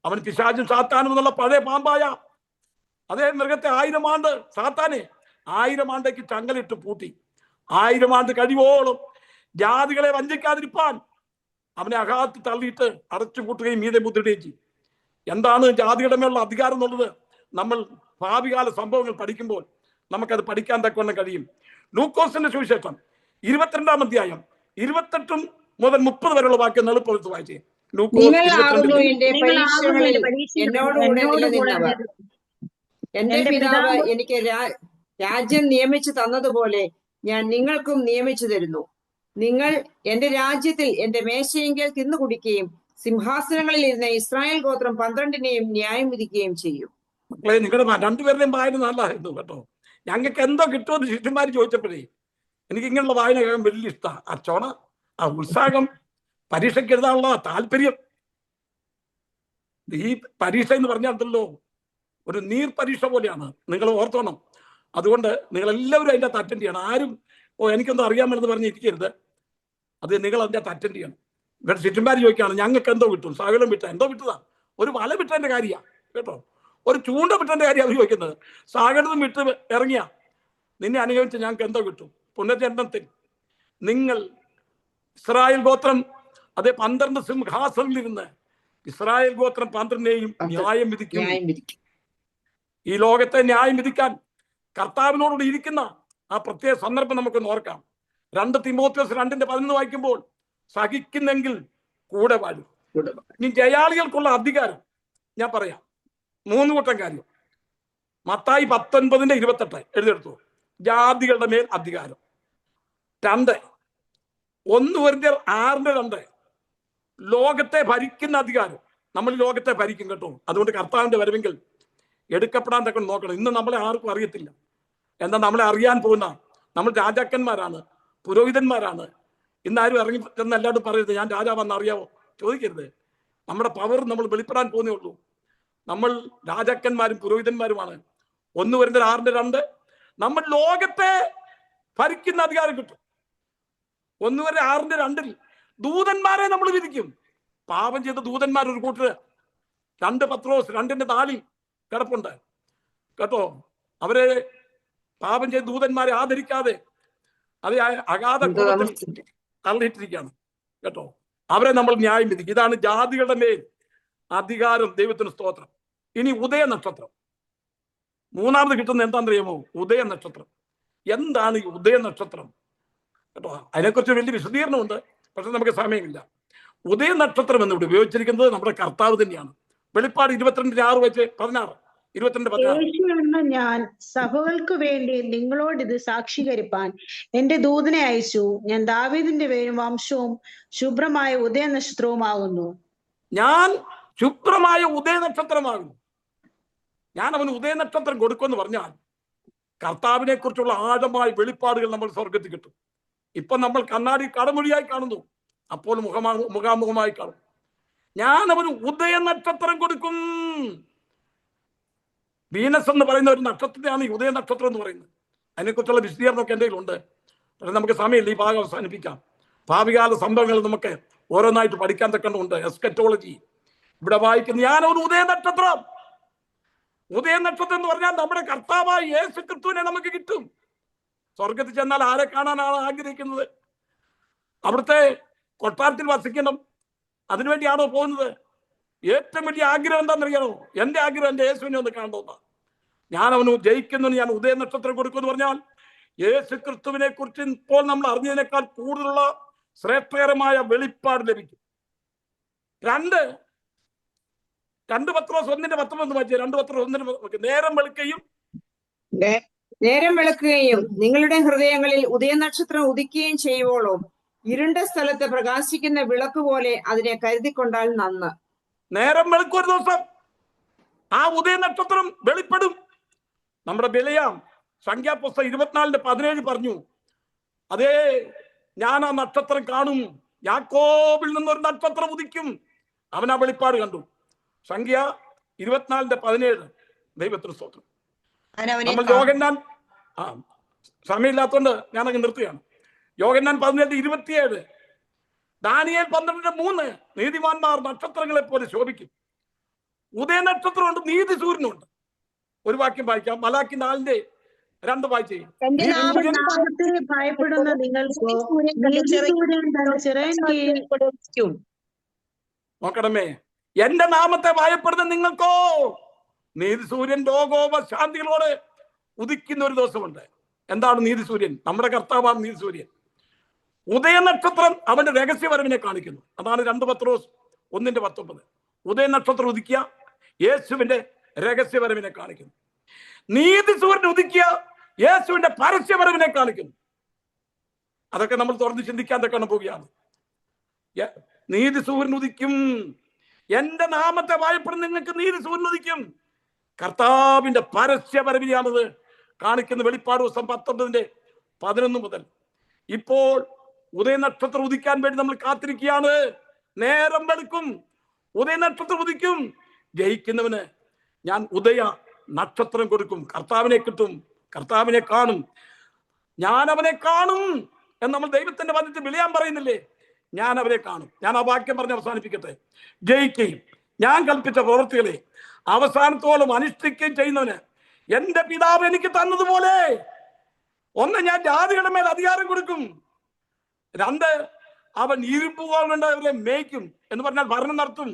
അവൻ പിശാചും സാത്താനും എന്നുള്ള പഴയ പാമ്പായ അതേ മൃഗത്തെ 1000 ആണ്ട്, സാത്താനെ 1000 ആണ്ടേക്ക് ചങ്ങലിട്ട് പൂട്ടി. 1000 ആണ്ട് കഴിവോളം ജാതികളെ വഞ്ചിക്കാതിരിപ്പാൻ അവനെ അഗാധത്തിൽ തള്ളിയിട്ട് അടച്ചു പൂട്ടുകയും മീതെ മുദ്രിടുകയും ചെയ്യും. എന്താണ് ജാതികളുടെ മേലുള്ള അധികാരം എന്നുള്ളത് നമ്മൾ ഭാവികാല സംഭവങ്ങൾ പഠിക്കുമ്പോൾ നമുക്കത് പഠിക്കാൻ തക്കവണ്ണം കഴിയും. ലൂക്കോസിന്റെ സുവിശേഷം 22-ാം അധ്യായം 28 മുതൽ 30 വരെയുള്ള വാക്യം എളുപ്പത്തിൽ വായിച്ചേ. നിങ്ങളാകുന്നു എന്റെ പരീക്ഷകളിൽ എന്നോടുകൂടെ നിലനിന്നവർ. എന്റെ പിതാവ് എനിക്ക് രാജ്യം നിയമിച്ചു തന്നതുപോലെ ഞാൻ നിങ്ങൾക്കും നിയമിച്ചു തരുന്നു. നിങ്ങൾ എന്റെ രാജ്യത്തിൽ എന്റെ മേശയെങ്കിൽ തിന്നു കുടിക്കുകയും സിംഹാസനങ്ങളിൽ ഇരുന്ന ഇസ്രായേൽ ഗോത്രം 12-നെയും ന്യായം വിധിക്കുകയും ചെയ്യും. മക്കളെ, നിങ്ങളുടെ രണ്ടുപേരുടെയും വായന നല്ലതായിരുന്നു കേട്ടോ. ഞങ്ങൾക്ക് എന്തോ കിട്ടുമെന്ന് ശിഷ്യന്മാർ ചോദിച്ചപ്പോഴേ എനിക്ക് ഇങ്ങനെയുള്ള വായന കേൾക്കാൻ വലിയ ഇഷ്ടമാണ്. ആ ചോണ, ആ ഉത്സാഹം, പരീക്ഷയ്ക്ക് എഴുതാനുള്ള താല്പര്യം. ഈ പരീക്ഷ എന്ന് പറഞ്ഞാലോ ഒരു നീർ പരീക്ഷ പോലെയാണ്, നിങ്ങൾ ഓർത്തോണം. അതുകൊണ്ട് നിങ്ങൾ എല്ലാവരും അതിൻ്റെ അകത്ത് അറ്റൻഡ് ചെയ്യണം. ആരും എനിക്കൊന്നും അറിയാമെന്ന് പറഞ്ഞിരിക്കരുത്. അത് നിങ്ങൾ അതിൻ്റെ അകത്ത് അറ്റൻഡ് ചെയ്യണം. ഇവിടെ ശിഷ്യന്മാർ ചോദിക്കുകയാണ് ഞങ്ങൾക്ക് എന്തോ കിട്ടും, സകലം വിട്ട എന്തോ വിട്ടതാ. ഒരു വല വിട്ടതിൻ്റെ കാര്യമാണ് കേട്ടോ, ഒരു ചൂണ്ട വിട്ടതിൻ്റെ കാര്യം അവർ ചോദിക്കുന്നത്. സകലതും വിട്ട് ഇറങ്ങിയ നിന്നെ അനുഗമിച്ച് ഞങ്ങൾക്ക് എന്തോ കിട്ടും. പുനർജന്മത്തിൽ നിങ്ങൾ ഇസ്രായേൽ ഗോത്രം അതേ 12 സിംഹാസനത്തിലിരുന്ന് ഇസ്രായേൽ ഗോത്രം 12-നെയും ന്യായം വിധിക്കും. ഈ ലോകത്തെ ന്യായം വിധിക്കാൻ കർത്താവിനോടുകൂടി ഇരിക്കുന്ന ആ പ്രത്യേക സന്ദർഭം നമുക്കൊന്ന് ഓർക്കാം. 2 തിമോഥെയോസ് 2:11 വായിക്കുമ്പോൾ സഹിക്കുന്നെങ്കിൽ കൂടെ വാഴും. ഇനി ജയാളികൾക്കുള്ള അധികാരം ഞാൻ പറയാം. 3 കൂട്ടം കാര്യം. മത്തായി 19:28 എഴുതിയെടുത്തു. ജാതികളുടെ മേൽ അധികാരം. 2 1 കൊരിന്ത്യർ 6:2 ലോകത്തെ ഭരിക്കുന്ന അധികാരം. നമ്മൾ ലോകത്തെ ഭരിക്കും കേട്ടോ. അതുകൊണ്ട് കർത്താവിന്റെ വരവെങ്കിൽ എടുക്കപ്പെടാൻ തക്ക നോക്കണം. ഇന്ന് നമ്മളെ ആർക്കും അറിയത്തില്ല. എന്നാൽ നമ്മളെ അറിയാൻ പോകുന്ന നമ്മൾ രാജാക്കന്മാരാണ്, പുരോഹിതന്മാരാണ്. ഇന്ന് ആരും ഇറങ്ങി എന്നല്ലാണ്ട് പറയരുത് ഞാൻ രാജാവെന്ന് അറിയാവോ ചോദിക്കരുത്. നമ്മുടെ പവർ നമ്മൾ വെളിപ്പെടാൻ പോകുന്നേ ഉള്ളൂ. നമ്മൾ രാജാക്കന്മാരും പുരോഹിതന്മാരുമാണ്. 1 കൊരിന്ത്യർ 6:2 നമ്മൾ ലോകത്തെ ഭരിക്കുന്ന അധികാരം കിട്ടും. 1 കൊരിന്ത്യർ 6:2 ദൂതന്മാരെ നമ്മൾ വിധിക്കും. പാപം ചെയ്ത ദൂതന്മാർ ഒരു കൂട്ടര് 2 പത്രോസ് 2:4 കിടപ്പുണ്ട് കേട്ടോ. അവരെ പാപം ചെയ്ത ദൂതന്മാരെ ആദരിക്കാതെ അത് അഗാധ തള്ളിയിട്ടിരിക്കുകയാണ് കേട്ടോ. അവരെ നമ്മൾ ന്യായം വിധിക്കും. ഇതാണ് ജാതികളുടെ മേൽ അധികാരം. ദൈവത്തിന് സ്തോത്രം. ഇനി ഉദയ നക്ഷത്രം 3ാമത് കിട്ടുന്ന എന്താണെന്നറിയാമോ? ഉദയ നക്ഷത്രം. എന്താണ് ഈ ഉദയ നക്ഷത്രം കേട്ടോ? അതിനെക്കുറിച്ച് വലിയ വിശദീകരണമുണ്ട്, പക്ഷെ നമുക്ക് സമയമില്ല. ഉദയ നക്ഷത്രം എന്നിവിടെ ഉപയോഗിച്ചിരിക്കുന്നത് നമ്മുടെ കർത്താവ് തന്നെയാണ്. വെളിപ്പാട് 22:6 വെച്ച് 16 22:16 ഞാൻ സഭകൾക്ക് വേണ്ടി നിങ്ങളോട് ഇത് സാക്ഷീകരിപ്പാൻ എന്റെ ദൂതനെ അയച്ചു. ഞാൻ ദാവീദിന്റെ പേരും വംശവും ശുഭ്രമായ ഉദയ നക്ഷത്രവുമാകുന്നു. ഞാൻ ശുഭ്രമായ ഉദയ നക്ഷത്രമാകുന്നു. ഞാൻ അവന് ഉദയ നക്ഷത്രം കൊടുക്കുമെന്ന് പറഞ്ഞാൽ കർത്താവിനെ കുറിച്ചുള്ള ആഴമായ വെളിപ്പാടുകൾ നമ്മൾ സ്വർഗത്തിൽ കിട്ടും. ഇപ്പൊ നമ്മൾ കണ്ണാടി കടമൊഴിയായി കാണുന്നു, അപ്പോൾ മുഖാമുഖമായി കാണും. ഞാൻ അവന് ഉദയ നക്ഷത്രം കൊടുക്കും. വീനസ് എന്ന് പറയുന്ന ഒരു നക്ഷത്രത്തെയാണ് ഈ ഉദയ നക്ഷത്രം എന്ന് പറയുന്നത്. അതിനെക്കുറിച്ചുള്ള വിശദീകരണമൊക്കെ എൻ്റെ കയ്യിലുണ്ട്, പക്ഷെ നമുക്ക് സമയമില്ല. ഈ ഭാഗം അവസാനിപ്പിക്കാം. ഭാവികാല സംഭവങ്ങൾ നമുക്ക് ഓരോന്നായിട്ട് പഠിക്കാൻ തക്കണ്ടുണ്ട്. എസ്കറ്റോളജി ഇവിടെ വായിക്കുന്നു. ഞാൻ ഒരു ഉദയ നക്ഷത്രം. ഉദയ നക്ഷത്രം എന്ന് പറഞ്ഞാൽ നമ്മുടെ കർത്താവായ യേശു ക്രിസ്തുവിനെ നമുക്ക് കിട്ടും. സ്വർഗത്തിൽ ചെന്നാൽ ആരെ കാണാനാണ് ആഗ്രഹിക്കുന്നത്? അവിടുത്തെ കൊട്ടാരത്തിൽ വസിക്കണം, അതിനുവേണ്ടിയാണോ പോകുന്നത്? ഏറ്റവും വലിയ ആഗ്രഹം എന്താണെന്നറിയാണോ? എൻ്റെ ആഗ്രഹം എൻ്റെ യേശുവിനെ ഒന്ന് കാണണമെന്നാണ്. ഞാൻ അവന് ജയിക്കുന്നു. ഞാൻ ഉദയ നക്ഷത്രം കൊടുക്കുമെന്ന് പറഞ്ഞാൽ യേശു ക്രിസ്തുവിനെ കുറിച്ച് ഇപ്പോൾ നമ്മൾ അറിഞ്ഞതിനേക്കാൾ കൂടുതലുള്ള ശ്രേഷ്ഠകരമായ വെളിപ്പാട് ലഭിക്കും. 2 2 പത്രോസ് 1:19 വായിച്ചേ. 2 പത്രോസ് 1:19. നേരം വെളുക്കുകയും നേരം വെളുക്കുകയും നിങ്ങളുടെ ഹൃദയങ്ങളിൽ ഉദയനക്ഷത്രം ഉദിക്കുകയും ചെയ്യുവോളോ ഇരുണ്ട സ്ഥലത്ത് പ്രകാശിക്കുന്ന വിളക്ക് പോലെ അതിനെ കരുതിക്കൊണ്ടാൽ നന്ന്. നേരം വെളുക്കും ഒരു ദിവസം, ആ ഉദയനക്ഷത്രം വെളിപ്പെടും. നമ്മുടെ ബിലയാം സംഖ്യാപുസ്തകം 24:17 പറഞ്ഞു, അതേ ഞാൻ ആ നക്ഷത്രം കാണും, യാക്കോബിൽ നിന്നൊരു നക്ഷത്രം ഉദിക്കും. അവൻ ആ വെളിപ്പാട് കണ്ടു. സംഖ്യ 24:17. ദൈവത്തിന് സ്തോത്രം. നമ്മൾ യോഹന്നാൻ സമയമില്ലാത്തതുകൊണ്ട് ഞാനങ്ങ് നിർത്തുകയാണ്. യോഹന്നാൻ 17:27, ദാനിയേൽ 12:3, നീതിമാന്മാർ നക്ഷത്രങ്ങളെ പോലെ ശോഭിക്കും. ഉദയനക്ഷത്രമുണ്ട്, നീതി സൂര്യനുണ്ട്. ഒരു വാക്യം വായിക്കാം. മലാക്കി 4:2 വായിച്ചേ. എന്റെ നാമത്തെ ഭയപ്പെടുന്ന നിങ്ങൾക്കോ നോക്കണമേ, എന്റെ നാമത്തെ ഭയപ്പെടുന്ന നിങ്ങൾക്കോ നീതി സൂര്യൻ ലോകോപശാന്തികളോട് ഉദിക്കുന്ന ഒരു ദിവസമുണ്ട്. എന്താണ് നീതി സൂര്യൻ? നമ്മുടെ കർത്താവാണ് നീതി സൂര്യൻ. ഉദയനക്ഷത്രം അവന്റെ രഹസ്യവരവിനെ കാണിക്കുന്നു. അതാണ് 2 പത്രോസ് 1:19. ഉദയനക്ഷത്രം ഉദിക്കുക യേശുവിന്റെ രഹസ്യവരവിനെ കാണിക്കുന്നു. നീതി സൂര്യൻ ഉദിക്കുക യേശുവിന്റെ പരസ്യവരവിനെ കാണിക്കുന്നു. അതൊക്കെ നമ്മൾ തുറന്ന് ചിന്തിക്കാൻ തക്കണം പോവുകയാണ്. നീതി സൂര്യൻ ഉദിക്കും, എന്റെ നാമത്തെ ഭയപ്പെടുന്ന നിങ്ങൾക്ക് നീതി സൂര്യൻ ഉദിക്കും. കർത്താവിന്റെ പരസ്യവരവിനെയാണത് കാണിക്കുന്ന. വെളിപ്പാട് ദിവസം 19:11 മുതൽ. ഇപ്പോൾ ഉദയനക്ഷത്രം ഉദിക്കാൻ വേണ്ടി നമ്മൾ കാത്തിരിക്കുകയാണ്. നേരം വെളുക്കും, ഉദയനക്ഷത്രം ഉദിക്കും. ജയിക്കുന്നവന് ഞാൻ ഉദയ നക്ഷത്രം കൊടുക്കും. കർത്താവിനെ കിട്ടും, കർത്താവിനെ കാണും, ഞാൻ അവനെ കാണും എന്ന് നമ്മൾ ദൈവത്തിന്റെ വചനത്തിൽ വിളിയാൻ പറയുന്നില്ലേ? ഞാൻ അവരെ കാണും. ഞാൻ ആ വാക്യം പറഞ്ഞ് അവസാനിപ്പിക്കട്ടെ. ജയിക്കുകയും ഞാൻ കൽപ്പിച്ച പ്രവൃത്തികളെ അവസാനത്തോളം അനുഷ്ഠിക്കുകയും ചെയ്യുന്നവന് എന്റെ പിതാവ് എനിക്ക് തന്നതുപോലെ, 1, ഞാൻ ജാതികളുടെ മേൽ അധികാരം കൊടുക്കും. 2, അവൻ ഇരുമ്പുകോൽ കൊണ്ട് അവരെ മേയ്ക്കും എന്ന് പറഞ്ഞാൽ ഭരണം നടത്തും.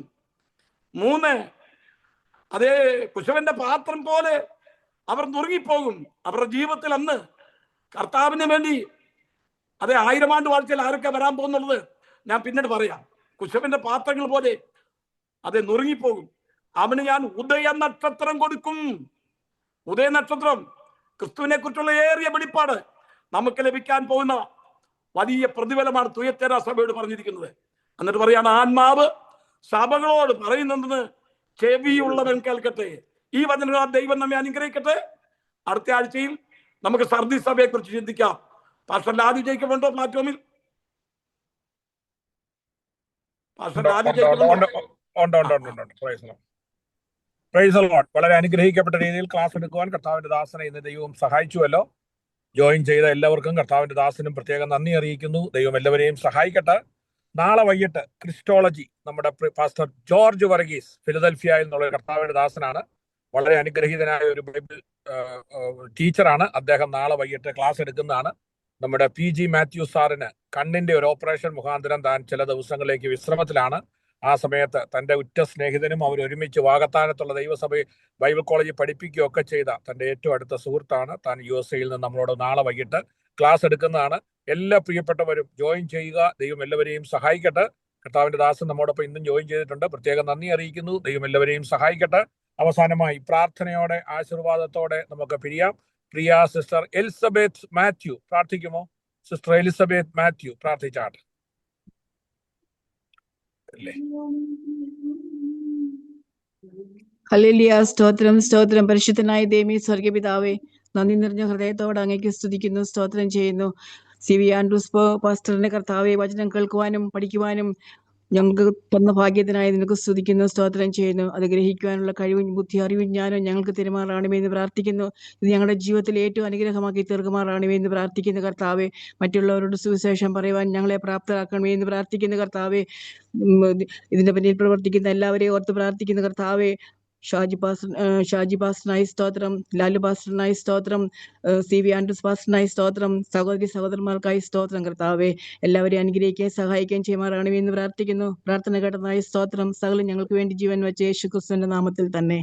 3, അതേ കുശവന്റെ പാത്രം പോലെ അവർ നുറുങ്ങിപ്പോകും. അവരുടെ ജീവിതത്തിൽ അന്ന് കർത്താവിന് വേണ്ടി അതേ 1000 ആണ്ട് വാഴ്ചയിൽ ആരൊക്കെ വരാൻ പോകുന്നുള്ളത് ഞാൻ പിന്നീട് പറയാം. കുശവന്റെ പാത്രങ്ങൾ പോലെ അതെ നുറുങ്ങിപ്പോകും. അവന് ഞാൻ ഉദയ നക്ഷത്രം കൊടുക്കും. ഉദയ നക്ഷത്രം ക്രിസ്തുവിനെ കുറിച്ചുള്ള ഏറിയ വെളിപ്പാട് നമുക്ക് ലഭിക്കാൻ പോകുന്ന വലിയ പ്രതിഫലമാണ് തുയത്തേര സഭയോട് പറഞ്ഞിരിക്കുന്നത്. എന്നിട്ട് പറയാണ്, ആത്മാവ് സഭകളോട് പറയുന്നതെന്ന് ചെവിയുള്ളവൻ കേൾക്കട്ടെ. ഈ വചനങ്ങളാൽ ദൈവം നമ്മെ അനുഗ്രഹിക്കട്ടെ. അടുത്ത ആഴ്ചയിൽ നമുക്ക് സർദി സഭയെ കുറിച്ച് ചിന്തിക്കാം. പാസ്റ്റർ ലാലു ജയിക്കുന്നുണ്ടോ പ്ലാറ്റ്ഫോമിൽ? പാസ്റ്റർ ലാലു ജയിക്കുന്നുണ്ടോ? വളരെ അനുഗ്രഹിക്കപ്പെട്ട രീതിയിൽ ക്ലാസ് എടുക്കുവാൻ കർത്താവിന്റെ ദാസനെ ഇന്ന് ദൈവം സഹായിച്ചുവല്ലോ. ജോയിൻ ചെയ്ത എല്ലാവർക്കും കർത്താവിന്റെ ദാസനും പ്രത്യേകം നന്ദി അറിയിക്കുന്നു. ദൈവം എല്ലാവരെയും സഹായിക്കട്ടെ. നാളെ വൈകിട്ട് ക്രിസ്റ്റോളജി നമ്മുടെ പാസ്റ്റർ ജോർജ് വർഗീസ് ഫിലദൽഫിയ എന്നുള്ള കർത്താവിന്റെ ദാസനാണ്. വളരെ അനുഗ്രഹീതനായ ഒരു ബൈബിൾ ടീച്ചറാണ്. അദ്ദേഹം നാളെ വൈകിട്ട് ക്ലാസ് എടുക്കുന്നതാണ്. നമ്മുടെ PG മാത്യു സാറിന് കണ്ണിന്റെ ഒരു ഓപ്പറേഷൻ മുഖാന്തരം താൻ ചില ദിവസങ്ങളിലേക്ക് വിശ്രമത്തിലാണ്. ആ സമയത്ത് തന്റെ ഉറ്റ സ്നേഹിതനും അവർ ഒരുമിച്ച് വാകത്താനത്തുള്ള ദൈവസഭ ബൈബിൾ കോളേജിൽ പഠിപ്പിക്കുകയൊക്കെ ചെയ്ത തന്റെ ഏറ്റവും അടുത്ത സുഹൃത്താണ്. താൻ USA നിന്ന് നമ്മളോട് നാളെ വൈകിട്ട് ക്ലാസ് എടുക്കുന്നതാണ്. എല്ലാ പ്രിയപ്പെട്ടവരും ജോയിൻ ചെയ്യുക. ദൈവം എല്ലാവരെയും സഹായിക്കട്ടെ. കർത്താവിന്റെ ദാസൻ നമ്മോടൊപ്പം ഇന്നും ജോയിൻ ചെയ്തിട്ടുണ്ട്. പ്രത്യേകം നന്ദി അറിയിക്കുന്നു. ദൈവം എല്ലാവരെയും സഹായിക്കട്ടെ. അവസാനമായി പ്രാർത്ഥനയോടെ ആശീർവാദത്തോടെ നമുക്ക് പിരിയാം. പ്രിയ സിസ്റ്റർ എലിസബeth മാത്യു പ്രാർത്ഥിക്കുമോ? സിസ്റ്റർ എലിസബeth മാത്യു പ്രാർത്ഥിച്ചാട്ടെ. ഹല്ലേലൂയ. സ്തോത്രം സ്തോത്രം. പരിശുദ്ധനായ ദൈവമേ സ്വർഗ്ഗീയ പിതാവേ, നന്ദി നിറഞ്ഞ ഹൃദയത്തോടെ അങ്ങേക്ക് സ്തുതിക്കുന്നു, സ്തോത്രം ചെയ്യുന്നു. CV ആൻഡ്രൂസ് പാസ്റ്ററിന്റെ കർത്താവെ വചനം കേൾക്കുവാനും പഠിക്കുവാനും ഞങ്ങൾക്ക് തന്ന ഭാഗ്യത്തിനായി നിനക്ക് സ്തുതിക്കുന്നു, സ്തോത്രം ചെയ്യുന്നു. അത് ഗ്രഹിക്കുവാനുള്ള കഴിവും ബുദ്ധി അറിവും ജ്ഞാനവും ഞങ്ങൾക്ക് തിരുമാറാണമേ എന്ന് പ്രാർത്ഥിക്കുന്നു. ഇത് ഞങ്ങളുടെ ജീവിതത്തിൽ ഏറ്റവും അനുഗ്രഹമാക്കി തീർക്കുമാറാണമേ എന്ന് പ്രാർത്ഥിക്കുന്നു കർത്താവെ. മറ്റുള്ളവരോട് സുവിശേഷം പറയുവാൻ ഞങ്ങളെ പ്രാപ്തരാക്കണമേ എന്ന് പ്രാർത്ഥിക്കുന്നു കർത്താവെ. ഇതിന്റെ പിന്നിൽ പ്രവർത്തിക്കുന്ന എല്ലാവരെയും ഓർത്ത് പ്രാർത്ഥിക്കുന്നു കർത്താവെ. ഷാജി പാസ്റ്ററിനായി സ്തോത്രം, ലാലു പാസ്റ്ററിനായി സ്തോത്രം, CV ആൻഡ്രൂസ് പാസ്റ്ററിനായി സ്തോത്രം, സഹോദരി സഹോദരന്മാർക്കായി സ്തോത്രം കർത്താവെ. എല്ലാവരെയും അനുഗ്രഹിക്കുകയും സഹായിക്കുകയും ചെയ്യുമാറാണമേ എന്ന് പ്രാർത്ഥിക്കുന്നു. പ്രാർത്ഥന കേട്ടതായി സ്തോത്രം. സകലം ഞങ്ങൾക്ക് വേണ്ടി ജീവൻ വെച്ച യേശു ക്രിസ്തുവിന്റെ നാമത്തിൽ തന്നെ.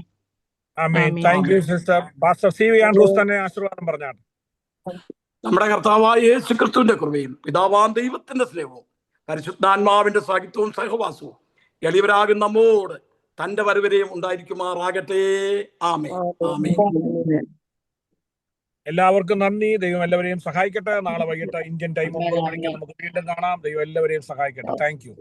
നമ്മുടെ കർത്താവായ യേശു ക്രിസ്തുവിന്റെ കൃപയും പിതാവാം ദൈവത്തിന്റെ സ്നേഹവും പരിശുദ്ധാത്മാവിന്റെ സാഹിത്യവും സഹവാസവും എളിയവരാകും നമ്മോട് തന്റെ വരവരെയും ഉണ്ടായിരിക്കുമാറാകട്ടെ. ആമേൻ. ആമേൻ. എല്ലാവർക്കും നന്ദി. ദൈവം എല്ലാവരെയും സഹായിക്കട്ടെ. നാളെ വൈകിട്ട് ഇന്ത്യൻ ടൈം 9 മണിക്ക് നമുക്ക് വീണ്ടും കാണാം. ദൈവം എല്ലാവരെയും സഹായിക്കട്ടെ. Thank you.